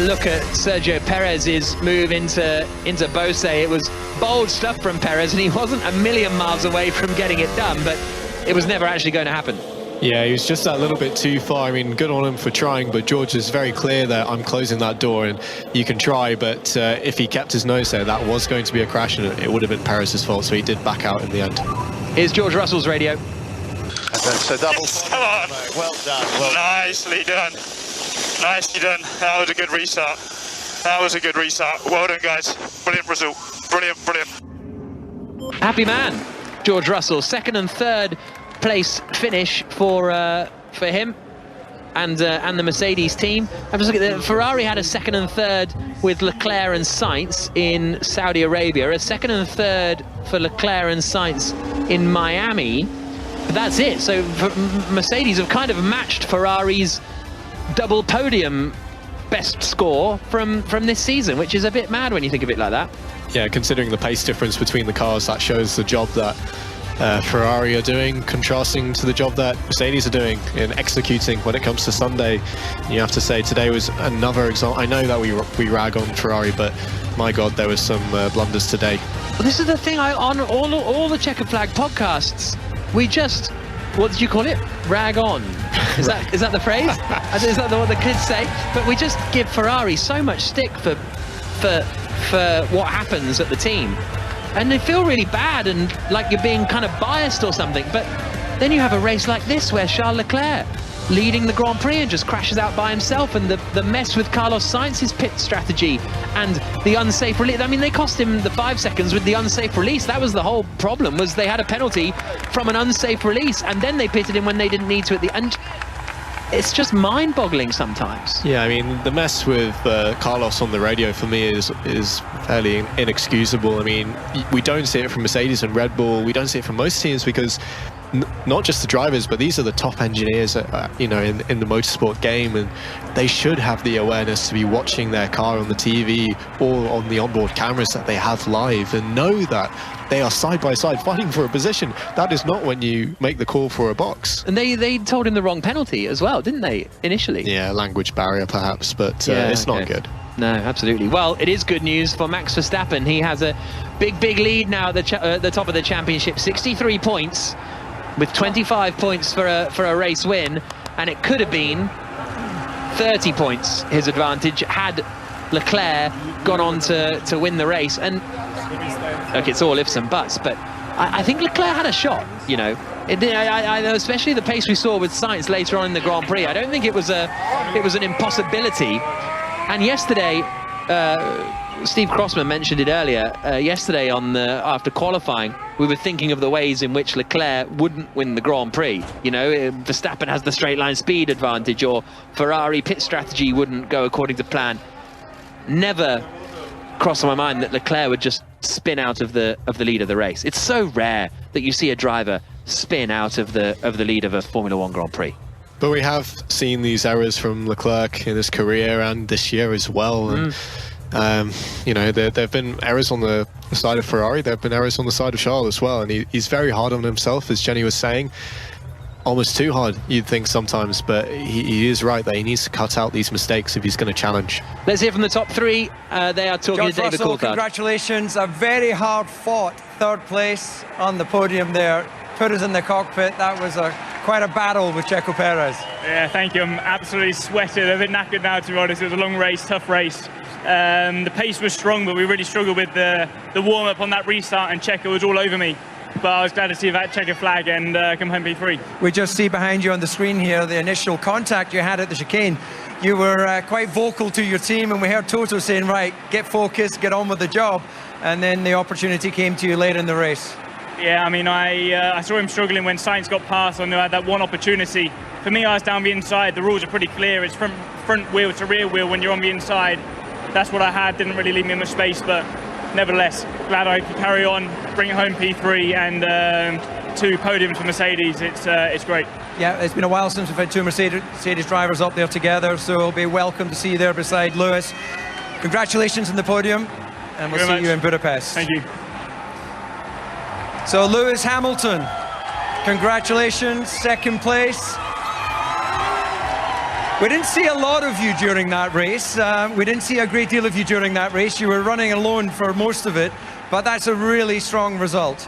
look at Sergio Perez's move into Beauce. It was bold stuff from Perez, and he wasn't a million miles away from getting it done, but it was never actually going to happen. Yeah, he was just that little bit too far. I mean, good on him for trying, but George is very clear that I'm closing that door and you can try, but if he kept his nose there, that was going to be a crash and it would have been Perez's fault, so he did back out in the end. Here's George Russell's radio. And that's a double. Come on. Well done. Well Nicely done. Nicely done. That was a good restart. That was a good restart. Well done, guys. Brilliant result. Brilliant, brilliant. Happy man, George Russell. 2nd and 3rd place finish for him and the Mercedes team. I'm just looking at Ferrari had a 2nd and 3rd with Leclerc and Sainz in Saudi Arabia, a 2nd and 3rd for Leclerc and Sainz in Miami. But that's it. So Mercedes have kind of matched Ferrari's double podium best score from this season, which is a bit mad when you think of it like that. Yeah, considering the pace difference between the cars, that shows the job that Ferrari are doing, contrasting to the job that Mercedes are doing in executing when it comes to Sunday. You have to say today was another example. I know that we rag on Ferrari, but my God, there was some blunders today. Well, this is the thing, on all the Checkered Flag podcasts, we just what did you call it? Rag on. Is that the phrase? Is that what the kids say? But we just give Ferrari so much stick for what happens at the team, and they feel really bad and like you're being kind of biased or something. But then you have a race like this where Charles Leclerc leading the Grand Prix and just crashes out by himself, and the mess with Carlos Sainz's pit strategy and the unsafe release. I mean, they cost him the 5 seconds with the unsafe release. That was the whole problem, was they had a penalty from an unsafe release, and then they pitted him when they didn't need to at the end. It's just mind-boggling sometimes. Yeah, I mean, the mess with Carlos on the radio for me is fairly inexcusable. I mean, we don't see it from Mercedes and Red Bull. We don't see it from most teams because not just the drivers, but these are the top engineers, you know, in the motorsport game, and they should have the awareness to be watching their car on the TV or on the onboard cameras that they have live and know that they are side by side fighting for a position. That is not when you make the call for a box. And they told him the wrong penalty as well, didn't they, initially? Yeah, language barrier perhaps, but it's not good. No, absolutely. Well, it is good news for Max Verstappen. He has a big lead now at the top of the championship, 63 points. With 25 points for a race win, and it could have been 30 points his advantage had Leclerc gone on to win the race. And look, it's all ifs and buts, but I think Leclerc had a shot, you know. Especially the pace we saw with Sainz later on in the Grand Prix. I don't think it was an impossibility. And yesterday, Steve Crossman mentioned it earlier. Yesterday after qualifying, we were thinking of the ways in which Leclerc wouldn't win the Grand Prix. You know, Verstappen has the straight line speed advantage, or Ferrari pit strategy wouldn't go according to plan. Never crossed my mind that Leclerc would just spin out of the lead of the race. It's so rare that you see a driver spin out of the lead of a Formula One Grand Prix. But we have seen these errors from Leclerc in his career and this year as well. And you know, there have been errors on the side of Ferrari, there have been errors on the side of Charles as well, and he's very hard on himself, as Jenny was saying. Almost too hard, you'd think sometimes, but he is right that he needs to cut out these mistakes if he's going to challenge. Let's hear from the top three. They are talking George to David Russell, Coulthard. Congratulations, a very hard-fought third place on the podium there. Put us in the cockpit. That was quite a battle with Checo Perez. Yeah, thank you. I'm absolutely sweated. A bit knackered now, to be honest. It was a long race, tough race. The pace was strong, but we really struggled with the warm-up on that restart, and Checo was all over me. But I was glad to see that checker flag and come home P3. We just see behind you on the screen here the initial contact you had at the chicane. You were quite vocal to your team, and we heard Toto saying, right, get focused, get on with the job. And then the opportunity came to you later in the race. Yeah, I mean, I saw him struggling when Sainz got past. I knew I had that one opportunity. For me, I was down the inside. The rules are pretty clear. It's from front wheel to rear wheel when you're on the inside. That's what I had. Didn't really leave me much space, but nevertheless, glad I could carry on, bring it home P3 and 2 podiums for Mercedes. It's great. Yeah, it's been a while since we've had 2 Mercedes drivers up there together, so it'll be welcome to see you there beside Lewis. Congratulations on the podium, and we'll see you in Budapest. Thank you. So Lewis Hamilton, congratulations, second place. We didn't see a lot of you during that race. We didn't see a great deal of you during that race. You were running alone for most of it, but that's a really strong result.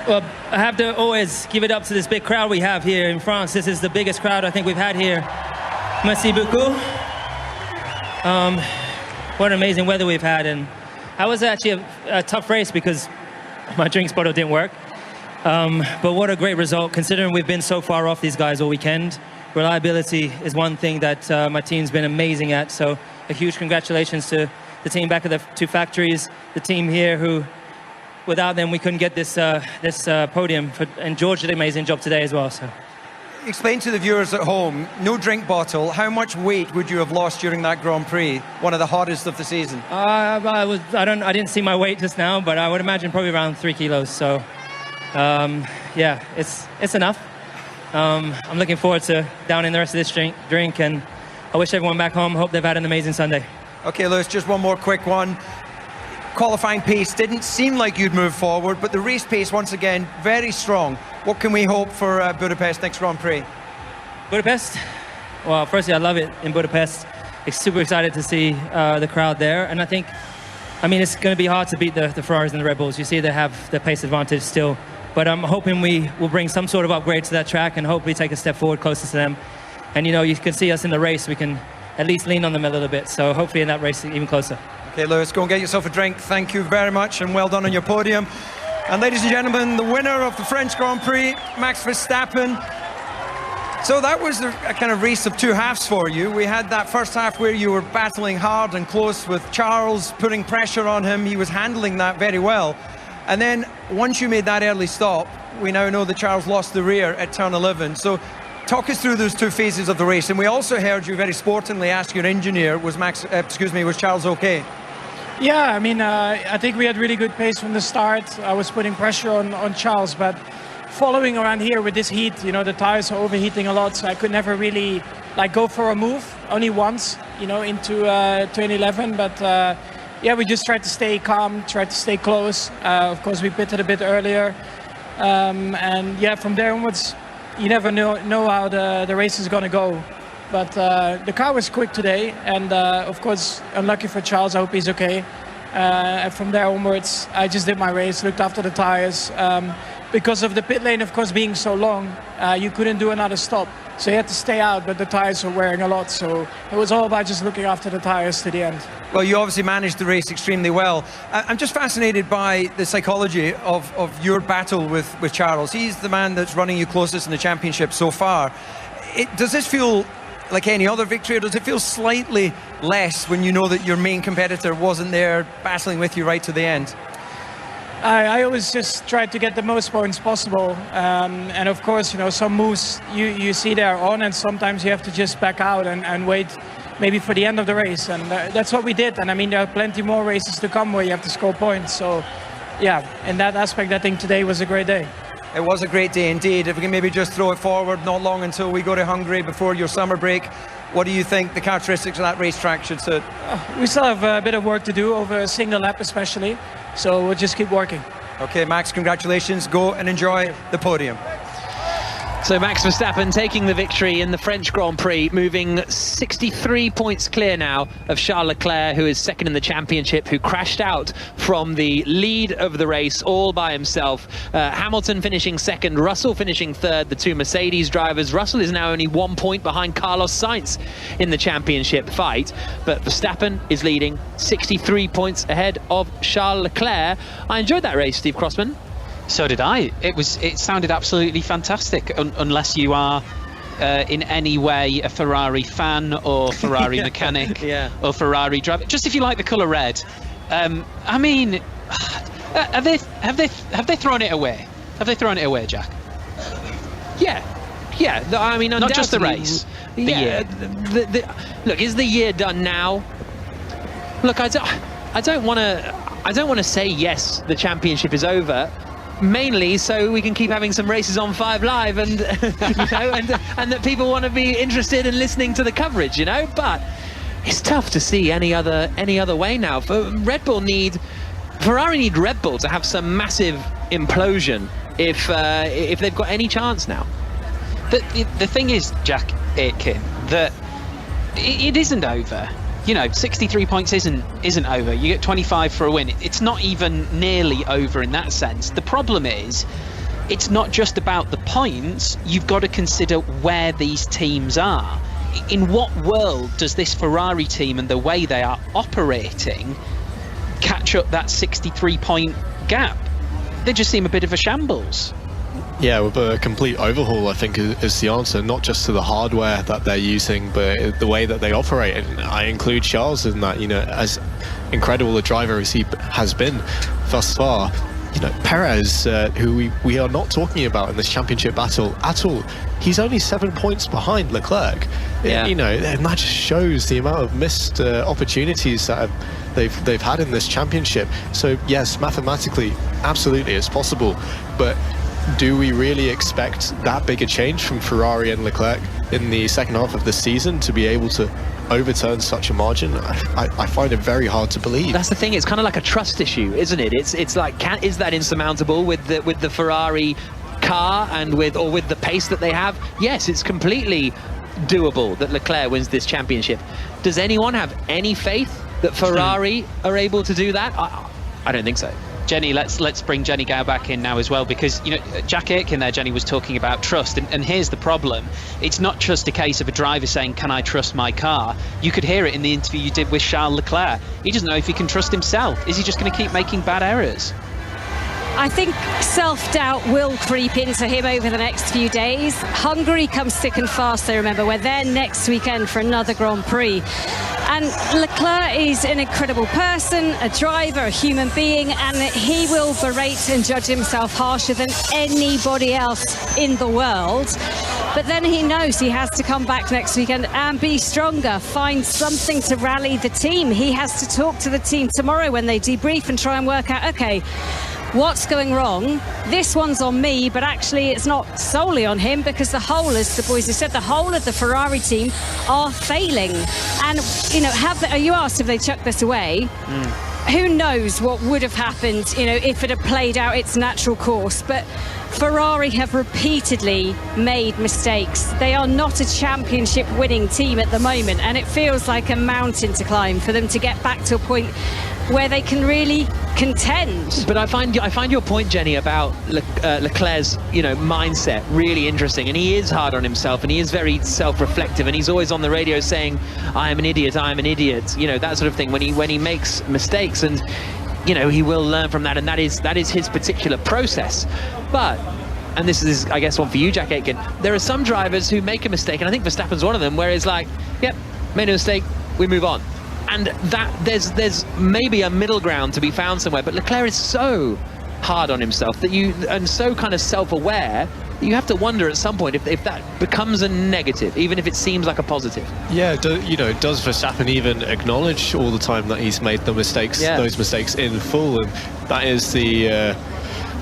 Well, I have to always give it up to this big crowd we have here in France. This is the biggest crowd I think we've had here. Merci beaucoup. What amazing weather we've had, and that was actually a tough race because my drinks bottle didn't work. But what a great result, considering we've been so far off these guys all weekend. Reliability is one thing that my team's been amazing at, so a huge congratulations to the team back at the 2 factories, the team here who, without them, we couldn't get this podium. And George did an amazing job today as well. So, explain to the viewers at home, no drink bottle, how much weight would you have lost during that Grand Prix, one of the hottest of the season? I didn't see my weight just now, but I would imagine probably around 3 kilos. So, yeah, it's enough. I'm looking forward to downing the rest of this drink, and I wish everyone back home, hope they've had an amazing Sunday. Okay, Lewis, just one more quick one. Qualifying pace didn't seem like you'd move forward, but the race pace, once again, very strong. What can we hope for Budapest next Grand Prix? Budapest? Well, firstly, I love it in Budapest. Super excited to see the crowd there, and I mean, it's going to be hard to beat the Ferraris and the Red Bulls. You see they have the pace advantage still. But I'm hoping we will bring some sort of upgrade to that track and hopefully take a step forward closer to them. And you can see us in the race, we can at least lean on them a little bit. So hopefully in that race, even closer. Okay, Lewis, go and get yourself a drink. Thank you very much, and well done on your podium. And ladies and gentlemen, the winner of the French Grand Prix, Max Verstappen. So that was a kind of race of two halves for you. We had that first half where you were battling hard and close with Charles, putting pressure on him. He was handling that very well. And then once you made that early stop, we now know that Charles lost the rear at turn 11. So talk us through those two phases of the race. And we also heard you very sportingly ask your engineer, was Charles okay? Yeah, I mean, I think we had really good pace from the start. I was putting pressure on Charles, but following around here with this heat, the tires are overheating a lot, so I could never really go for a move, only once, into turn 11. But yeah, we just tried to stay calm, tried to stay close. Of course, we pitted a bit earlier, and yeah, from there onwards, you never know how the race is going to go. But the car was quick today, and of course, unlucky for Charles. I hope he's okay. And from there onwards, I just did my race, looked after the tires. Because of the pit lane, of course, being so long, you couldn't do another stop. So you had to stay out, but the tires were wearing a lot. So it was all about just looking after the tires to the end. Well, you obviously managed the race extremely well. I'm just fascinated by the psychology of your battle with Charles. He's the man that's running you closest in the championship so far. Does this feel like any other victory, or does it feel slightly less when you know that your main competitor wasn't there battling with you right to the end? I always just try to get the most points possible, and of course, some moves you see there on, and sometimes you have to just back out and wait maybe for the end of the race, and that's what we did. And I mean, there are plenty more races to come where you have to score points. So yeah, in that aspect, I think today was a great day. It was a great day indeed. If we can maybe just throw it forward, not long until we go to Hungary before your summer break, what do you think the characteristics of that racetrack should suit? We still have a bit of work to do over a single lap especially, so we'll just keep working. Okay, Max, congratulations. Go and enjoy the podium. So Max Verstappen taking the victory in the French Grand Prix, moving 63 points clear now of Charles Leclerc, who is second in the championship, who crashed out from the lead of the race all by himself. Hamilton finishing second, Russell finishing third, the two Mercedes drivers. Russell is now only 1 point behind Carlos Sainz in the championship fight, but Verstappen is leading 63 points ahead of Charles Leclerc. I enjoyed that race, Steve Crossman. So did I. It sounded absolutely fantastic, unless you are in any way a Ferrari fan or Ferrari mechanic or Ferrari driver. Just if you like the colour red. I mean, have they thrown it away? Have they thrown it away, Jack? Yeah. I mean, not just the race. The year. Look, is the year done now? Look, I don't want to say yes, the championship is over. Mainly so we can keep having some races on 5 Live, and and that people want to be interested in listening to the coverage, But it's tough to see any other way now. Ferrari need Red Bull to have some massive implosion if they've got any chance now. The thing is, Jack Aitken, that it isn't over. 63 points isn't over. You get 25 for a win. It's not even nearly over in that sense. The problem is, it's not just about the points. You've got to consider where these teams are. In what world does this Ferrari team and the way they are operating catch up that 63-point gap? They just seem a bit of a shambles. Yeah, with a complete overhaul, I think, is the answer, not just to the hardware that they're using, but the way that they operate. And I include Charles in that, as incredible a driver as he has been thus far. Perez, who we are not talking about in this championship battle at all, he's only 7 points behind Leclerc. Yeah. And that just shows the amount of missed opportunities that they've had in this championship. So yes, mathematically, absolutely, it's possible, but do we really expect that big a change from Ferrari and Leclerc in the second half of the season to be able to overturn such a margin? I find it very hard to believe. That's the thing. It's kind of like a trust issue, isn't it? It's like, is that insurmountable with the Ferrari car and with the pace that they have? Yes, it's completely doable that Leclerc wins this championship. Does anyone have any faith that Ferrari are able to do that? I don't think so. Jenny, let's bring Jenny Gow back in now as well, because Jack Aitken there, Jenny, was talking about trust, and here's the problem. It's not just a case of a driver saying, can I trust my car? You could hear it in the interview you did with Charles Leclerc. He doesn't know if he can trust himself. Is he just going to keep making bad errors? I think self-doubt will creep into him over the next few days. Hungary comes thick and fast, though, remember. We're there next weekend for another Grand Prix. And Leclerc is an incredible person, a driver, a human being, and he will berate and judge himself harsher than anybody else in the world. But then he knows he has to come back next weekend and be stronger, find something to rally the team. He has to talk to the team tomorrow when they debrief and try and work out, OK, what's going wrong? This one's on me, but actually it's not solely on him, because the whole, as the boys have said, the whole of the Ferrari team are failing. And, are you asked if they chucked this away? Who knows what would have happened, if it had played out its natural course. But Ferrari have repeatedly made mistakes. They are not a championship winning team at the moment, and it feels like a mountain to climb for them to get back to a point where they can really contend. But I find your point, Jenny, about Leclerc's mindset really interesting, and he is hard on himself, and he is very self-reflective, and he's always on the radio saying, I am an idiot, that sort of thing when he makes mistakes, and he will learn from that, and that is his particular process. But, and this is, I guess, one for you, Jack Aitken, there are some drivers who make a mistake, and I think Verstappen's one of them, where it's like, yep, made a mistake, we move on. And that there's maybe a middle ground to be found somewhere, but Leclerc is so hard on himself and so kind of self-aware that you have to wonder at some point if that becomes a negative, even if it seems like a positive. Yeah, does Verstappen even acknowledge all the time that he's made those mistakes in full? And that is the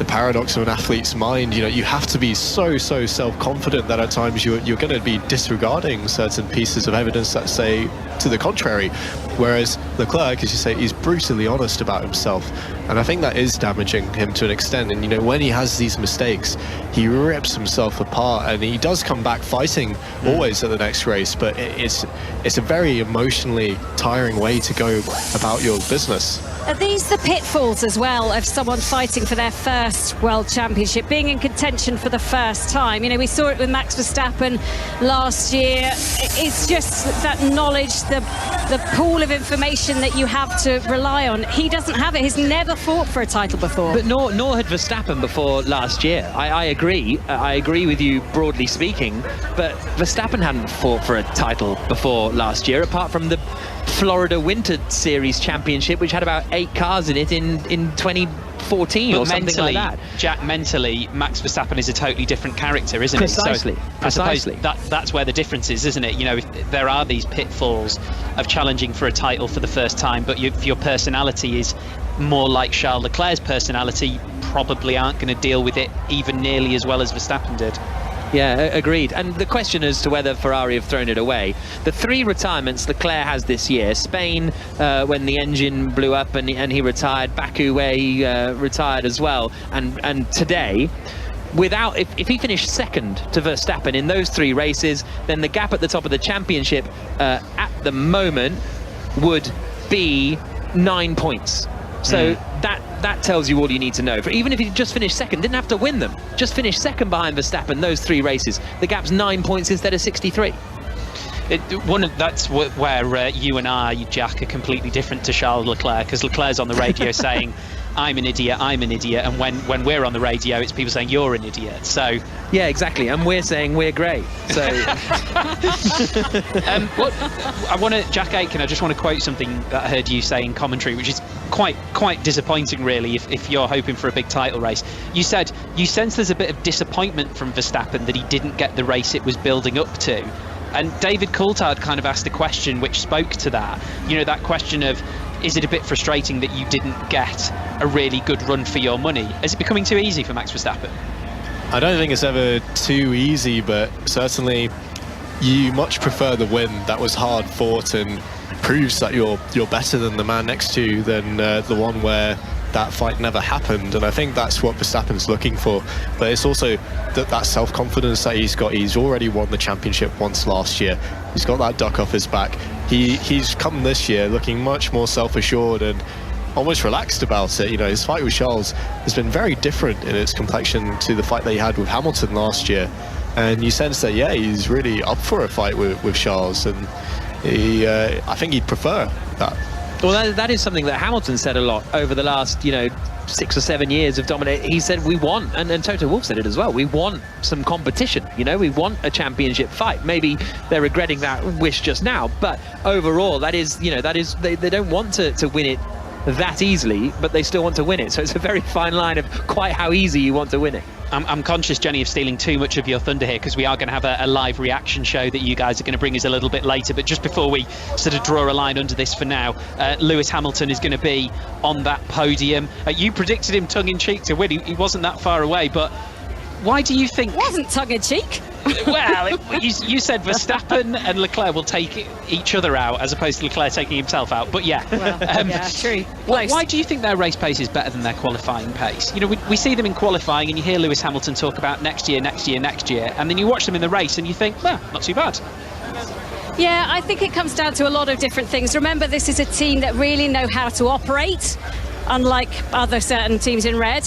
paradox of an athlete's mind. You have to be so self-confident that at times you're going to be disregarding certain pieces of evidence that say to the contrary, whereas Leclerc, as you say, is brutally honest about himself, and I think that is damaging him to an extent. And when he has these mistakes, he rips himself apart, and he does come back fighting always at the next race, but it's a very emotionally tiring way to go about your business. Are these the pitfalls as well of someone fighting for their first World Championship, being in contention for the first time? We saw it with Max Verstappen last year. It's just that knowledge, the pool of information that you have to rely on. He doesn't have it. He's never fought for a title before. But nor had Verstappen before last year. I agree. I agree with you broadly speaking, but Verstappen hadn't fought for a title before last year, apart from the Florida Winter Series Championship, which had about 8 cars in it in 2014 or something like that. Jack, mentally, Max Verstappen is a totally different character, isn't Precisely. it? So Precisely. I suppose that's where the difference is, isn't it? If there are these pitfalls of challenging for a title for the first time, but if your personality is more like Charles Leclerc's personality, you probably aren't going to deal with it even nearly as well as Verstappen did. Yeah, agreed. And the question as to whether Ferrari have thrown it away. The 3 retirements Leclerc has this year: Spain, when the engine blew up and he retired; Baku, where he retired as well; and today. If he finished second to Verstappen in those 3 races, then the gap at the top of the championship at the moment would be 9 points. So that tells you all you need to know. Even if he just finished second, didn't have to win them, just finished second behind Verstappen those 3 races, the gap's 9 points instead of 63. That's where you and I, Jack, are completely different to Charles Leclerc, because Leclerc's on the radio saying, I'm an idiot, and when we're on the radio, it's people saying you're an idiot. So yeah, exactly, and we're saying we're great. So Jack Aitken, I just want to quote something that I heard you say in commentary, which is quite disappointing, really, if you're hoping for a big title race. You said you sense there's a bit of disappointment from Verstappen that he didn't get the race it was building up to. And David Coulthard kind of asked a question which spoke to that. That question of, is it a bit frustrating that you didn't get a really good run for your money? Is it becoming too easy for Max Verstappen? I don't think it's ever too easy, but certainly you much prefer the win that was hard fought and proves that you're better than the man next to you than the one where that fight never happened. And I think that's what Verstappen's looking for. But it's also that self-confidence that he's got. He's already won the championship once last year. He's got that duck off his back. He's come this year looking much more self-assured, and almost relaxed about it. You know, his fight with Charles has been very different in its complexion to the fight that he had with Hamilton last year. And you sense that, yeah, he's really up for a fight with Charles, and I think he'd prefer that. Well, that is something that Hamilton said a lot over the last, 6 or 7 years of dominate. He said we want, and Toto Wolff said it as well, we want some competition, we want a championship fight. Maybe they're regretting that wish just now, but overall that is, they don't want to win it that easily, but they still want to win it. So it's a very fine line of quite how easy you want to win it. I'm conscious, Jenny, of stealing too much of your thunder here, because we are going to have a live reaction show that you guys are going to bring us a little bit later. But just before we sort of draw a line under this for now, Lewis Hamilton is going to be on that podium. You predicted him tongue-in-cheek to win. He wasn't that far away, but why do you think... It wasn't tongue-in-cheek. Well, you said Verstappen and Leclerc will take each other out as opposed to Leclerc taking himself out. But yeah, yeah, true. Why do you think their race pace is better than their qualifying pace? We see them in qualifying, and you hear Lewis Hamilton talk about next year, and then you watch them in the race and you think, well, not too bad. Yeah, I think it comes down to a lot of different things. Remember, this is a team that really know how to operate, unlike other certain teams in red.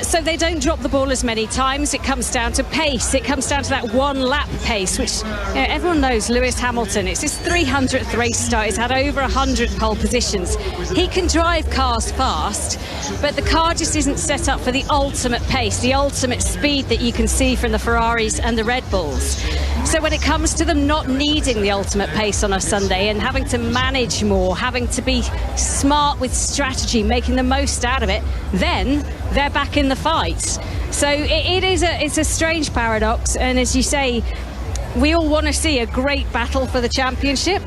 So they don't drop the ball as many times. It comes down to pace. It comes down to that one lap pace, which everyone knows Lewis Hamilton. It's his 300th race start. He's had over 100 pole positions. He can drive cars fast, but the car just isn't set up for the ultimate pace, the ultimate speed that you can see from the Ferraris and the Red Bulls. So when it comes to them not needing the ultimate pace on a Sunday and having to manage more, having to be smart with strategy, making the most out of it, then they're back in the fight. So it's a strange paradox, and as you say, we all want to see a great battle for the championship,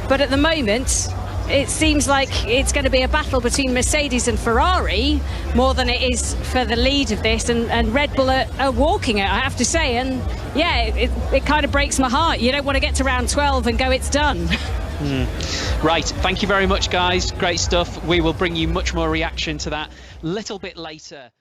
but at the moment it seems like it's going to be a battle between Mercedes and Ferrari more than it is for the lead of this, and Red Bull are walking it, I have to say. And yeah, it kind of breaks my heart. You don't want to get to round 12 and go, it's done. Right, thank you very much, guys. Great stuff. We will bring you much more reaction to that a little bit later.